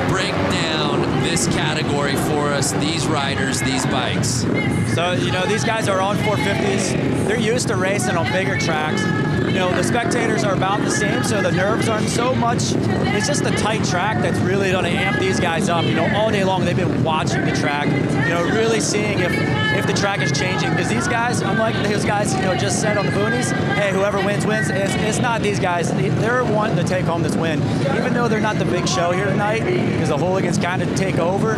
Break down this category for us, these riders, these bikes. So, you know, these guys are on 450s. They're used to racing on bigger tracks. You know, the spectators are about the same, so the nerves aren't so much. It's just a tight track that's really going to amp these guys up. You know, all day long they've been watching the track, you know, really seeing if the track is changing. Because these guys, unlike those guys, you know, just said on the boonies, hey, whoever wins, wins. It's not these guys. They're wanting to take home this win. Even though they're not the big show here tonight, because the hooligans kind of take over,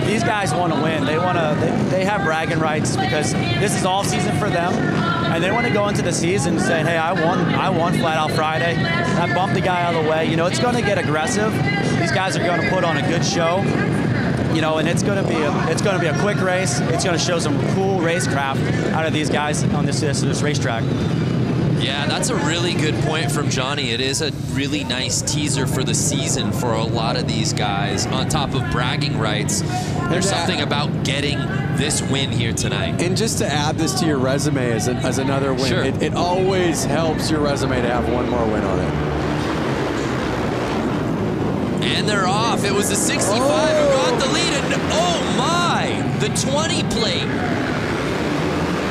these guys want to win. They have bragging rights because this is all season for them, and they want to go into the season saying, hey, I won Flat Out Friday. I bumped the guy out of the way. You know, it's going to get aggressive. These guys are going to put on a good show. You know, and it's going to be a quick race. It's going to show some cool racecraft out of these guys on this racetrack. Yeah, that's a really good point from Johnny. It is a really nice teaser for the season for a lot of these guys. On top of bragging rights, there's something about getting this win here tonight. And just to add this to your resume as another win, Sure. it always helps your resume to have one more win on it. And they're off. It was the 65 who got the lead. And oh my, the 20 plate.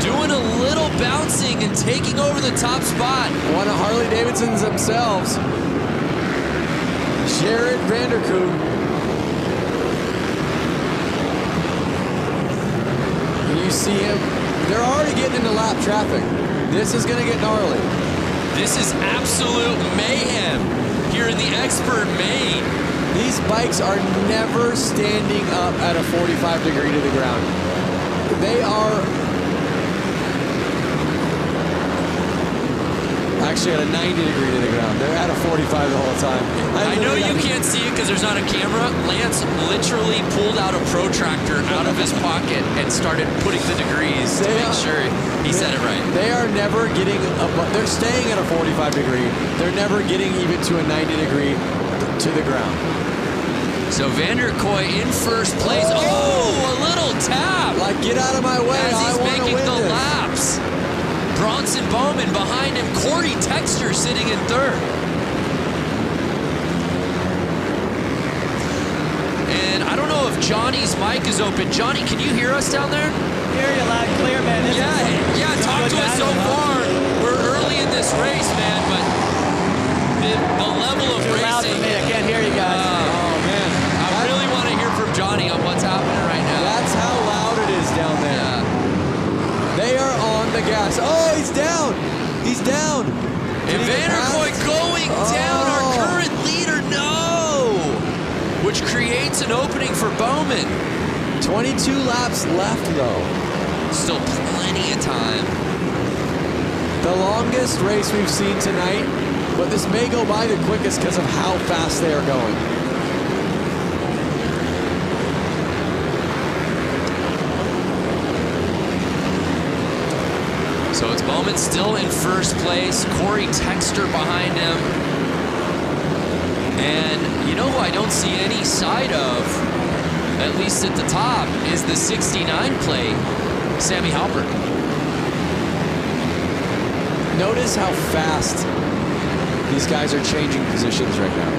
Doing a little bouncing and taking over the top spot. One of Harley-Davidson's themselves. Jared Vanderkoop. You see him. They're already getting into lap traffic. This is going to get gnarly. This is absolute mayhem here in the expert main. These bikes are never standing up at a 45 degree to the ground. They are actually at a 90 degree to the ground. They're at a 45 the whole time. I know you can't see it because there's not a camera. Lance literally pulled out a protractor out of his pocket and started putting the degrees to make sure he said it right. They are never getting they're staying at a 45 degree. They're never getting even to a 90 degree to the ground. So Vanderkoy in first place. Oh, a little tap. Like, get out of my way. As he's making the this. laps. Bronson Bowman behind him. Corey Texter sitting in third. And I don't know if Johnny's mic is open. Johnny, can you hear us down there? Hear you loud and clear, man. Yeah, talk to us so far. We're early in this race, man, but the level of racing. Loud for me. I can't hear you guys. Oh, man. I really want to hear from Johnny on what's happening right now. That's how loud it is down there. Yeah. They are on the gas. Oh, he's down. He's down. And Vanderkoy going down, our current leader, no! Which creates an opening for Bowman. 22 laps left, though. Still plenty of time. The longest race we've seen tonight, but this may go by the quickest because of how fast they are going. So it's Bowman still in first place. Corey Texter behind him. And you know who I don't see any side of, at least at the top, is the 69 plate, Sammy Halpert. Notice how fast these guys are changing positions right now.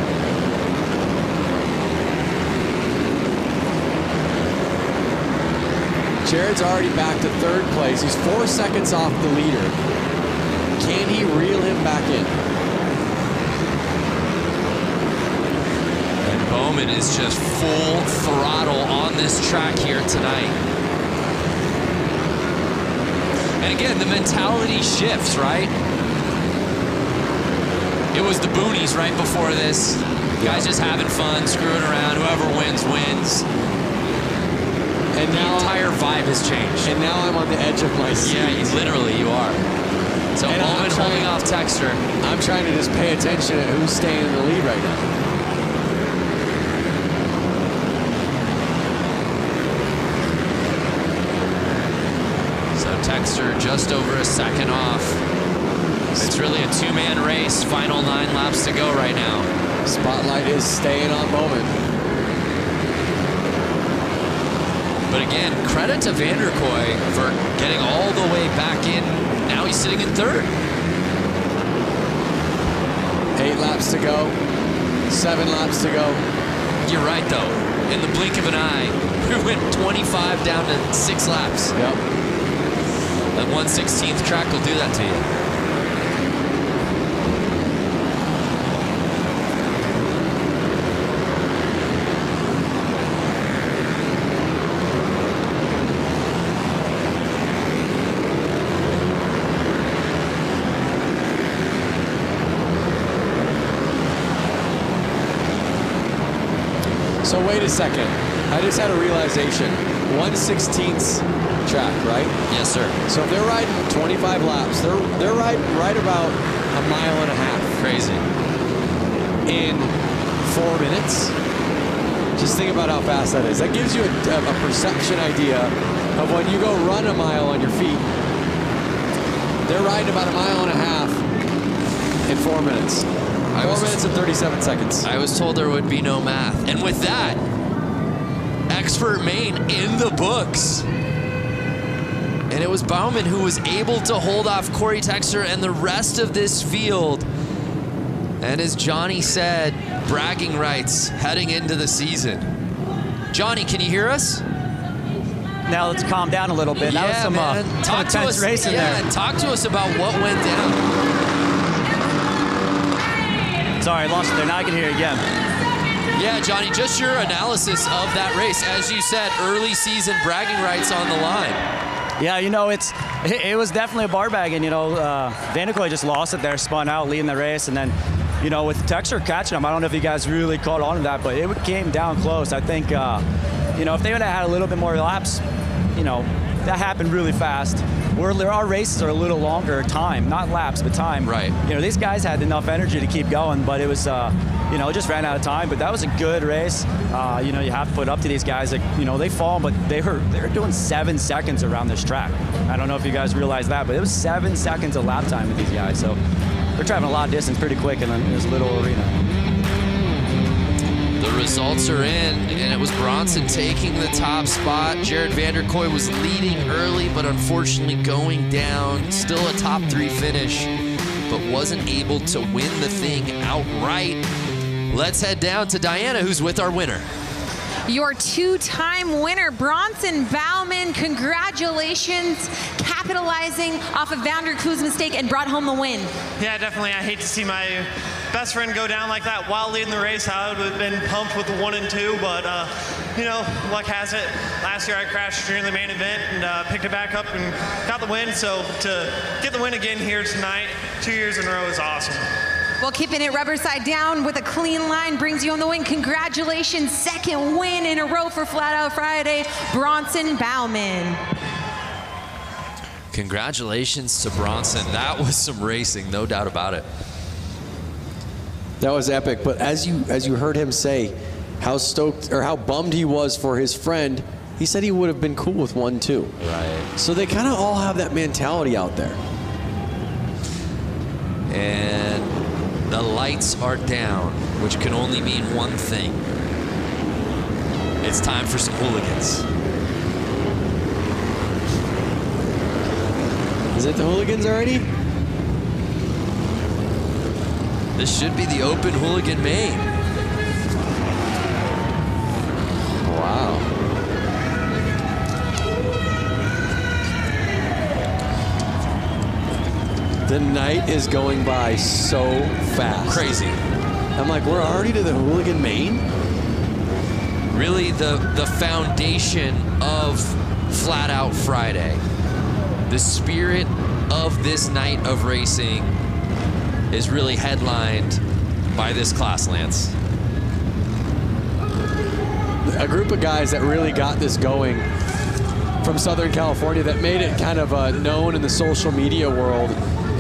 Jared's already back to third place. He's 4 seconds off the leader. Can he reel him back in? And Bowman is just full throttle on this track here tonight. And again, the mentality shifts, right? It was the boonies right before this. Guys just having fun, screwing around. Whoever wins, wins. And the entire vibe has changed. And now I'm on the edge of my seat. Yeah, literally, you are. So Bowman holding off Texter. I'm trying to just pay attention to who's staying in the lead right now. So Texter just over a second off. It's really a two-man race. Final 9 laps to go right now. Spotlight is staying on Bowman. But again, credit to Vanderkoy for getting all the way back in. Now he's sitting in third. 8 laps to go. 7 laps to go. You're right, though. In the blink of an eye, we went 25 down to 6 laps. Yep. That 1/16th track will do that to you. So wait a second. I just had a realization. 1/16th track, right? Yes, sir. So if they're riding 25 laps, they're riding right about a mile and a half. Crazy. In 4 minutes. Just think about how fast that is. That gives you a perception idea of when you go run a mile on your feet, They're riding about 1.5 miles in 4 minutes. 4 minutes and 37 seconds. I was told there would be no math. And with that, expert main in the books. And it was Bauman who was able to hold off Corey Texter and the rest of this field. And as Johnny said, bragging rights heading into the season. Johnny, can you hear us? Now let's calm down a little bit. Yeah, that was some man. Talk to intense us. racing there. Talk to us about what went down. Sorry, I lost it there. Now I can hear you again. Yeah, Johnny, just your analysis of that race. As you said, early season bragging rights on the line. Yeah, you know, it was definitely a bar bagging. You know, Vanderkoy just lost it there, spun out, leading the race, and then, you know, with Texter catching him, I don't know if you guys really caught on to that, but it came down close. I think, you know, if they would have had a little bit more laps, you know, that happened really fast. Our races are a little longer time, not laps, but time. Right. You know, these guys had enough energy to keep going, but it was, you know, it just ran out of time. But that was a good race. You know, you have to put up to these guys. Like, you know, they fall, but they were doing 7 seconds around this track. I don't know if you guys realize that, but it was 7 seconds of lap time with these guys. So they're traveling a lot of distance pretty quick in this little arena. The results are in, and it was Bronson taking the top spot. Jared Vanderkoy was leading early, but unfortunately going down. Still a top 3 finish, but wasn't able to win the thing outright. Let's head down to Diana, who's with our winner. Your 2-time winner, Bronson Bauman. Congratulations, capitalizing off of Vanderkoy's mistake and brought home the win. Yeah, definitely. I hate to see my best friend go down like that while leading the race. I would have been pumped with the 1 and 2, but you know, luck has it. Last year I crashed during the main event and picked it back up and got the win. So to get the win again here tonight, 2 years in a row, is awesome. Well, keeping it rubber side down with a clean line brings you on the win. Congratulations, 2nd win in a row for Flat Out Friday, Bronson Bauman. Congratulations to Bronson. That was some racing, no doubt about it. That was epic, but as you heard him say how stoked or how bummed he was for his friend, he said he would have been cool with 1, 2. Right. So they kind of all have that mentality out there. And the lights are down, which can only mean one thing. It's time for some hooligans. Is it the hooligans already? This should be the open hooligan main. Wow. The night is going by so fast. Crazy. I'm like, we're already to the hooligan main? Really the foundation of Flat Out Friday. The spirit of this night of racing is really headlined by this class, Lance. A group of guys that really got this going from Southern California that made it kind of known in the social media world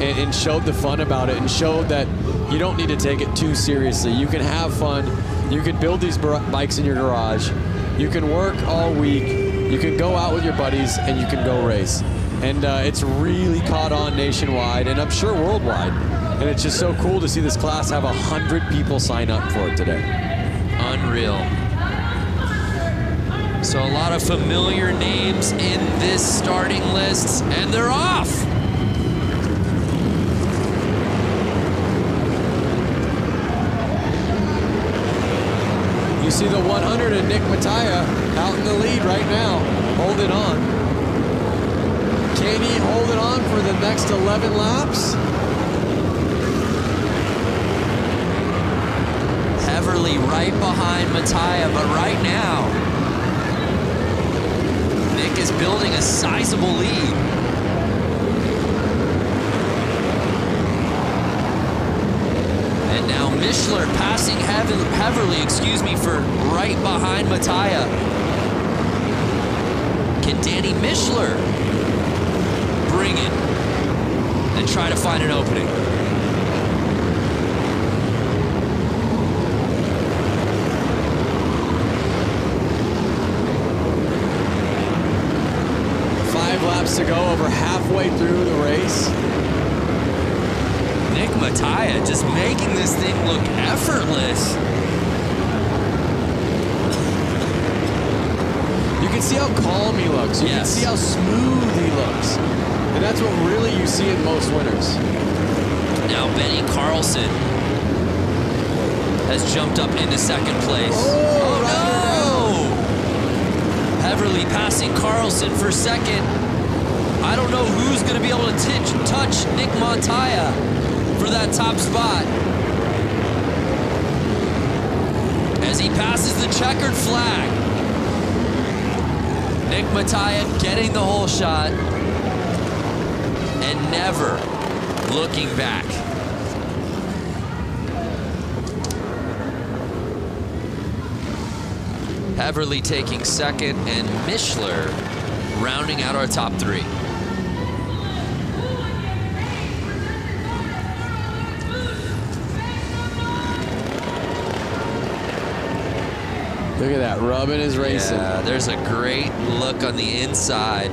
and showed the fun about it and showed that you don't need to take it too seriously. You can have fun. You can build these bikes in your garage. You can work all week. You can go out with your buddies and you can go race. And it's really caught on nationwide and I'm sure worldwide. And it's just so cool to see this class have 100 people sign up for it today. Unreal. So a lot of familiar names in this starting list, and they're off. You see the 100 and Nick Mattia out in the lead right now, holding on. Can he hold it on for the next 11 laps? Heverly right behind Mattia, but right now, Nick is building a sizable lead. And now Mishler passing Heverly, for right behind Mattia. Can Danny Mishler bring it and try to find an opening? Laps to go of over halfway through the race. Nick Mattia just making this thing look effortless. You can see how calm he looks. You can see how smooth he looks. And that's what really you see in most winners. Now Benny Carlson has jumped up into second place. Oh no! Heverly passing Carlson for second. I don't know who's going to be able to touch Nick Mattia for that top spot. As he passes the checkered flag. Nick Mattia getting the whole shot and never looking back. Heverly taking second and Mishler rounding out our top three. Look at that, rubbing his racing. Yeah, there's a great look on the inside.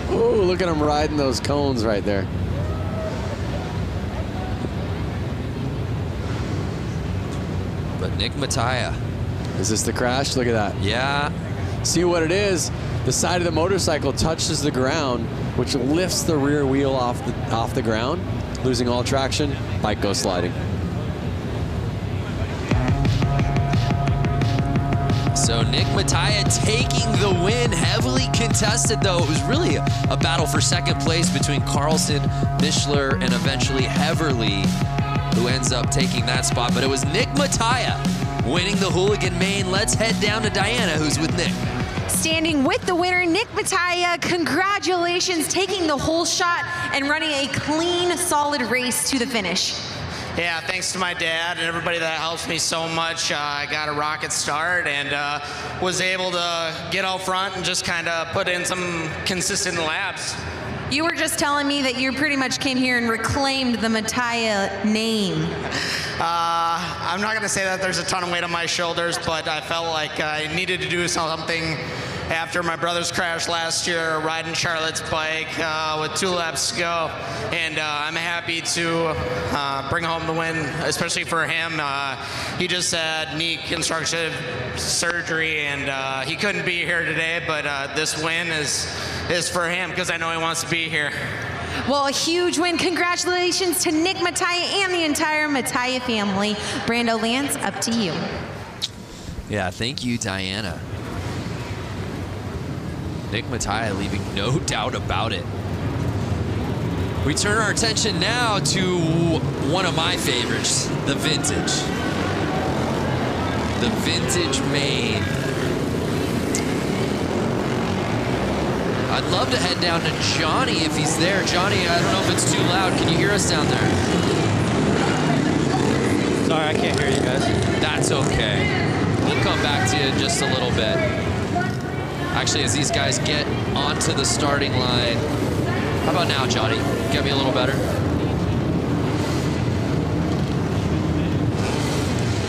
Oh, look at him riding those cones right there. But Nick Mattia. Is this the crash? Look at that. Yeah. See what it is? The side of the motorcycle touches the ground, which lifts the rear wheel off the ground, losing all traction. Bike goes sliding. So Nick Mattia taking the win, heavily contested though. It was really a battle for second place between Carlson, Mishler, and eventually Heverly, who ends up taking that spot. But it was Nick Mattia winning the Hooligan Main. Let's head down to Diana, who's with Nick. Standing with the winner, Nick Mattia, congratulations, taking the whole shot and running a clean, solid race to the finish. Yeah, thanks to my dad and everybody that helps me so much. I got a rocket start and was able to get out front and just kind of put in some consistent laps. You were just telling me that you pretty much came here and reclaimed the Mattia name. I'm not going to say that there's a ton of weight on my shoulders, but I felt like I needed to do something after my brother's crash last year, riding Charlotte's bike with 2 laps to go. And I'm happy to bring home the win, especially for him. He just had knee constructive surgery, and he couldn't be here today, but this win is for him because I know he wants to be here. Well, a huge win. Congratulations to Nick Mattia and the entire Mattia family. Brando Lance, up to you. Yeah, thank you, Diana. Nick Mattia leaving no doubt about it. We turn our attention now to one of my favorites, the Vintage. The Vintage Main. I'd love to head down to Johnny if he's there. Johnny, I don't know if it's too loud. Can you hear us down there? Sorry, I can't hear you guys. That's okay. We'll come back to you in just a little bit. Actually, as these guys get onto the starting line. How about now, Johnny? Get me a little better.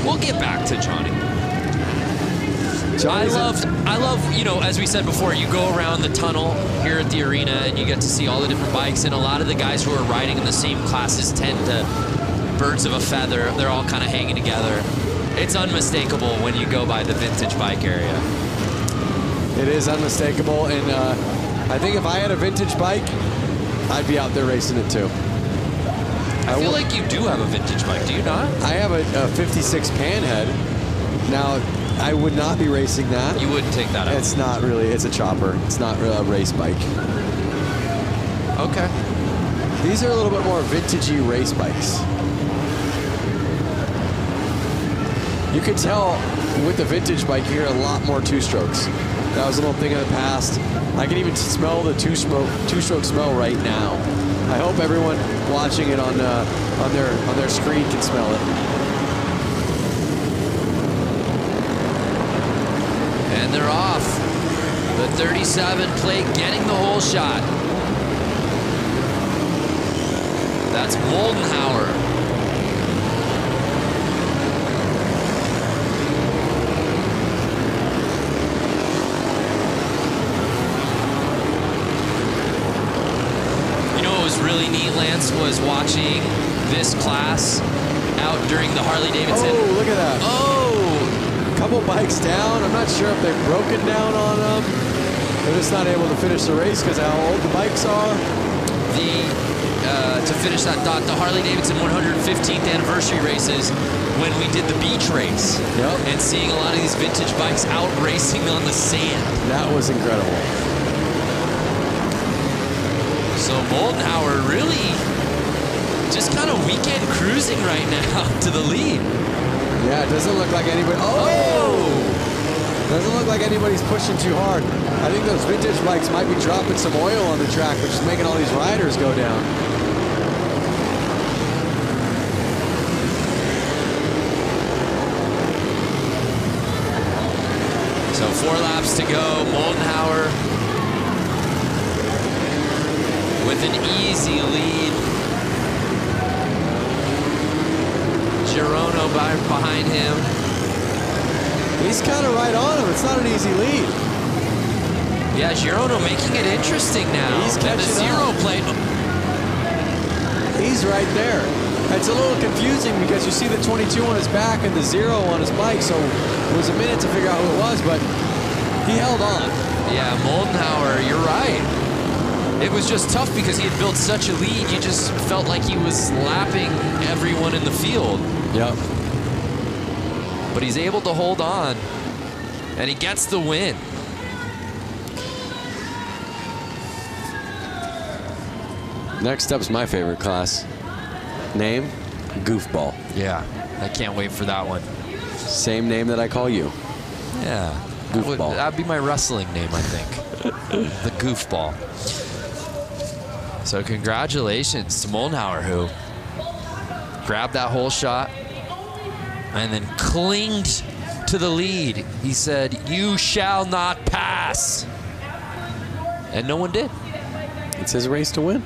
We'll get back to Johnny. I love, you know, as we said before, you go around the tunnel here at the arena and you get to see all the different bikes, and a lot of the guys who are riding in the same classes tend to birds of a feather. They're all kind of hanging together. It's unmistakable when you go by the Vintage bike area. It is unmistakable, and I think if I had a vintage bike, I'd be out there racing it too. I feel like you do have a vintage bike, do you not? I have a 56 Panhead. Now, I would not be racing that. You wouldn't take that out? It's not really, it's a chopper. It's not really a race bike. Okay. These are a little bit more vintagey race bikes. You could tell with the vintage bike, you hear a lot more two-strokes. That was a little thing in the past. I can even smell the two-stroke smell right now. I hope everyone watching it on their screen can smell it. And they're off. The 37 plate getting the whole shot. That's Moldenhauer. me, Lance, was watching this class out during the Harley-Davidson. Oh, look at that. Oh! Couple bikes down. I'm not sure if they've broken down on them. They're just not able to finish the race because of how old the bikes are. To finish that thought, the Harley-Davidson 115th anniversary races, when we did the beach race, and seeing a lot of these vintage bikes out racing on the sand. That was incredible. So Moldenhauer really just kind of weekend cruising right now to the lead. Yeah, it doesn't look like anybody. Doesn't look like anybody's pushing too hard. I think those vintage bikes might be dropping some oil on the track, which is making all these riders go down. So 4 laps to go. Moldenhauer with an easy lead. Girono behind him. He's kind of right on him. It's not an easy lead. Yeah, Girono making it interesting now. He's catching the zero up. plate. He's right there. It's a little confusing because you see the 22 on his back and the 0 on his bike, so it was a minute to figure out who it was, but he held on. Yeah, Moldenhauer, you're right. It was just tough because he had built such a lead. You just felt like he was lapping everyone in the field. Yep. But he's able to hold on, and he gets the win. Next up's my favorite class. Name, Goofball. Yeah, I can't wait for that one. Same name that I call you. Yeah. Goofball. That'd be my wrestling name, I think. The Goofball. So congratulations to Moldenhauer, who grabbed that whole shot and then clinged to the lead. He said, "You shall not pass." And no one did. It's his race to win.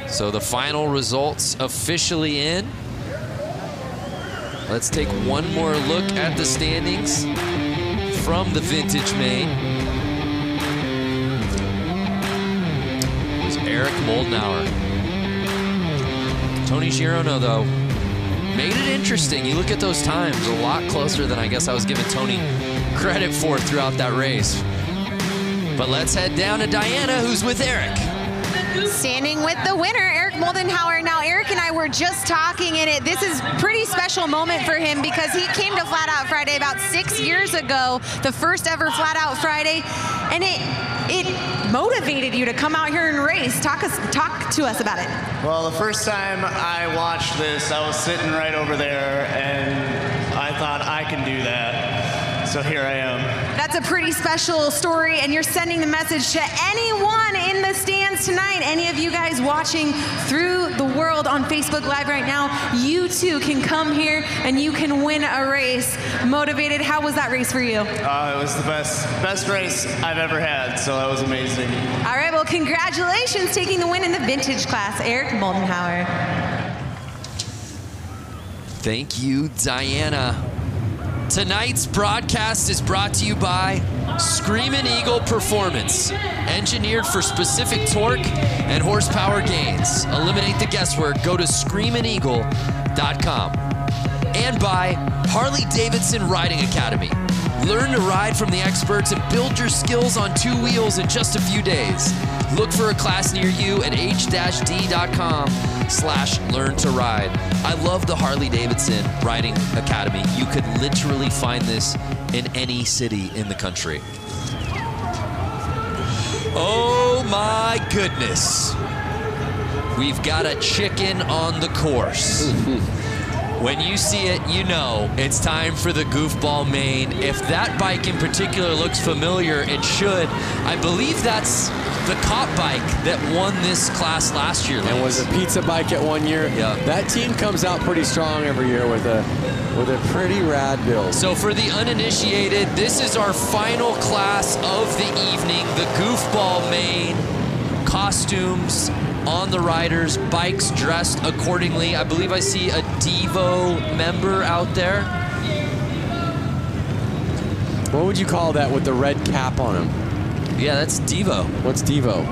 So the final results officially in. Let's take one more look at the standings from the Vintage Main. It was Eric Moldenhauer. Tony Girono, though, made it interesting. You look at those times, a lot closer than I guess I was giving Tony credit for throughout that race. But let's head down to Diana, who's with Eric. Standing with the winner, Eric Moldenhauer. Now, Eric and I were just talking in it. This is a pretty special moment for him because he came to Flat Out Friday about 6 years ago, the first ever Flat Out Friday, and it motivated you to come out here and race. Talk to us about it. Well, the first time I watched this, I was sitting right over there, and I thought, I can do that. So here I am. That's a pretty special story, and you're sending the message to anyone in the stands tonight. Any of you guys watching through the world on Facebook Live right now, you too can come here and you can win a race. Motivated, how was that race for you? It was the best race I've ever had, so that was amazing. All right, well, congratulations taking the win in the vintage class, Eric Moldenhauer. Thank you, Diana. Tonight's broadcast is brought to you by Screamin' Eagle Performance, engineered for specific torque and horsepower gains. Eliminate the guesswork. Go to screamin'eagle.com. And by Harley-Davidson Riding Academy. Learn to ride from the experts and build your skills on 2 wheels in just a few days. Look for a class near you at h-d.com/learn to ride. I love the Harley-Davidson Riding Academy. You could literally find this in any city in the country. Oh my goodness. We've got a chicken on the course. When you see it, you know it's time for the Goofball Main. If that bike in particular looks familiar, it should. I believe that's the cop bike that won this class last year. And was a pizza bike at 1 year. Yeah. That team comes out pretty strong every year with a pretty rad build. So for the uninitiated, this is our final class of the evening, the Goofball Main. Costumes on the riders, bikes dressed accordingly. I believe I see a Devo member out there. What would you call that with the red cap on him? Yeah, that's Devo. What's Devo?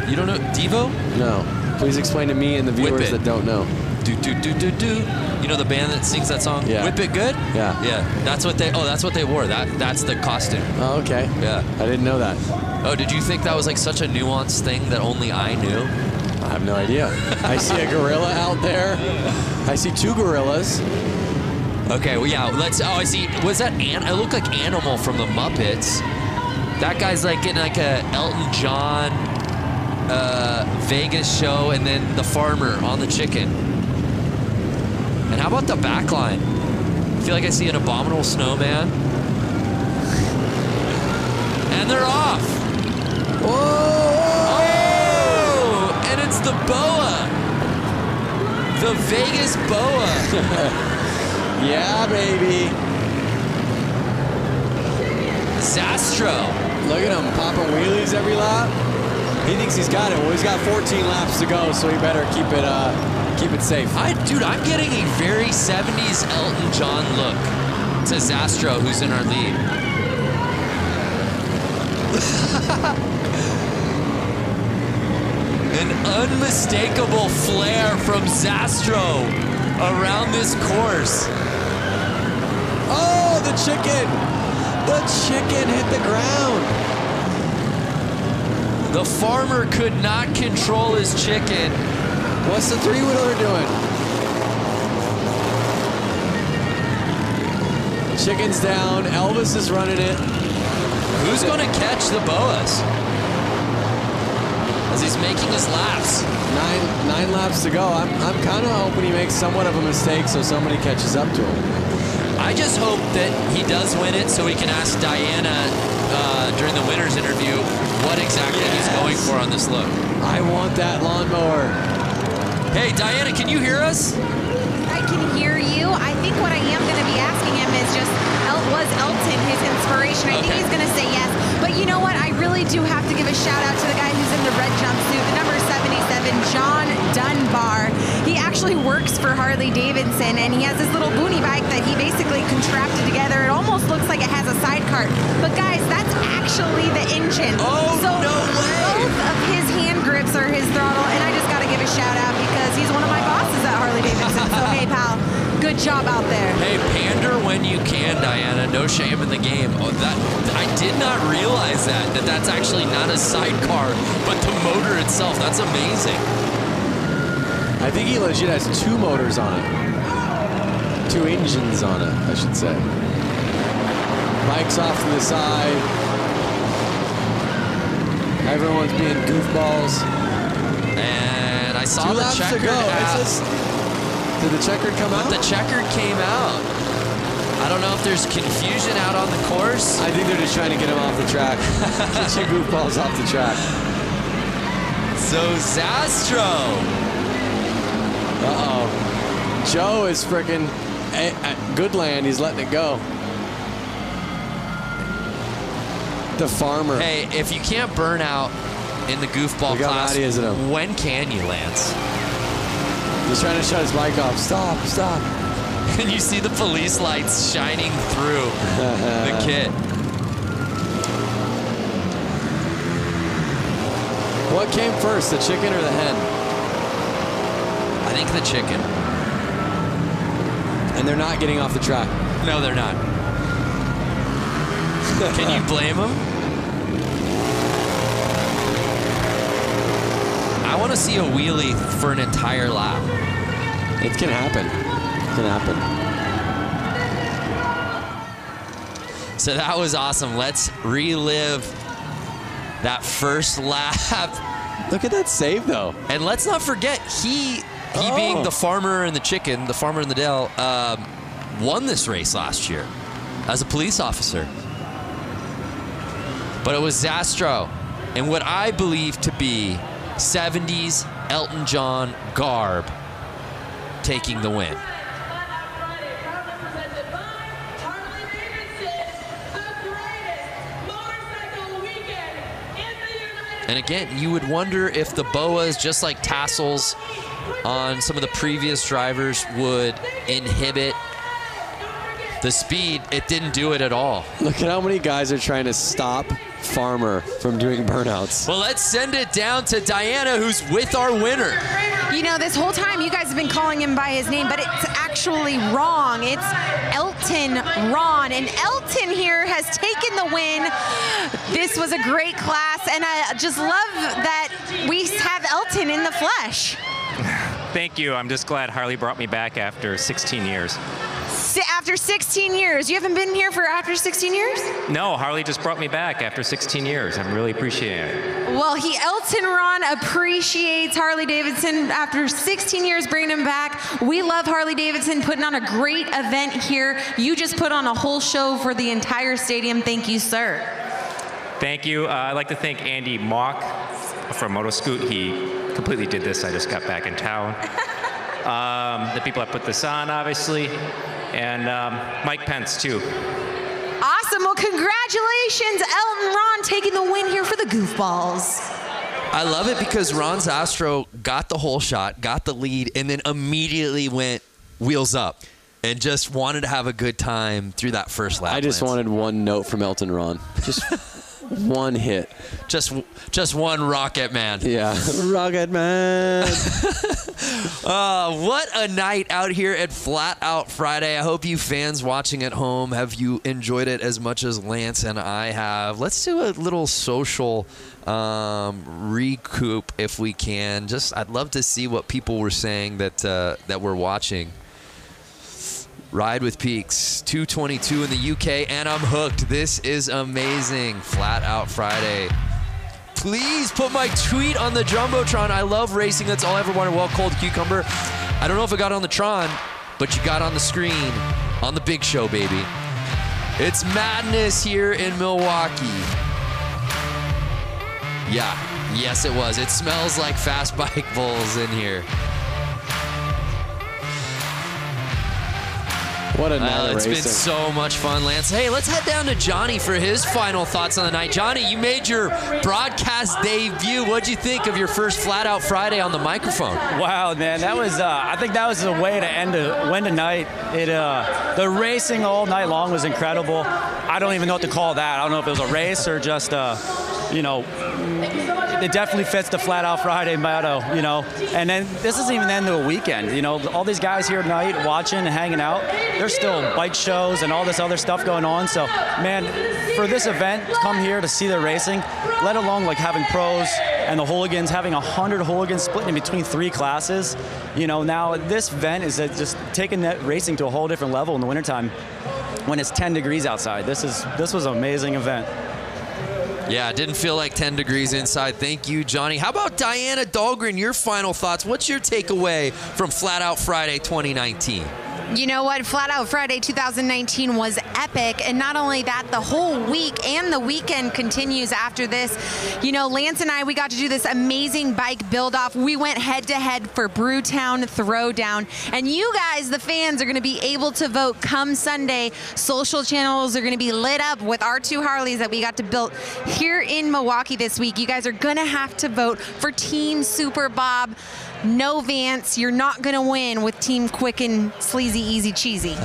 You don't know Devo? No. Please explain to me and the viewers that don't know. Do. You know the band that sings that song? Yeah. Whip It Good? Yeah. Yeah. That's what they wore. That's the costume. Oh, okay. Yeah. I didn't know that. Oh, did you think that was like such a nuanced thing that only I knew? I have no idea. I see a gorilla out there. I see 2 gorillas. Okay, well, yeah, I see. Was that it looked like Animal from the Muppets. That guy's like in like a Elton John Vegas show, and then the farmer on the chicken. And how about the back line? I feel like I see an Abominable Snowman. And they're off. Whoa! Oh! And it's the boa. The Vegas boa. Yeah, baby. Zastro. Look at him popping wheelies every lap. He thinks he's got it. Well, he's got 14 laps to go, so he better keep it safe. Dude, I'm getting a very 70s Elton John look to Zastro, who's in our lead. An unmistakable flair from Zastro around this course. Oh, the chicken! The chicken hit the ground. The farmer could not control his chicken. What's the 3-wheeler doing? Chicken's down. Elvis is running it. Who's going to catch the boas? As he's making his laps. Nine laps to go. I'm kind of hoping he makes somewhat of a mistake so somebody catches up to him. I just hope that he does win it so we can ask Diana during the winner's interview what exactly he's going for on this look. I want that lawnmower. Hey, Diana, can you hear us? I can hear you. I think what I am going to be asking him is just, was Elton his inspiration? I think he's going to say yes. But you know what? I really do have to give a shout out to the guy who's in the red jumpsuit, the number 77, John Dunbar. He actually works for Harley-Davidson, and he has this little boonie bike that he basically contrapted together. It almost looks like it has a sidecar. But guys, that's actually the engine. Oh, so no way! Both of his hand grips are his throttle, and I just got to give a shout out because he's one of my bosses at Harley-Davidson. So hey, pal, good job out there. Hey, pander when you can, Diana. No shame in the game. Oh, I did not realize that's actually not a sidecar, but the motor itself. That's amazing. I think he legit has 2 motors on it. 2 engines on it, I should say. Bike's off to the side. Everyone's being goofballs. And I saw 2 the laps checkered to go. hat. Did the checkered come out? The checkered came out. I don't know if there's confusion out on the course. I think they're just trying to get him off the track. Get you goofballs off the track. So Zastro. Uh-oh. Joe is freaking at Goodland. He's letting it go. The farmer. Hey, if you can't burn out in the goofball class, when can you, Lance? He's trying to shut his bike off. Stop, stop. And you see the police lights shining through the kit. What came first, the chicken or the hen? I think the chicken. And they're not getting off the track. No, they're not. Can you blame them? I want to see a wheelie for an entire lap. It can happen. It can happen. So that was awesome. Let's relive that first lap. Look at that save, though. And let's not forget, he being the farmer and the chicken, the farmer and the Dell, won this race last year as a police officer. But it was Zastro in what I believe to be 70s Elton John garb taking the win. And again, you would wonder if the boas, just like tassels on some of the previous drivers, would inhibit the speed, it didn't do it at all. Look at how many guys are trying to stop Farmer from doing burnouts. Well, let's send it down to Diana, who's with our winner. You know, this whole time you guys have been calling him by his name, but it's actually wrong. It's Elton Ron, and Elton here has taken the win. This was a great class, and I just love that we have Elton in the flesh. Thank you. I'm just glad Harley brought me back after 16 years. After 16 years. You haven't been here for after 16 years? No, Harley just brought me back after 16 years. I'm really appreciating it. Well, Elton Ron appreciates Harley-Davidson after 16 years bringing him back. We love Harley-Davidson putting on a great event here. You just put on a whole show for the entire stadium. Thank you, sir. Thank you. I'd like to thank Andy Mock from Motoscoot. He completely did this. I just got back in town. The people that put this on, obviously, and Mike Pence, too. Awesome. Well, congratulations, Elton Ron, taking the win here for the Goofballs. I love it because Ron Zastro got the whole shot, got the lead, and then immediately went wheels up and just wanted to have a good time through that first lap. I just wanted one note from Elton Ron. Just one hit. Just one Rocket Man. Yeah. Rocket Man. What a night out here at Flat Out Friday. I hope you fans watching at home, have you enjoyed it as much as Lance and I have. Let's do a little social recoup if we can. I'd love to see what people were saying that were watching. Ride with Peaks, 2:22 in the UK, and I'm hooked. This is amazing. Flat Out Friday. Please put my tweet on the Jumbotron. I love racing. That's all I ever wanted. Well, Cold Cucumber. I don't know if it got on the Tron, but you got on the screen on the big show, baby. It's madness here in Milwaukee. Yeah, yes it was. It smells like fast bike bulls in here. What a night of It's racing. been so much fun, Lance. Hey, let's head down to Johnny for his final thoughts on the night. Johnny, you made your broadcast debut. What'd you think of your first Flat Out Friday on the microphone? Wow, man, that was. I think that was the way to win tonight. The racing all night long was incredible. I don't even know what to call that. I don't know if it was a race or just it definitely fits the Flat Out Friday motto, And then this isn't even the end of the weekend, All these guys here tonight watching and hanging out, there's still bike shows and all this other stuff going on. So, man, for this event, come here to see the racing, let alone like having pros and the hooligans, having 100 hooligans splitting in between 3 classes. Now this event is just taking that racing to a whole different level in the wintertime when it's 10 degrees outside. This was an amazing event. Yeah, it didn't feel like 10 degrees inside. Thank you, Johnny. How about Diana Dahlgren, your final thoughts? What's your takeaway from Flat Out Friday 2019? You know what? Flat Out Friday 2019 was epic. And not only that, the whole week and the weekend continues after this. Lance and I, we got to do this amazing bike build-off. We went head-to-head for Brewtown Throwdown. And you guys, the fans, are going to be able to vote come Sunday. Social channels are going to be lit up with our 2 Harleys that we got to build here in Milwaukee this week. You guys are going to have to vote for Team Super Bob. No Vance, you're not going to win with Team Quicken, Sleazy, Easy, Cheesy.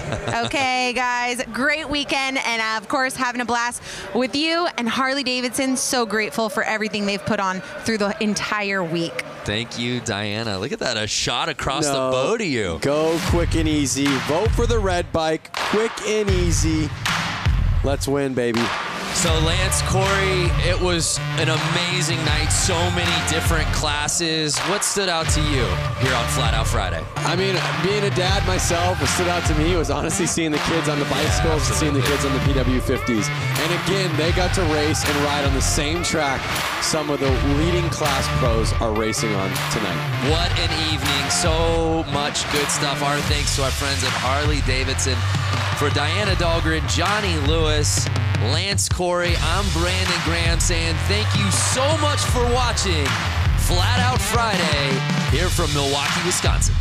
Okay, guys, great weekend, and of course, having a blast with you and Harley-Davidson. So grateful for everything they've put on through the entire week. Thank you, Diana. Look at that, a shot across the bow to you. Go quick and easy. Vote for the red bike, quick and easy. Let's win, baby. So Lance, Corey, it was an amazing night. So many different classes. What stood out to you here on Flat Out Friday? I mean, being a dad myself, what stood out to me was honestly seeing the kids on the bicycles and seeing the kids on the PW50s. And again, they got to race and ride on the same track some of the leading class pros are racing on tonight. What an evening. So much good stuff. Our thanks to our friends at Harley-Davidson. For Diana Dahlgren, Johnny Lewis, Lance Corey, I'm Brandon Graham saying thank you so much for watching Flat Out Friday here from Milwaukee, Wisconsin.